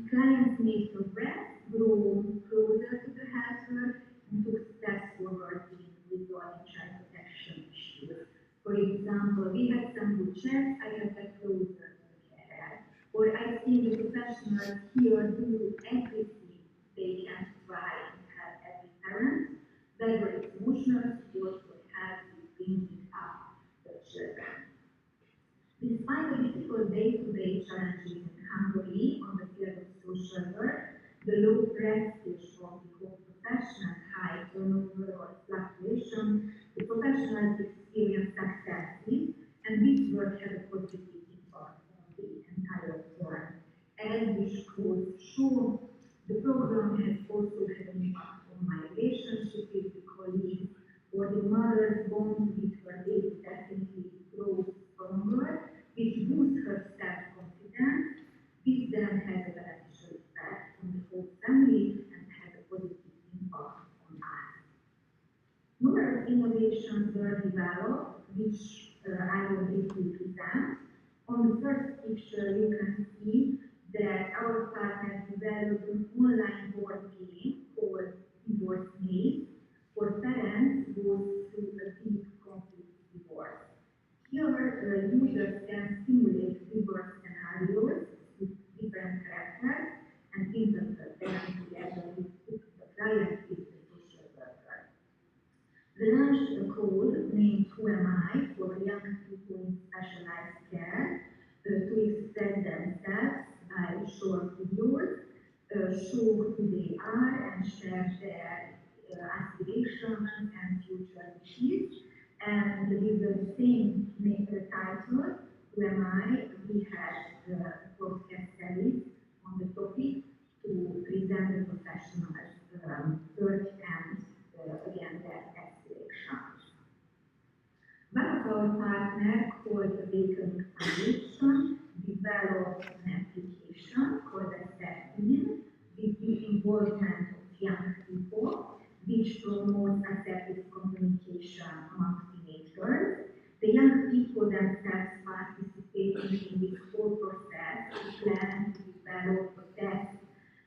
clients made progress, grow closer to the helper, and took steps forward in resolving child protection issues. For example, we had some good chats, I have got closer to the carer, or I've seen the professionals here do everything they can to try and help every parent, whether it's emotional support or help with bringing up the children. Despite the difficult day-to-day challenges in Hungary on the field of social work, the low prestige of the whole profession, high turnover or fluctuation, the professionals experienced successes, and this work had a positive impact on the entire firm. As these quotes show, the program has also had an impact on my relationship with the colleagues, or the mother's bond with her baby definitely grows stronger, which boosts her self-confidence. This then has a beneficial effect on the whole family and has a positive impact on us. Numerous innovations were developed, which I will briefly present. On the first picture, you can see that our partner developed an online board game called Divorce Maze for parents who go through a deep conflict divorce. Here, users can simulate divorce scenarios with different characters and interpret them together with the client is the social worker. We launched a code named Who Am I for young people in specialized care to express themselves by short videos, show who they are and share their aspirations and future wishes. And with the same title, Who Am I, we had a podcast series on the topic to present the professionals' work and again their aspirations. One of our partners, called the Wellbeing Foundation, developed an application called a Wellbeing with the involvement of young people, which promotes assertive communication among teenagers. The young people themselves participating in this whole process to plan, to develop, to test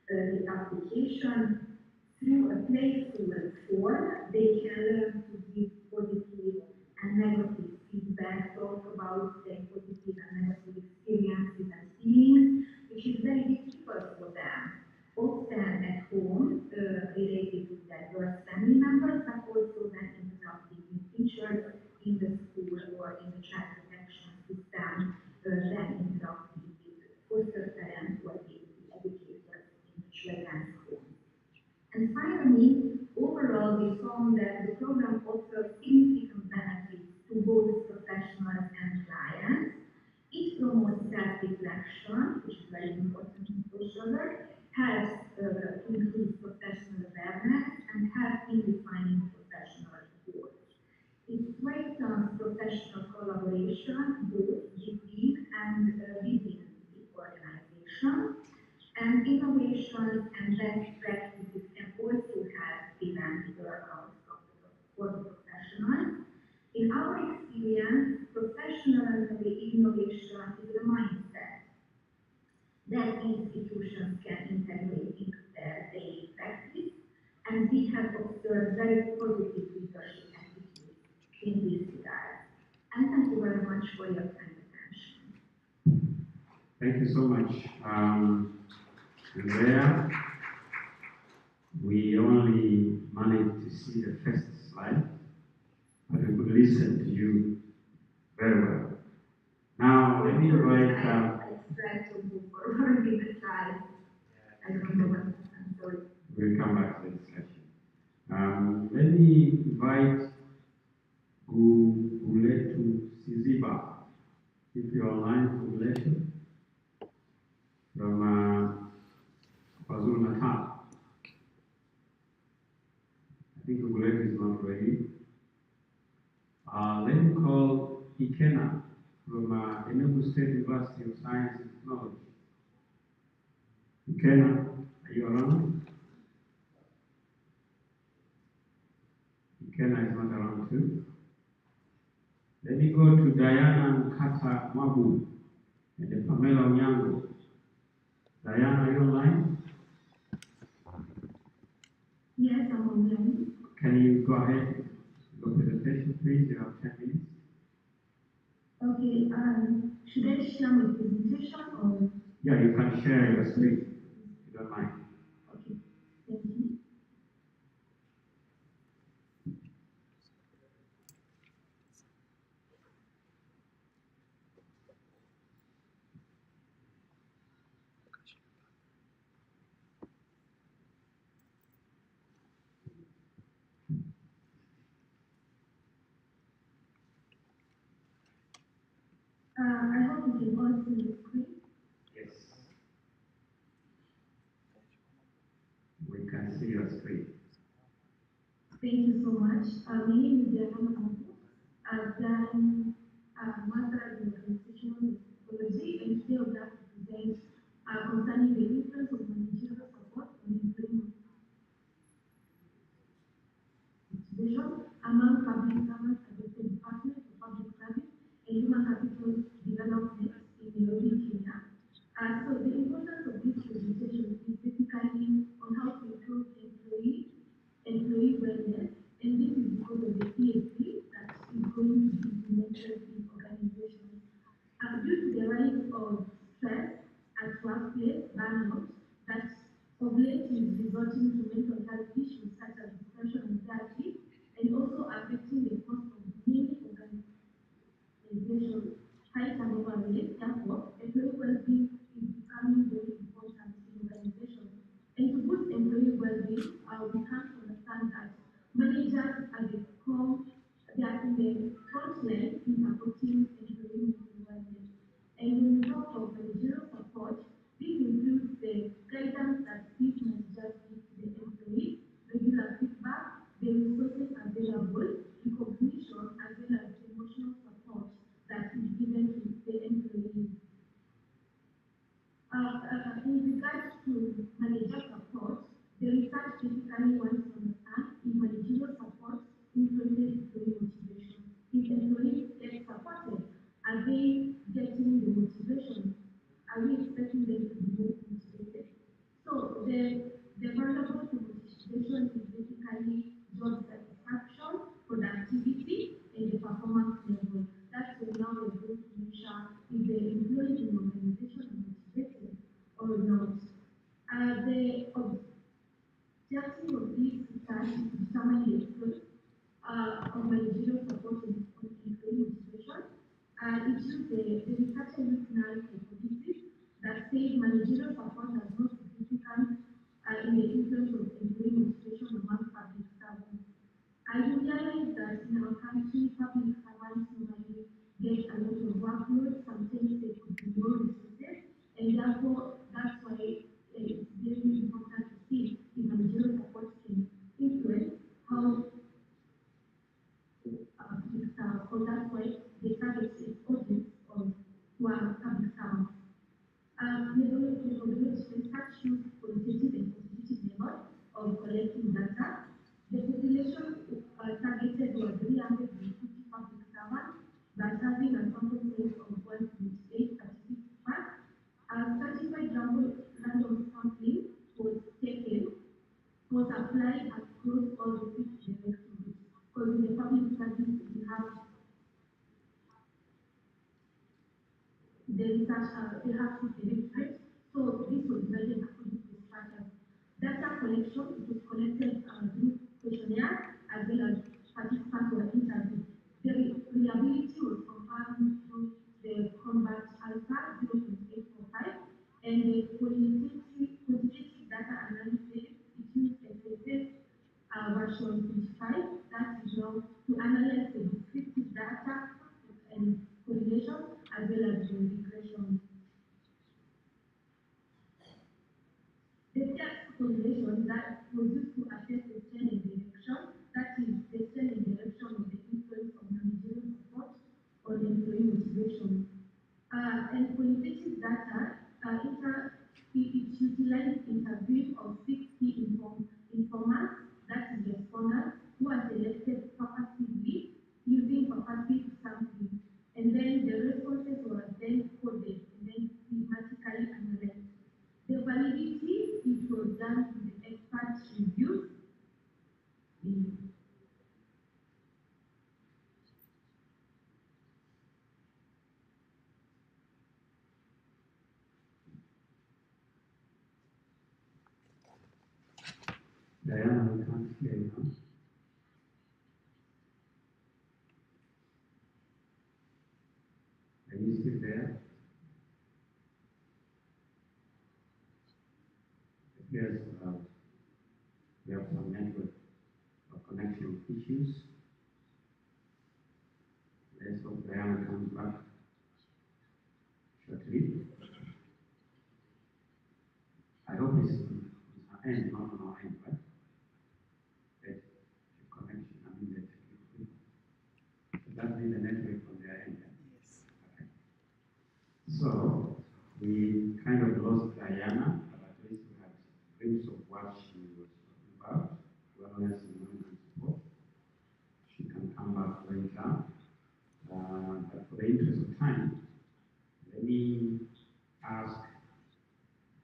the application. Through a playful form, they can learn to give positive and negative feedback, talk about their positive and negative experiences and feelings, which is very difficult for them, often at home, related to diverse family members, but also when interacting with teachers in the school or in the child protection system, then interacting with foster parents or with the educators in the children's home. And finally, overall, we found that the program offers significant benefits to both professionals and clients. It promotes self-reflection, which is very important in social work, helps increase professional awareness, and helps in defining professional goals. Its great innovation, both within and within the organization. And innovations and best practices can also help prevent burnout for the professionals. In our experience, professional innovation is a mindset that institutions can integrate into their daily practice, and we have observed very positive leadership attitudes in this regard. And thank you very much for your kind attention. Thank you so much. Andrea, we only managed to see the first slide, but we could listen to you very well. Now, let me invite. I tried to move forward with the slides. I don't know what happened, sorry. We'll come back to the discussion. Let me invite Guletu Siziba, if you're online, Guletu, from KwaZulu Natal. I think Guletu is not ready. Let me call Ikena from Enugu State University of Science and Technology. Ikena, are you around? Ikena is not around too. Let me go to Diana Nkata Mabu and Pamela Onyango. Diana, are you online? Yes, I'm online. Can you go ahead? Your presentation, please. You have 10 minutes. Okay, should I share my presentation or? Yeah, you can share your screen, if you don't mind. Okay, thank you. I hope you can all see the screen. Yes. We can see your screen. Thank you so much. My name is Diana Mabu. I've done master's in organizational psychology, and today I would like to present concerning the influence of managerial support on employment motivation among public servants at the State Department of Public Service and Human Capital Development in Nairobi, Kenya. So the importance of this presentation is basically on how to improve employee wellness, and this is because of the ESP that is going to be implemented in organizations. Due to the rise of stress at workplace, burnout, that of late is resulting to mental health issues such as depression and anxiety, and also affecting the cost of many organizations. High turnover rate, therefore, employee well-being is becoming very important in organizations. And to boost employee well-being, we have to understand that managers are the core, they are in the front line in supporting employee mental wellness. And when we talk of managerial support, this includes the guidance that these managers give to the employees, regular feedback, the resources available, recognition, as well as emotional support that is given to the employees. In regards to manager support, the research basically wants to understand if managerial support influences employee motivation. If employees get supported, are they getting the motivation? Are we expecting them to be more motivated? So the variable to motivation is basically job satisfaction, productivity, and the performance level. That's where now we're going to measure if the employees in the organization are motivated or not. The objective of this research is to determine the influence of managerial support on employee motivation. It used the researcher used null hypothesis that says managerial support has no significance in the influence of employee motivation among public servants. I realize that in our country, public servants normally get a lot of workload. Sometimes there could be no resources, and therefore that's why it's very important to see if managerial support can influence how public servants. So that's why they target its audience of who are public servants. Methodology research use qualitative and quantitative methods of collecting data. The population targeted were 350 public servants by having a sample size of 1.8 participants. Certified random sampling was taken, was applied across all the 6 directories. Because in the public service, we have the research, they have to directorate. So this was divided according to the structure. Data collection, it was collected through questionnaire as well as participants were interviewed. The reliability was confirmed through the combat alpha 0.845 and the quantitative data analysis, it used SSS version 25, that is now to analyze the descriptive data and correlation as well as the regression. The text correlation that was used to assess the trend and direction, that is the trend and direction of the influence of managerial support on employee motivation. And qualitative data, it utilized interviewing of 6 key informants, that is respondents, who are selected purposely using purposive sampling. And then the responses were then coded and then systematically analyzed. The validity, it was done with the expert review. Diana, we can't hear you now. Are you still there? Yes, we have some network or connection issues. Let's hope Diana comes back shortly. I hope it's on her end, not on our end, right? The connection, I mean the technical. So that means the network on their end. Yes. Okay. So we kind of lost Diana, but at least we had a glimpse of what she was talking about, wellness and women support. She can come back later. But for the interest of time, let me ask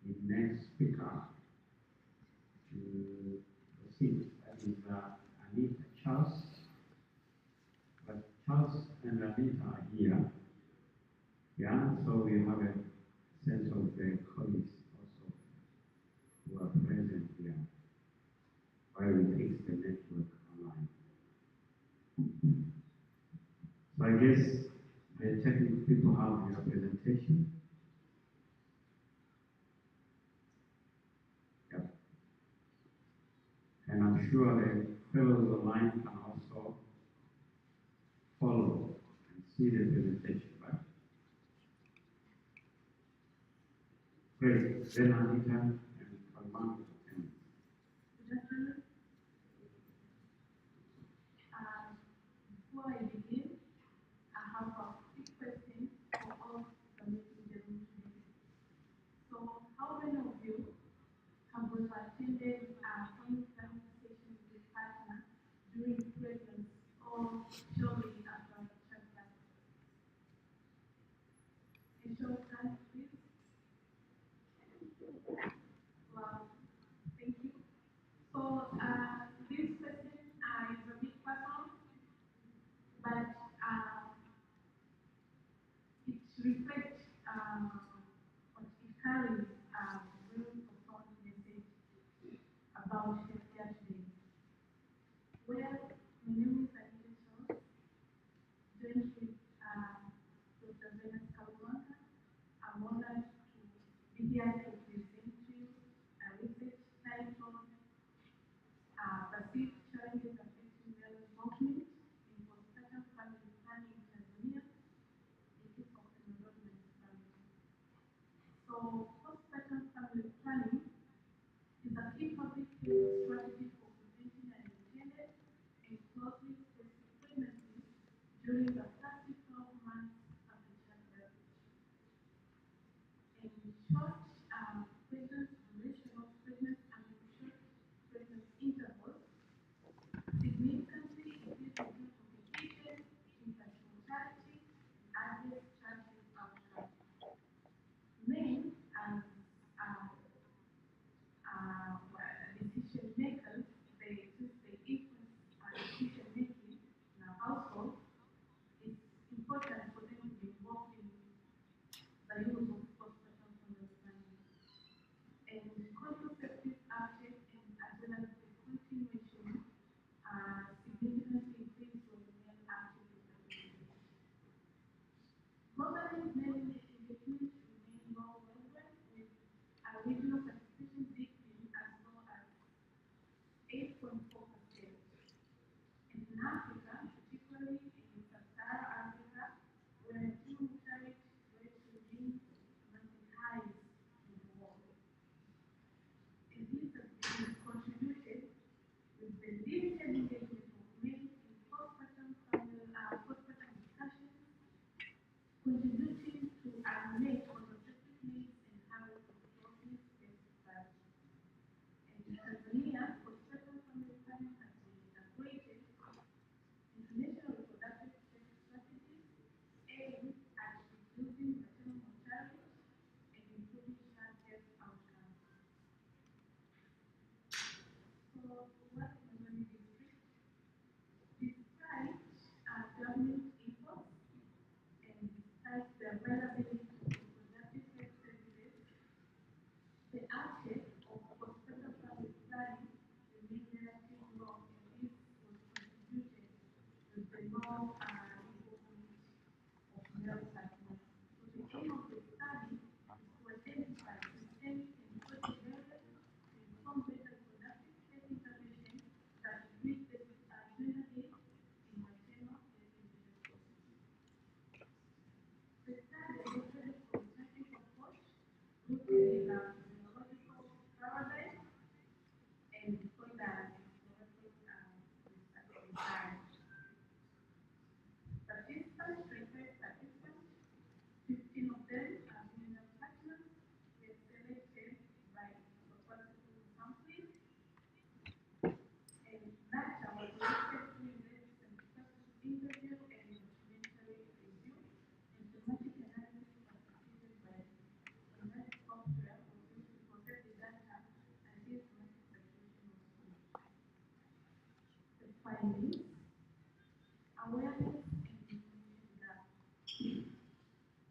the next speaker to proceed. That is Anita Charles. But Charles and Anita are here. Yeah, so we have a sense of the colleagues also who are present here while we fix the network online. So I guess the technical people have their presentation. Yep. And I'm sure the fellows online can also follow and see the presentation, right? Great. Then Anita and Kalman. Good afternoon. Before I begin, I have a quick question for all the meeting today. So, how many of you have ever attended a point session with a partner during pregnancy or shortly after childbirth? A short time, please. Africa, particularly in sub-Saharan Africa, where maternal mortality rates remain among the highest in the world. And this has been contributed with the limited engagement of men in postpartum discussions, contributing to unmet contraceptive needs and high reproductive risk. And in Tanzania, postpartum family planning has been integrated into national reproductive strategies aimed at reducing maternal mortality and improving child health outcomes. So, what is Miami District? Despite government efforts and despite the availability of reproductive health services, the uptake of postpartum family planning remained relatively low, and this was contributed with the low involvement of male partners. So the aim of the study is to identify systemic and social barriers to inform better reproductive health interventions that reduce the gender gain in maternal health interventions. The study adopted a qualitative approach looking at physiological paradigm and further exploratory research design. Participants, 25 participants, 15 of them are female partners, were selected by proportional sampling, and data was collected through investigative interview and documentary review, and thematic analysis was completed by online software was used to process the data until thematic evaluation was finished. The findings, awareness and information gap.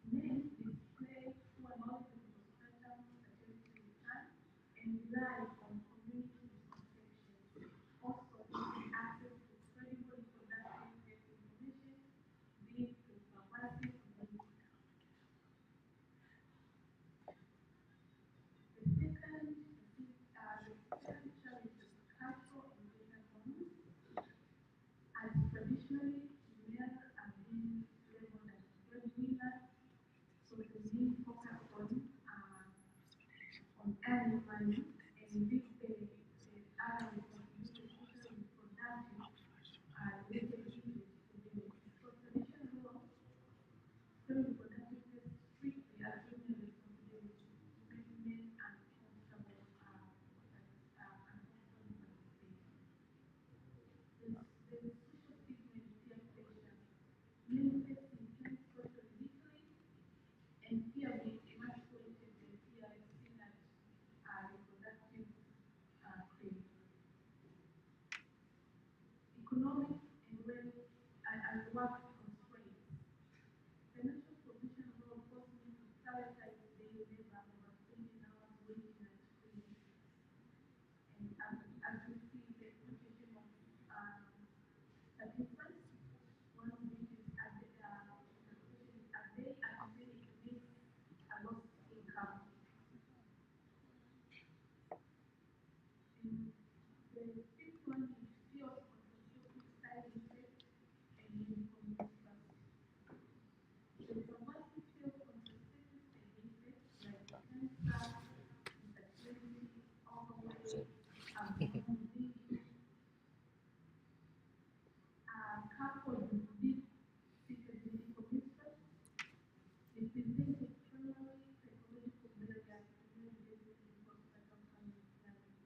Men display poor knowledge of postpartum fertility research and rely on community misconceptions. Also, limited access to credible reproductive health information leads to pervasive community harm. The second challenge is cultural and gender norms. As traditionally, males are being labeled as breadwinners, so the main focus on earning money and leave the other responsibilities, especially reproductive, related issues to women. So traditional law, reproductive health strictly assuming responsibility to make men uncomfortable participating. There is social stigma and peer pressure. Men face intense social ridiculing and fear being emasculated and fear is seen as reproductive pain. Economic and work constraints. Financial position role force men to prioritize daily labor over spending hours waiting and screening. And as we see the exploitation of participants, one of which is as they accumulate risk a lost income. And the fifth one is fear of contraceptive side effects and community trust. There is a massive fear of contraceptive side effects like cancer, infertility, overweight, abnormality, coupled with deep seated medical mistrust. They presented primarily psychological barriers to male engagement in postpartum family planning.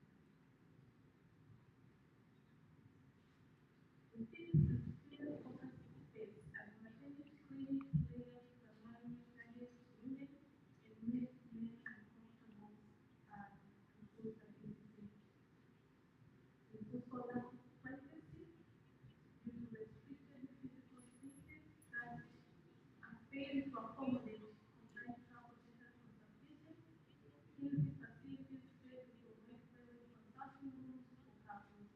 The fifth is female-focused space as maternity clinics layers primarily target women and make men uncomfortable to full participate. There's also lack of privacy due to restricted physical spaces that fail to accommodate combined couple-centered consultation. Clinic facilities fail to provide private consulting rooms for couples.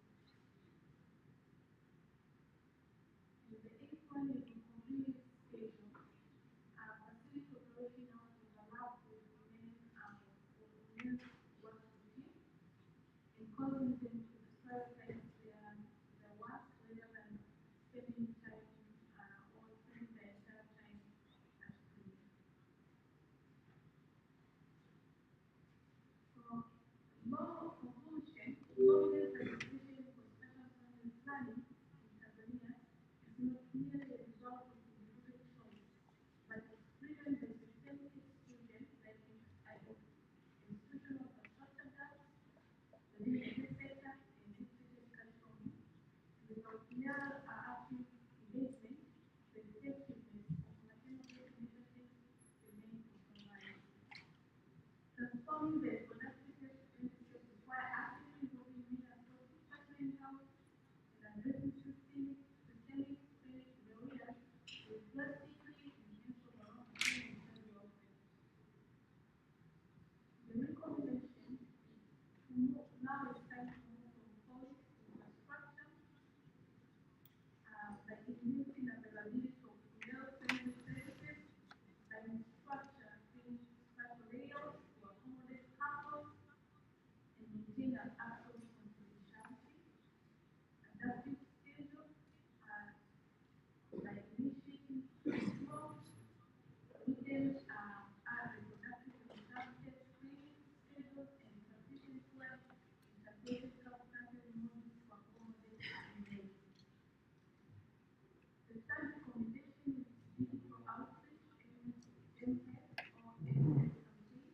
And the eighth one is inconvenient schedule. Facility operating hours overlap with women's work routine and causing them to prioritize their work rather than planning in Tanzania is not merely a result of individual choice, but it's driven by systemic exclusion like institutional construction gaps, the limited sector, and instituted cultural needs. Without clear active engagement, the effectiveness of maternal health initiatives remains compromised. Transforming the reproductive health landscape require actively involving leaders across department health and addressing systemic barriers with drastically enhance overall maternal and child welfare. The recommendation now is time to move from policy infrastructure by enhancing availability of male-friendly services and structure things like layouts to accommodate couples and maintain an absolute confidentiality, adaptive schedule by initiating flexible weekend reproductive and childcare screening schedules and sufficient time integrated self-started models to accommodate needs. The third recommendation is digital outreach, MS or MS campaigns,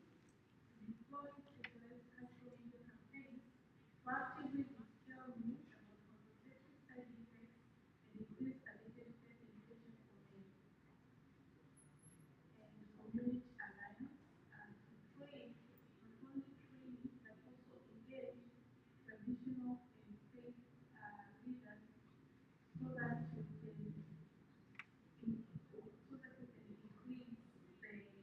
to deploy specialized cultural media campaigns to actively dispel myths about contraceptive side effects and increase targeted health education for men. And community alliance to train, not only training, but also engage traditional and faith leaders so that we can increase the involvement of male and the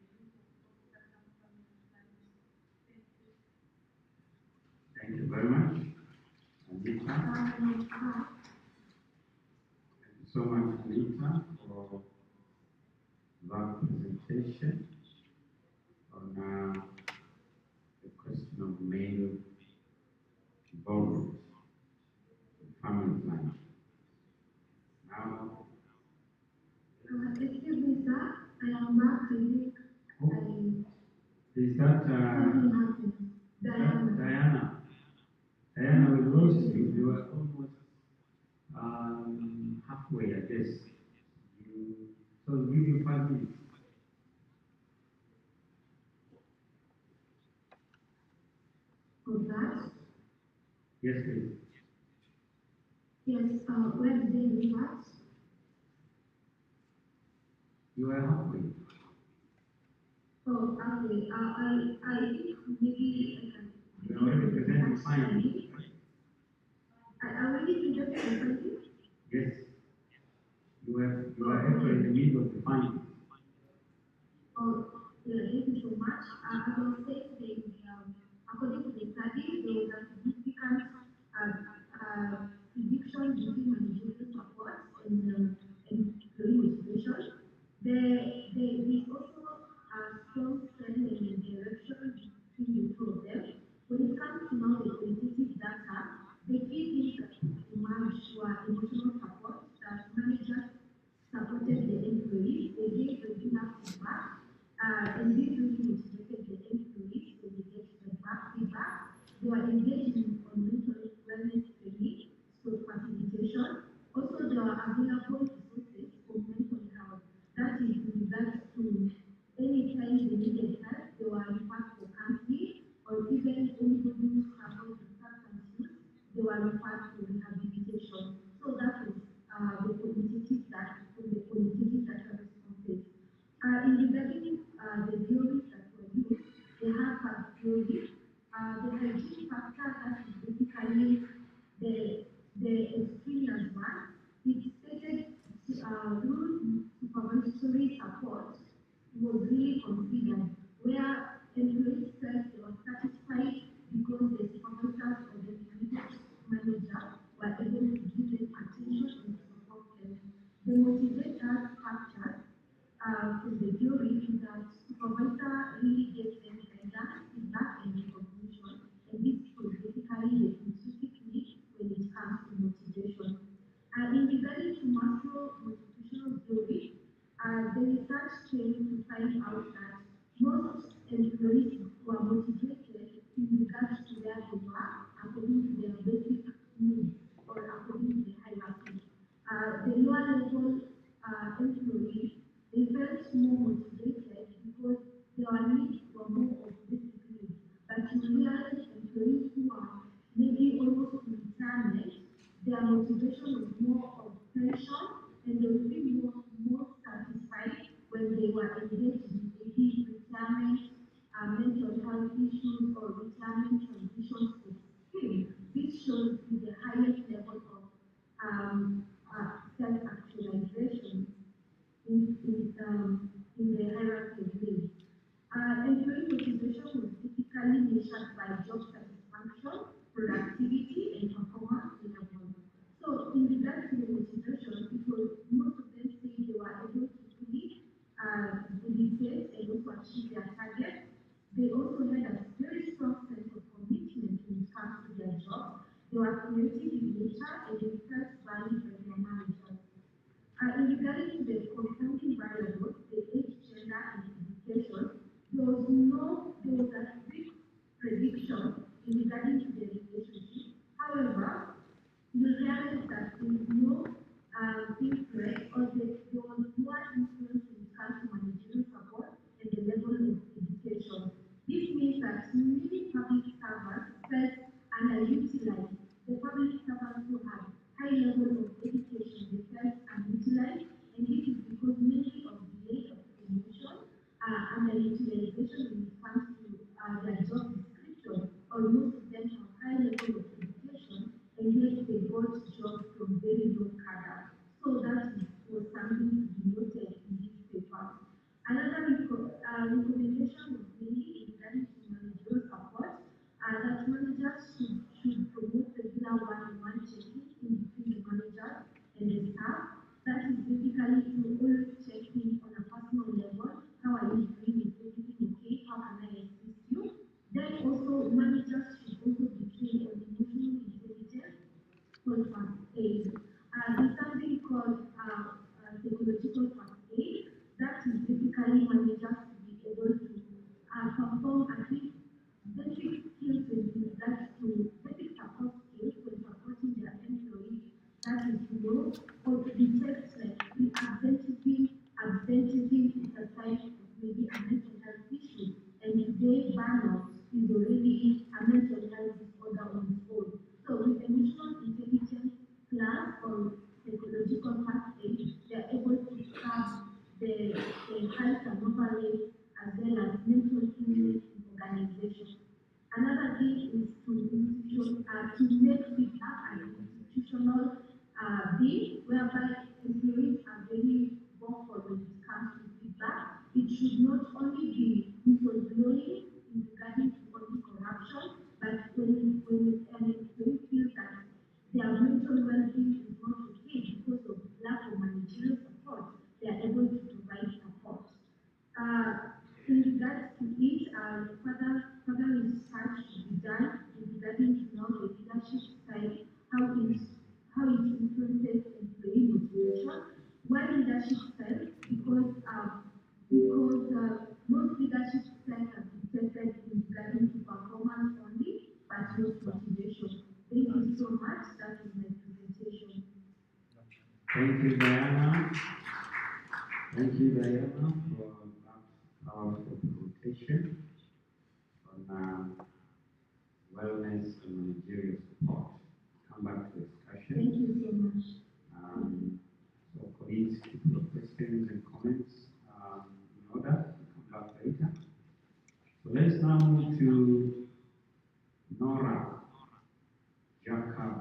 use of post-partum family planning. Thank you. Thank you very much. Anita. Thank you so much, Anita, for that presentation on the question of male involvement in family planning. Now, Excuse me, sir. I am back to you. is that Diana? Diana, we lost you. You were almost halfway, I guess. So I'll give you 5 minutes. For that? Yes, please. Yes, where did they leave us? You are halfway. Oh, okay. I think maybe I can. You already presented findings. I already presented the findings? Yes. You are actually in the middle of the findings. Oh, yeah, thank you so much. As I was saying, according to the study, there was a significant prediction between managerial support and employee motivation. There is also a strong trend in the direction between the two of them. When it comes to now the qualitative data, the key things that emerged were emotional support, that managers supported the employees, they gave regular feedback, and this really motivated the employees when they get feedback. They were engaging on mental wellness training, so facilitation. Also, there are available resources for mental health. That is in regards to any time they needed help, they were referred for counseling, or even anybody who struggled with substance use, they were referred for rehabilitation. So that was the qualitative data responses. In regarding the theories that were used, they have a theory. The hygiene factor, that is basically the extraneous one. It stated through supervisory support was really considered, where employees felt they were satisfied because the supervisors or the immediate manager were their basic needs or according to the hierarchy. The lower level employees, they felt more motivated because their needs were more of discipline. But in reality, employees who are maybe almost in retirement, their motivation was more of pension, and they would be more satisfied when they were engaged in maybe retirement, mental health issues, or retirement transition scheme. This shows the highest level of self-actualization in the hierarchy of needs. Employee motivation was typically measured by job satisfaction, productivity, and performance levels. So, in regards to the motivation, it was most of them say they were able to fully dedicate and also achieve their targets. They also had a very strong sense of commitment when it comes to their job. They were creative in nature and they felt valued by their managers. In regard to the confounding variables, the age, gender, and education, there was a strict prediction in regarding to the relationship. However, you realize that there is no influence or there was more influence when it comes to managerial support and the level of education. This means that many public servants felt underutilized. The public servants who had high level of education, they felt unutilized, and this is because many of delay of promotion underutilization when it comes to their job description, or most of them have high level of education, and yet they got jobs from very low cadre. So that was something to be noted in this paper. Another recommendation was mainly regarding to managerial support, that managers should promote regular one-on-one checking in between the managers and the staff. That is basically to always check in on a personal level. How are you doing? Is everything okay? How can I assist you? Then also managers should also be trained on emotional intelligence called first aid. There's something called psychological first aid. That is basically managers to be able to perform at least basic skills with regards to basic support skills when supporting their employees. That is to know or to detect like absenteeism is a sign of maybe a mental health issue, and today burnout is already a mental health disorder on its own. So with emotional intelligence class or psychological first aid, they are able to curb the health turnover rate as well as mental illness in organization. Another thing is to make feedback an institutional being, whereby employees are very vocal when it comes to feedback. It should not only be whistleblowing in regarding to only corruption, but when an employee feels that their mental well-being is not okay because of lack of managerial support, they are able to provide support. In regards to it, further research should be done regarding to now the leadership side, how it influences employee motivation. Why leadership style? Because most leadership styles have been tested in regarding to performance only, but not motivation. Thank you so much. That is my presentation. Thank you, Diana. Thank you, Diana, for that powerful presentation on wellness and managerial support. Come back to discussion. Thank you so much. So colleagues, keep your questions and comments in order. We'll come back later. So let's now move to Nora Jacob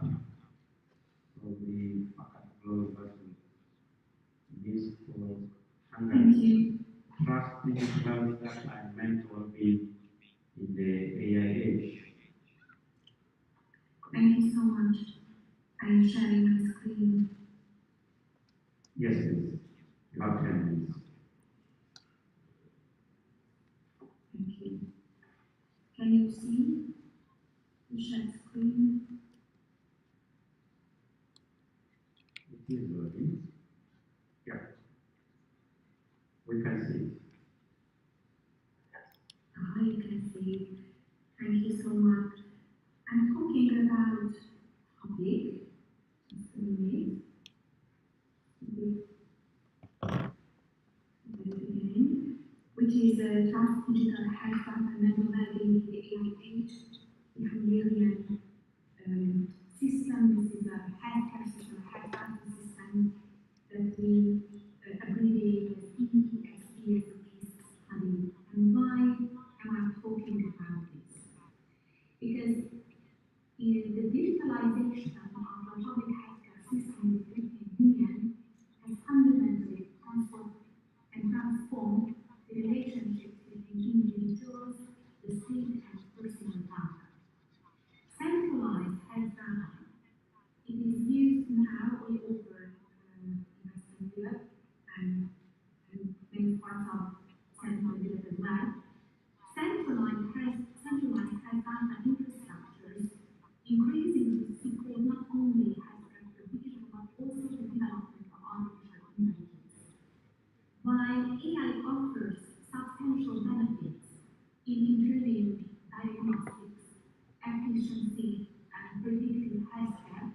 from the Global Municipal Hungary. Trust digital that I meant will be in the AI age. Thank you so much. I am sharing my screen. Yes, please. You have 10 minutes. Thank you. Can you see the shared screen? It is loading. Yeah. We can see. You can see. Thank you so much. I'm talking about health and mental well-being in the AI age, the Hungarian system. This is a healthcare system, a health management system that we abbreviate as EESP as a case study. And why am I talking about this? Because in the digitalization of the public healthcare system in the European Union has fundamentally transformed the relationships between individuals, the state, and personal data. Centralized health data, it is used now all over Western Europe and many parts of Central Europe as well. Centralized health data infrastructures increasingly support not only healthcare provision but also the development of artificial intelligence. While AI offers substantial benefits in improving diagnostics, efficiency, and predictive healthcare,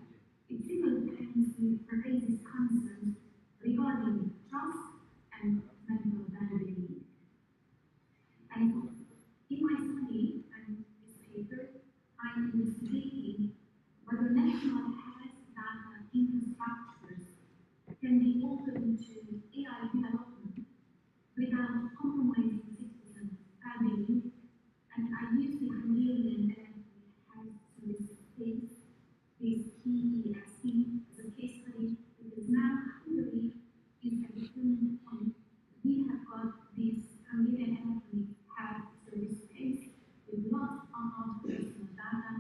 it simultaneously raises concerns regarding trust and mental well-being. And in my study and this paper, I'm investigating whether national health data infrastructures can be open to AI development without compromising citizens' well-being. And I use the Hungarian health service case, this PESC, as a case study, because now Hungary is at the turning point. We have got this Hungarian health service case with lots of personal data,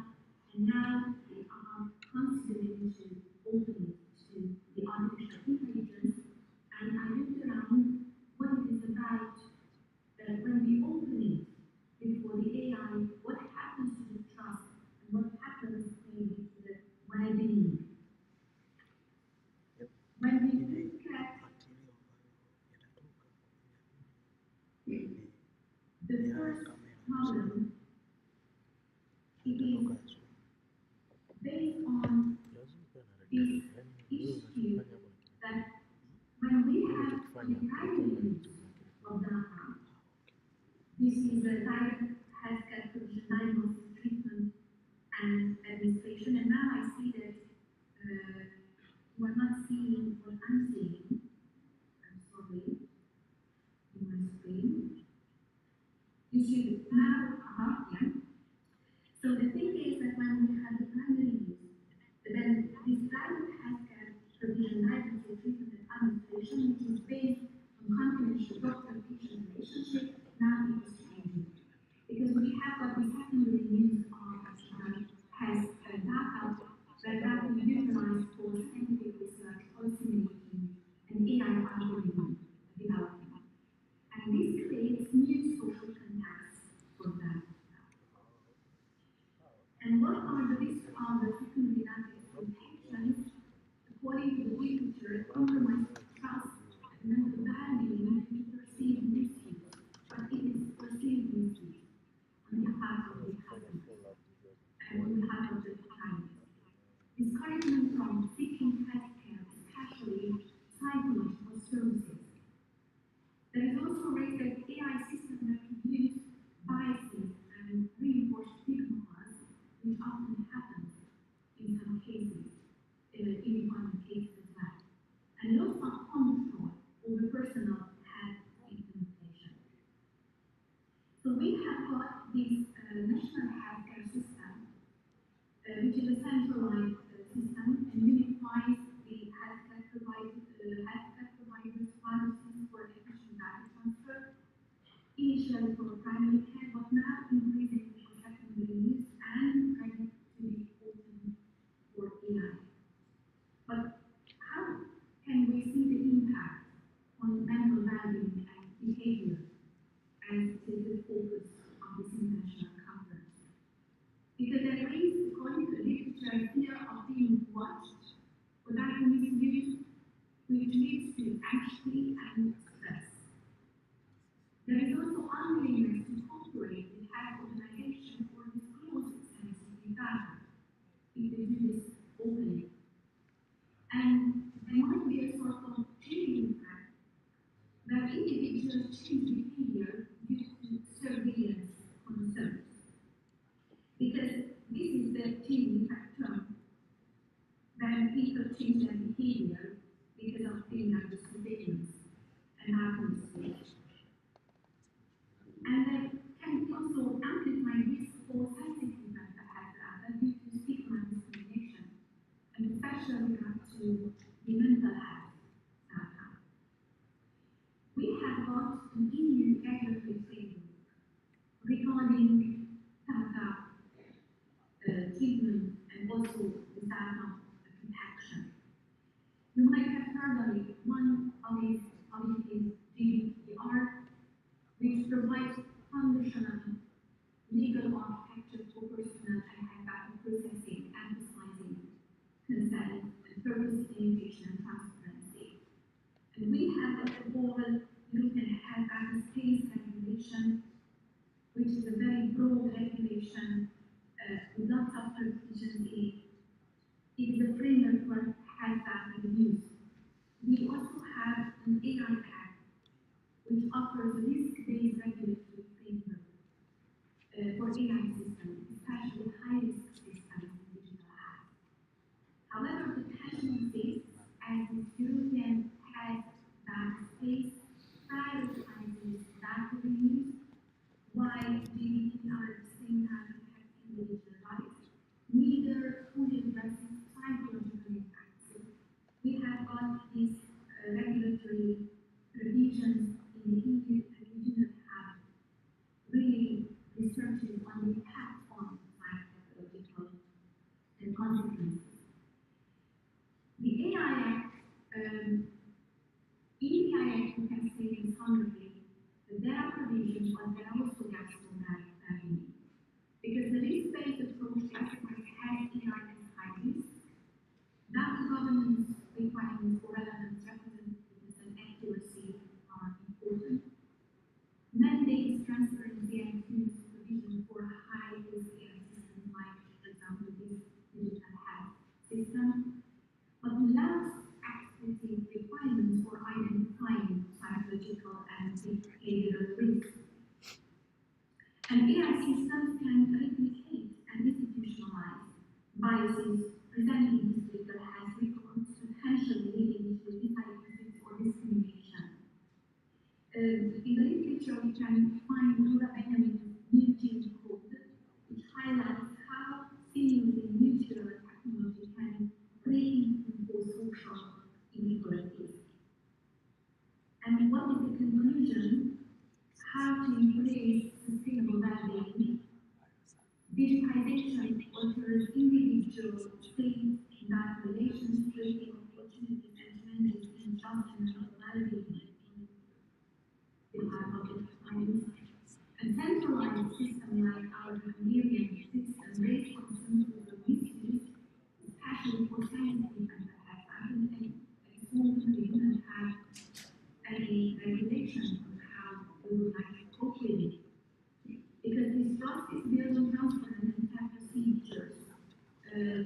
and now they are considering to open it to the artificial intelligence. And I looked around what it is about when we open it before the AI, what happens to the trust and what happens maybe to the well-being. When we look at the first problem, it is based on this issue that when we have the primary use of data, this is a direct healthcare provision, diagnosis, treatment, and administration. And now I see that you are not seeing what I'm seeing. I'm sorry. In my screen. You should now yeah. So the thing is that when we have the primary use, then this direct healthcare provision, diagnosis, treatment, and administration, which is based on confidential doctor-patient relationship, now it is changing. Because we have got the secondary use of health data that we utilize for scientific research, policy making, and AI algorithm development. And this creates new social contexts for that. And what are the risks of the secondary data exploitations? According to the literature, compromised trust and mental well-being may be perceived misuse, but it is perceived misuse on behalf of the customer and on behalf of the client. Discouragement from seeking healthcare, especially psychological services. There is also risk that AI systems that produce biases and reinforce stigmas, which often happens in some cases, inequality cases as well. And loss of control over personal health implementation. So we have got this national healthcare system, which is a centralized system and unifies the healthcare providers' policies for efficient data transfer, initially for primary care, but now increasingly for secondary use and ready to be open for AI. But how can we see the impact on mental well-being and behavior as it is the focus of this international conference? Because there is, according to the literature, fear of being watched for data misuse, which leads to anxiety and stress. There is also unwillingness to cooperate with health organizations or disclose sensitive data if they do this openly. And there might be a sort of chilling impact that individuals change behavior due to surveillance change their behavior because of being under surveillance and accuracy. And they can also amplify risk for sensitive mental health data due to stigma and discrimination, and especially regard to the mental health data. We have got an EU regulatory framework regarding data treatment and also the data protection. You might have heard of it. One of it is GDPR, which provides foundational legal architecture for personal and high data processing, emphasizing consent and purpose communication and transparency. And we have the overall European health data space regulation, which is a very broad regulation with lots of provisions in it. It is a framework for health data use. We also have an AI Act, which offers a risk-based regulatory framework for AI systems, especially high-risk systems in digital health. However, the tension exists as this European health data space prioritizes data reuse, while GDPR at the same time protects individual rights, neither fully addresses psychological impacts. So we have got these regulatory provisions in the EU, and we do not have really researching on the impact on psychological consequences. The AI Act, in the AI Act, you can say in summary that there are provisions, but there are also gaps for that need. Because the risk-based approach classifies health AI as high risk, data governance requirements for relevance, representativeness, and accuracy are important. Mandates transparency and human supervision for high-risk AI systems like, for example, this digital health system, but lacks explicit requirements for identifying psychological and behavioral risks. And AI systems can replicate and institutionalize biases presented in digital health records, potentially leading to diagnosis or discrimination. In the literature, we can find Laura Benjamin's new gene code, which highlights how seemingly neutral technology can reinforce social inequalities. And what is the conclusion? How to embrace sustainable well-being. Digitization alters individual state that relations, creating opportunities and challenges in just and well-being. And centralized system like our Hungarian system based on simple misuse, especially for scientific mental health, and at this moment we do not have any regulation on how we would like to cope with it. Because this trust is built on transparent and fair procedures,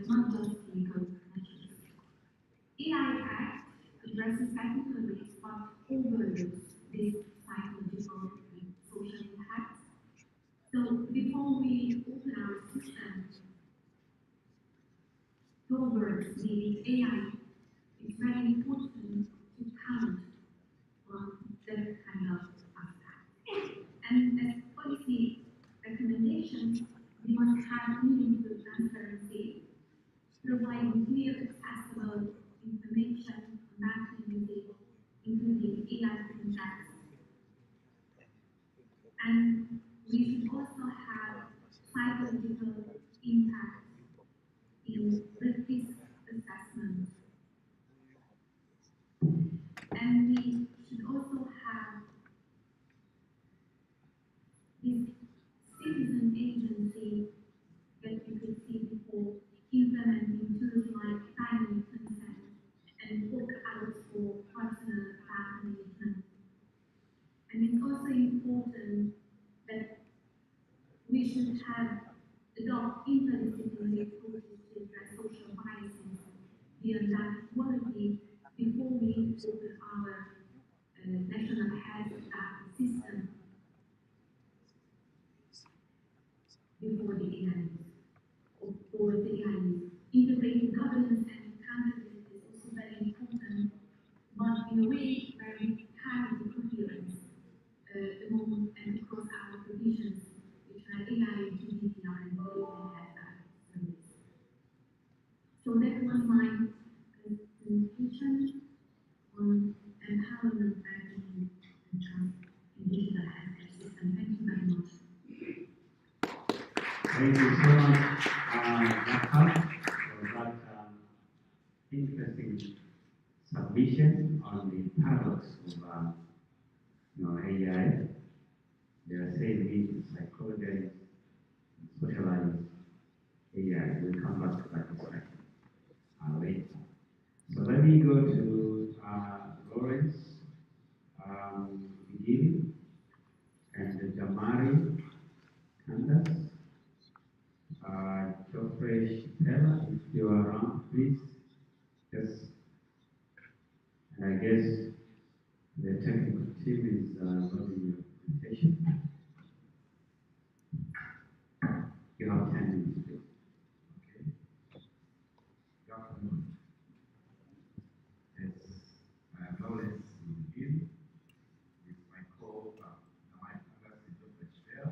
not just legal measures. AI Act addresses technical risks but overlooks this psychological and social impacts. So before we open our system towards the AI, it's very important to count on that kind of aspect. And as policy recommendations, we must have meaningful transparency, providing clear, accessible information on that community, including AI context. And we should also have psychological impact in risk assessment. And we should also have this citizen agency that you could see before, implementing tools like timely consent and opt-outs for personal data management. And it's also important that we should adopt interdisciplinary approaches to address social biases beyond that quality before we open our national health data system before the AI or the AI integrating governance and accountability of my presentation on empowerment banking and trust in digital healthcare system. Thank you very much. Thank you so much, Jakob, for that interesting submission on the paradox of AI. They are saying it's psychologized, socialized AI. We'll come back to that discussion later. So let me go to Lawrence, Gil, and Jamari, Candace, Geoffrey Shipella, if you are around, please. Yes. And I guess the technical team is loading your presentation. You have 10 minutes, please. Okay. Good afternoon. Yes, I am Lawrence Gil with my my Candace and Geoffrey Shipella.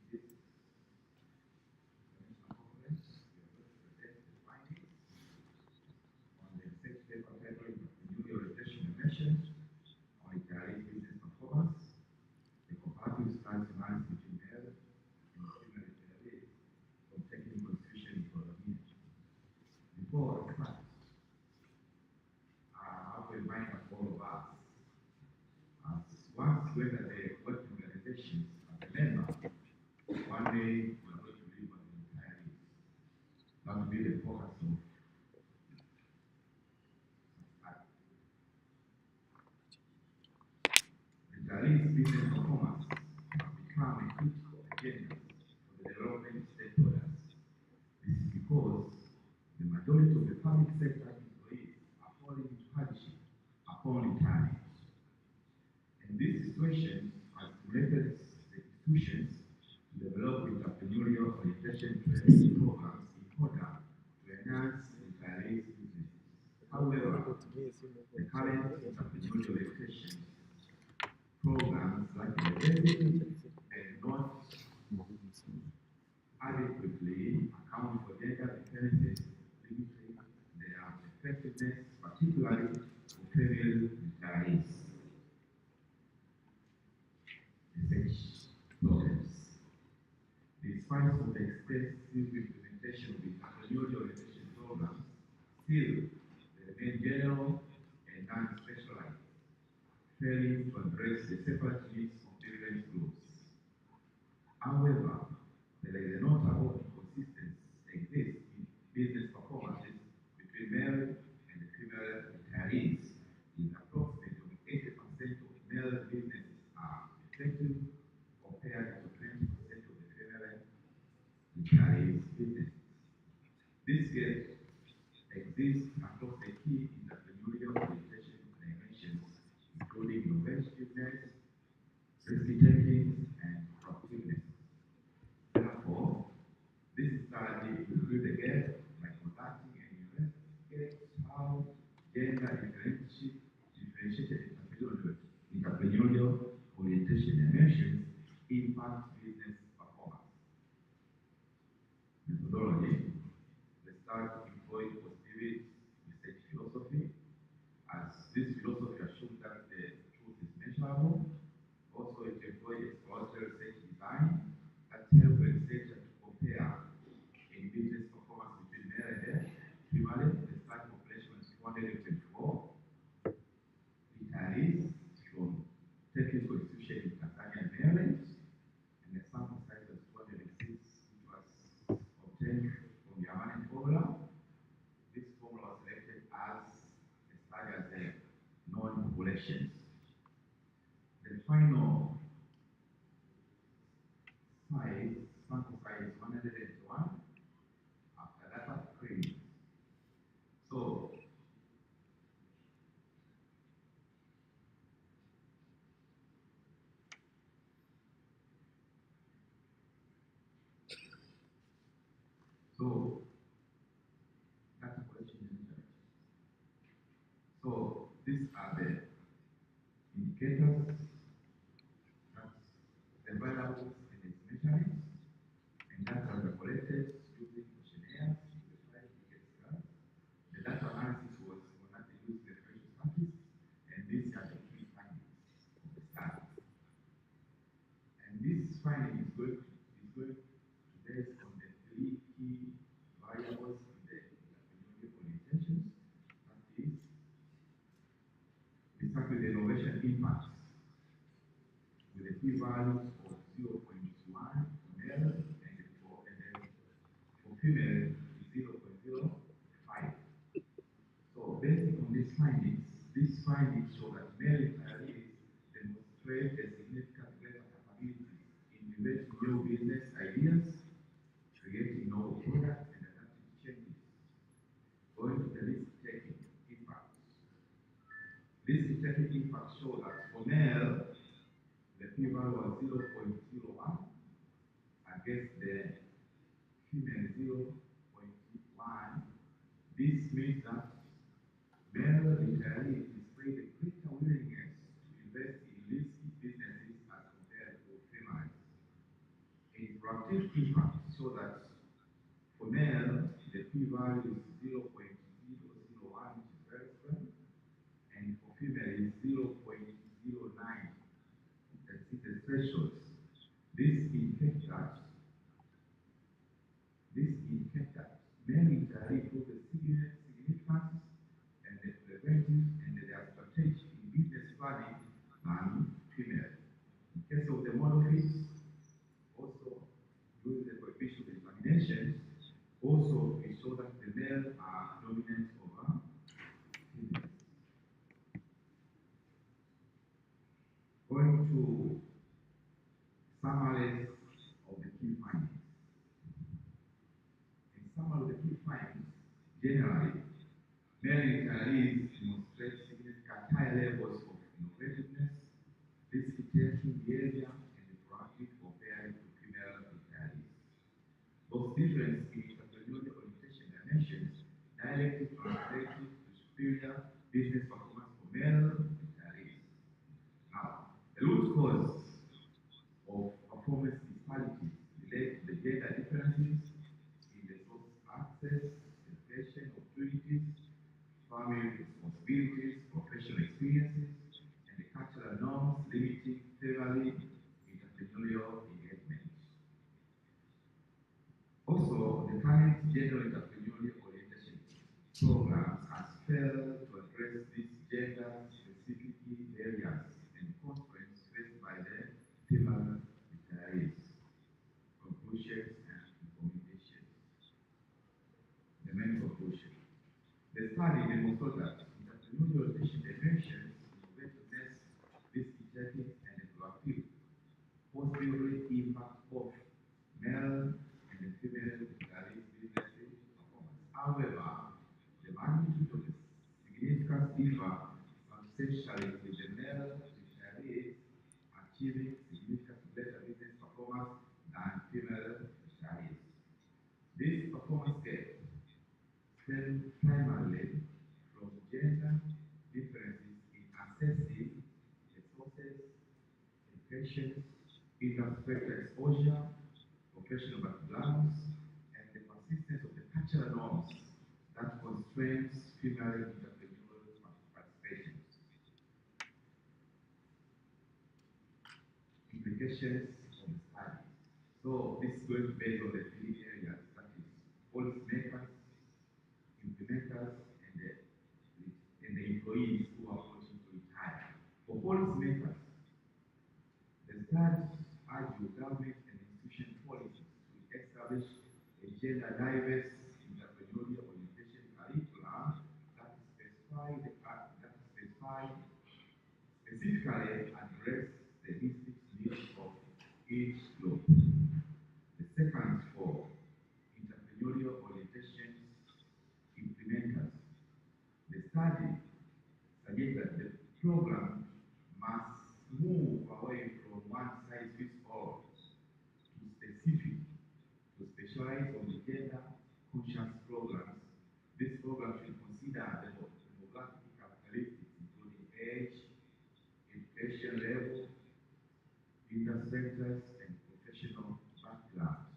This international conference, we are going to present the findings on the research paper titled New Orientation Emissions on Italian Business Performance, the comparative stance analysis between health and female retirees from technical institution economy. Before I start, I will remind all of us, as once whether the working organizations as a member, one day we are going to live on the retirees. That will be the focus of retirees' business performance has become a critical agenda for the development stakeholders. This is because the majority of the public sector employees are falling into hardship upon retirement. And this situation has stimulated the institutions to develop entrepreneurial orientation training programs in order to enhance retirees' businesses. However, the current entrepreneurial orientation programs like the university and not adequately account for gender differences, limiting their effectiveness, particularly for female retirees. Research problems. Despite of the extensive implementation of the entrepreneurial orientation programs, still they remain general and non-specialized, failing to address the separate needs of different groups. However, there is a notable inconsistency exists in business performances between male and female retirees, with approximately 80% of male businesses are effective compared to 20% of the female retirees' businesses. This gap exists across the key entrepreneurial orientation dimensions, including innovativeness, risk-taking, and proactiveness. Therefore, this study will fill the gap by conducting and investigate how gender differentiated entrepreneurial orientation dimensions impact business performance. Methodology. The study employed positive research philosophy, as this philosophy assumes that the truth is measurable. Also, it employs exploratory research design that helps the researcher to compare in business performance between male and female. The study population is 224 retirees from technical institutions in Tanzania and Maryland, and the sample size was 206, which was obtained from the Amani formula. This formula was selected as a study as a known populations. The final size, sample size 101 after data screening. So, data collection and measurement. So, these are the indicators, that's the variables and its measurements, and that are collected using questionnaires p-values of 0.1 for male and for female is 0.05. So based on these findings show that male retirees demonstrate a significant greater capabilities in innovating new business ideas, creating novel products, and adapting to changes. Going to the risk-taking impacts. Risk-taking impacts show that for male, the p-value was 0.01 against the female 0.1. This means that male retirees display a greater willingness to invest in risky businesses as compared to females. Interactive impacts show that for male, the p-value is 0.001, which is very strong, and for female is 0.09. That's the thresholds. This indicates that male retirees put a significance and the preventive and their strategy in business planning than female. In case of the model fits, also during the coefficient examinations, also it shows that the male are dominant over females. Going to summaries of the key findings. In summary of the key findings, generally, male retirees demonstrate significant high levels of innovativeness, risk-taking behavior, and proactive compared to female retirees. Those differences in entrepreneurial orientation dimensions directly translated to superior business performance for male retirees. Now, the root cause of performance disparities relate to the gender differences in the source access, education, opportunities, family responsibilities, professional experiences, and the cultural norms limiting family entrepreneurial engagement. Also, the current gender entrepreneurial orientation programs has failed to address these gender-specific areas and constraints faced by the female retirees. Conclusions and recommendations. The main conclusion. The study demonstrated that entrepreneurial orientation dimensions, innovativeness, risk-taking, and proactivity positively impact both male and female retirees' business performance. However, the magnitude of the significance differ substantially with the male retirees achieving significant better business performance than female retirees. This performance gap stems primarily from gender differences in assessing resources, education, industry exposure, professional backgrounds, and the persistence of the cultural norms that constrains female entrepreneurial participation. Implications of the study. So this is going to be based on the three areas, that is policymakers, implementers, and the employees who are approaching to retire. For policymakers, the study argues government and institution policies to establish a gender diverse entrepreneurial orientation curriculum that specifically address the distinct needs of each group. The second, for entrepreneurial orientation implementers. The study suggests that the program must move away from one-size-fits-all to specialize on the gender-conscious programs. This program should consider the demographic characteristics, including age, education level, industry sectors, and professional backgrounds.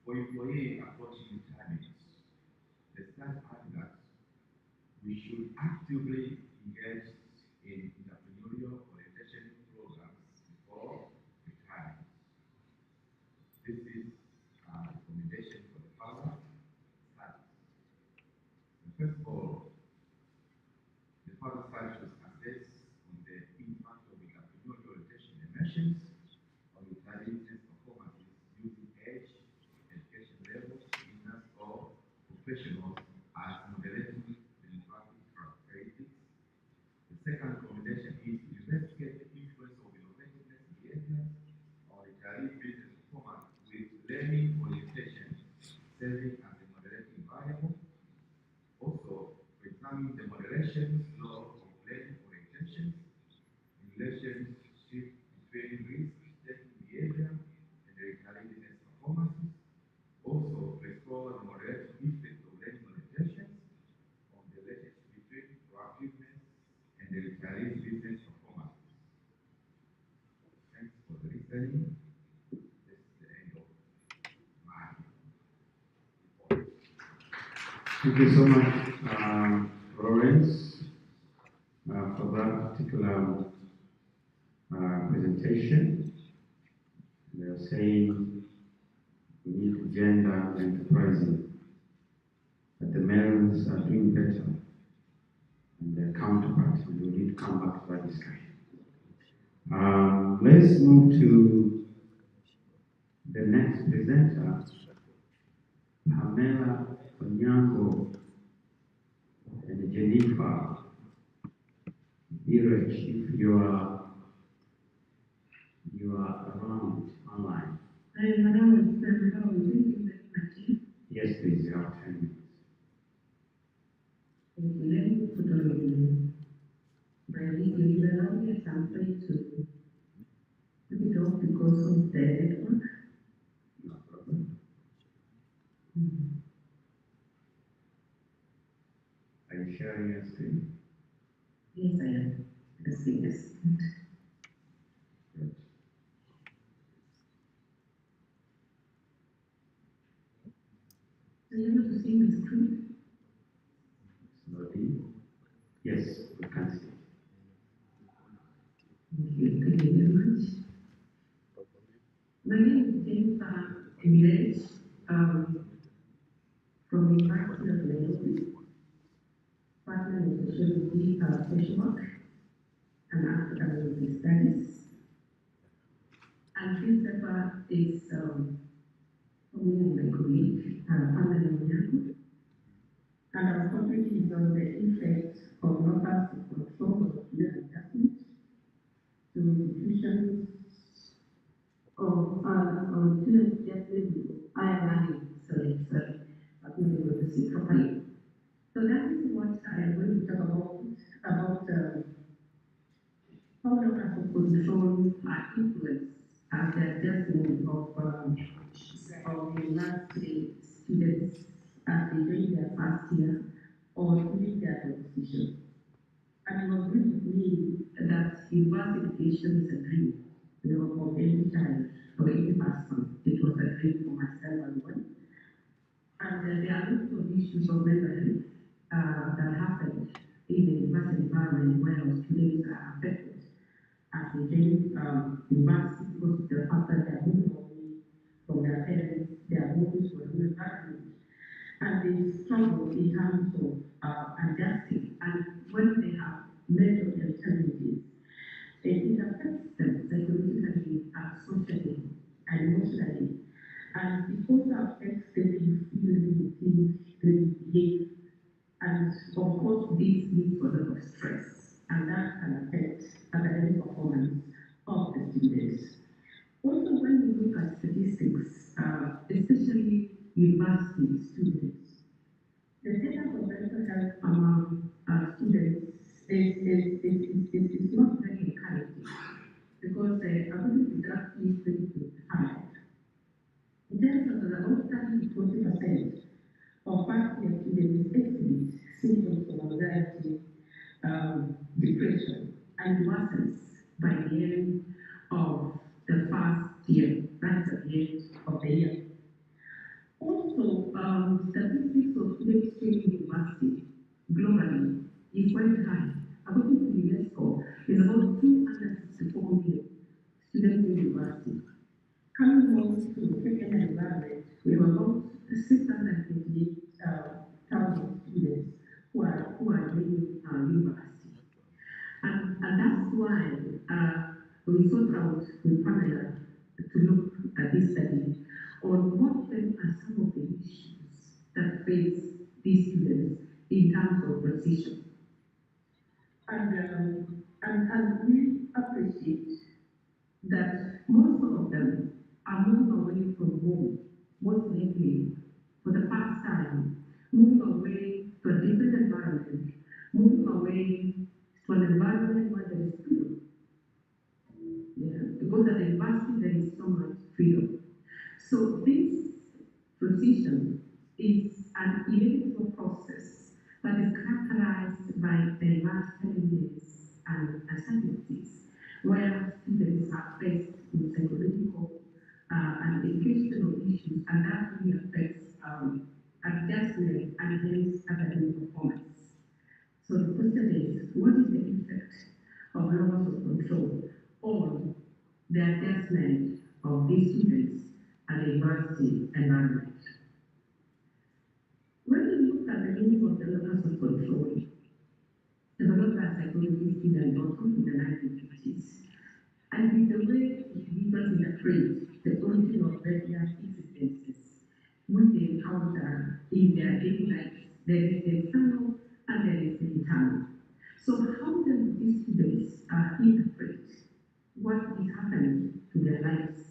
For employee approaching retirement, the study argues that we should actively engage in entrepreneurial orientation programs before retirement. This is a recommendation for the further studies. First of all, the further study should assess on the impact of entrepreneurial orientation dimensions professionals as moderating demographic characteristics. The second recommendation is to investigate the influence of innovativeness behaviors on retirees' business performance with learning orientation serving as a moderating variable. Also, to examine the moderation law of learning orientation in relationship between risk-taking behavior and the retiree business performances. Also, to explore the moderating effect of learning orientation on the relationship between proactiveness and the retiree's business performance. Thanks for the listening. This is the end of my report. Thank you so much, Lawrence, for that particular presentation. They are saying we need gender enterprising, that the males are doing better than their counterparts, and we need to come back to that discussion. Let's move to the next presenter, Pamela Onyango and Jennifer Birech, if you are around online. I am around. Thank you very much. Yes, please, you have 10 minutes. Thank you. Let me put on my video. You allow me some time to put it off because of the network. No problem. Are you sharing your screen? Yes, I am. Yes. Good. Are you able to see my screen? Slowly. Yes, we can see. Thank you very much. My name is Jennifer Birech, from the University of Nairobi, partner in sociology, social work, and African American studies. And Christopher is for me and my colleague, Pamela Onyango. And our topic is on the effect of locus of control of peer adjustment to institutions of on students just higher learning. Sorry, I couldn't able to see properly. So that is what I am going to talk about how locus of control are influenced as the adjustment of university students as they join their first year or during their transition. And you agree with me that university education is a dream, of every child or every person. It was a dream for myself as well. And there are lots of issues of mental health that happened in the university environment where our students are affected as they join university because of the fact that they are moving away from their parents, they are moving to a new environment, and they struggle in terms of adjusting. And when they have mental health challenges, it affects them psychologically, socially, and emotionally. And because it affects them, they feel, they think, they behave. And of course, this leads to a lot of stress, and that can affect academic performance of the students. Also, when we look at statistics, especially university students, the status of mental health among students is not very encouraging because according to draft 2025, in terms of about 30 to 40% of first-year students exhibit symptoms of anxiety, depression, and worsens by the end of the first year, that is at the end of the year. Also, statistics of students training university globally is quite high. According to UNESCO, there's about 264 million students in university. Coming home to the second environment, we have about 628,000 students who are doing university. And that's why we sought out with Pamela to look at this study on what then are some of the issues that face these students in terms of precision. And we appreciate that most of them are moving away from home, most likely for the first time, moving away to a different environment, moving away to an environment where there is freedom. Yeah, because at the university there is so much freedom. So this transition is an inevitable process that is characterized by diverse challenges and uncertainties, where students are faced with psychological and educational issues, and that really affects adjustment and hence academic performance. So the question is, what is the effect of levels of control on the adjustment of these students and the university environment? When we look at the meaning of the locus of control, developed by psychologists in the 1950s, and it's the way individuals interpret the origin of various incidences which they encounter in their daily lives. There is the external and there is the internal. So how do these students interpret what is happening to their lives?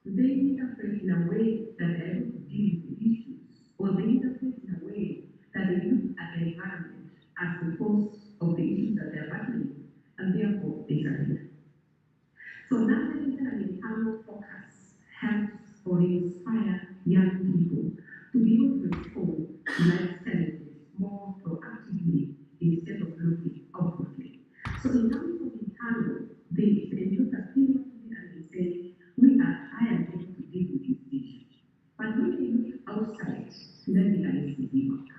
They interpret in a way that they're able to deal with the issues, or they interpret in a way that they look at the environment as the cause of the issues that they're battling, and therefore they surrender. So naturally, an internal focus helps or inspire young people to be able to respond to life challenges more proactively instead of looking outwardly. So in terms of internal, they look at periodically and they say, I am able to deal with these issues. But when they look outside, then there is the work.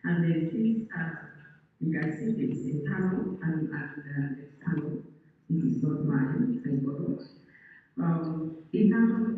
And there is this, you can see there is internal and external. This is not mine, I borrowed. Internal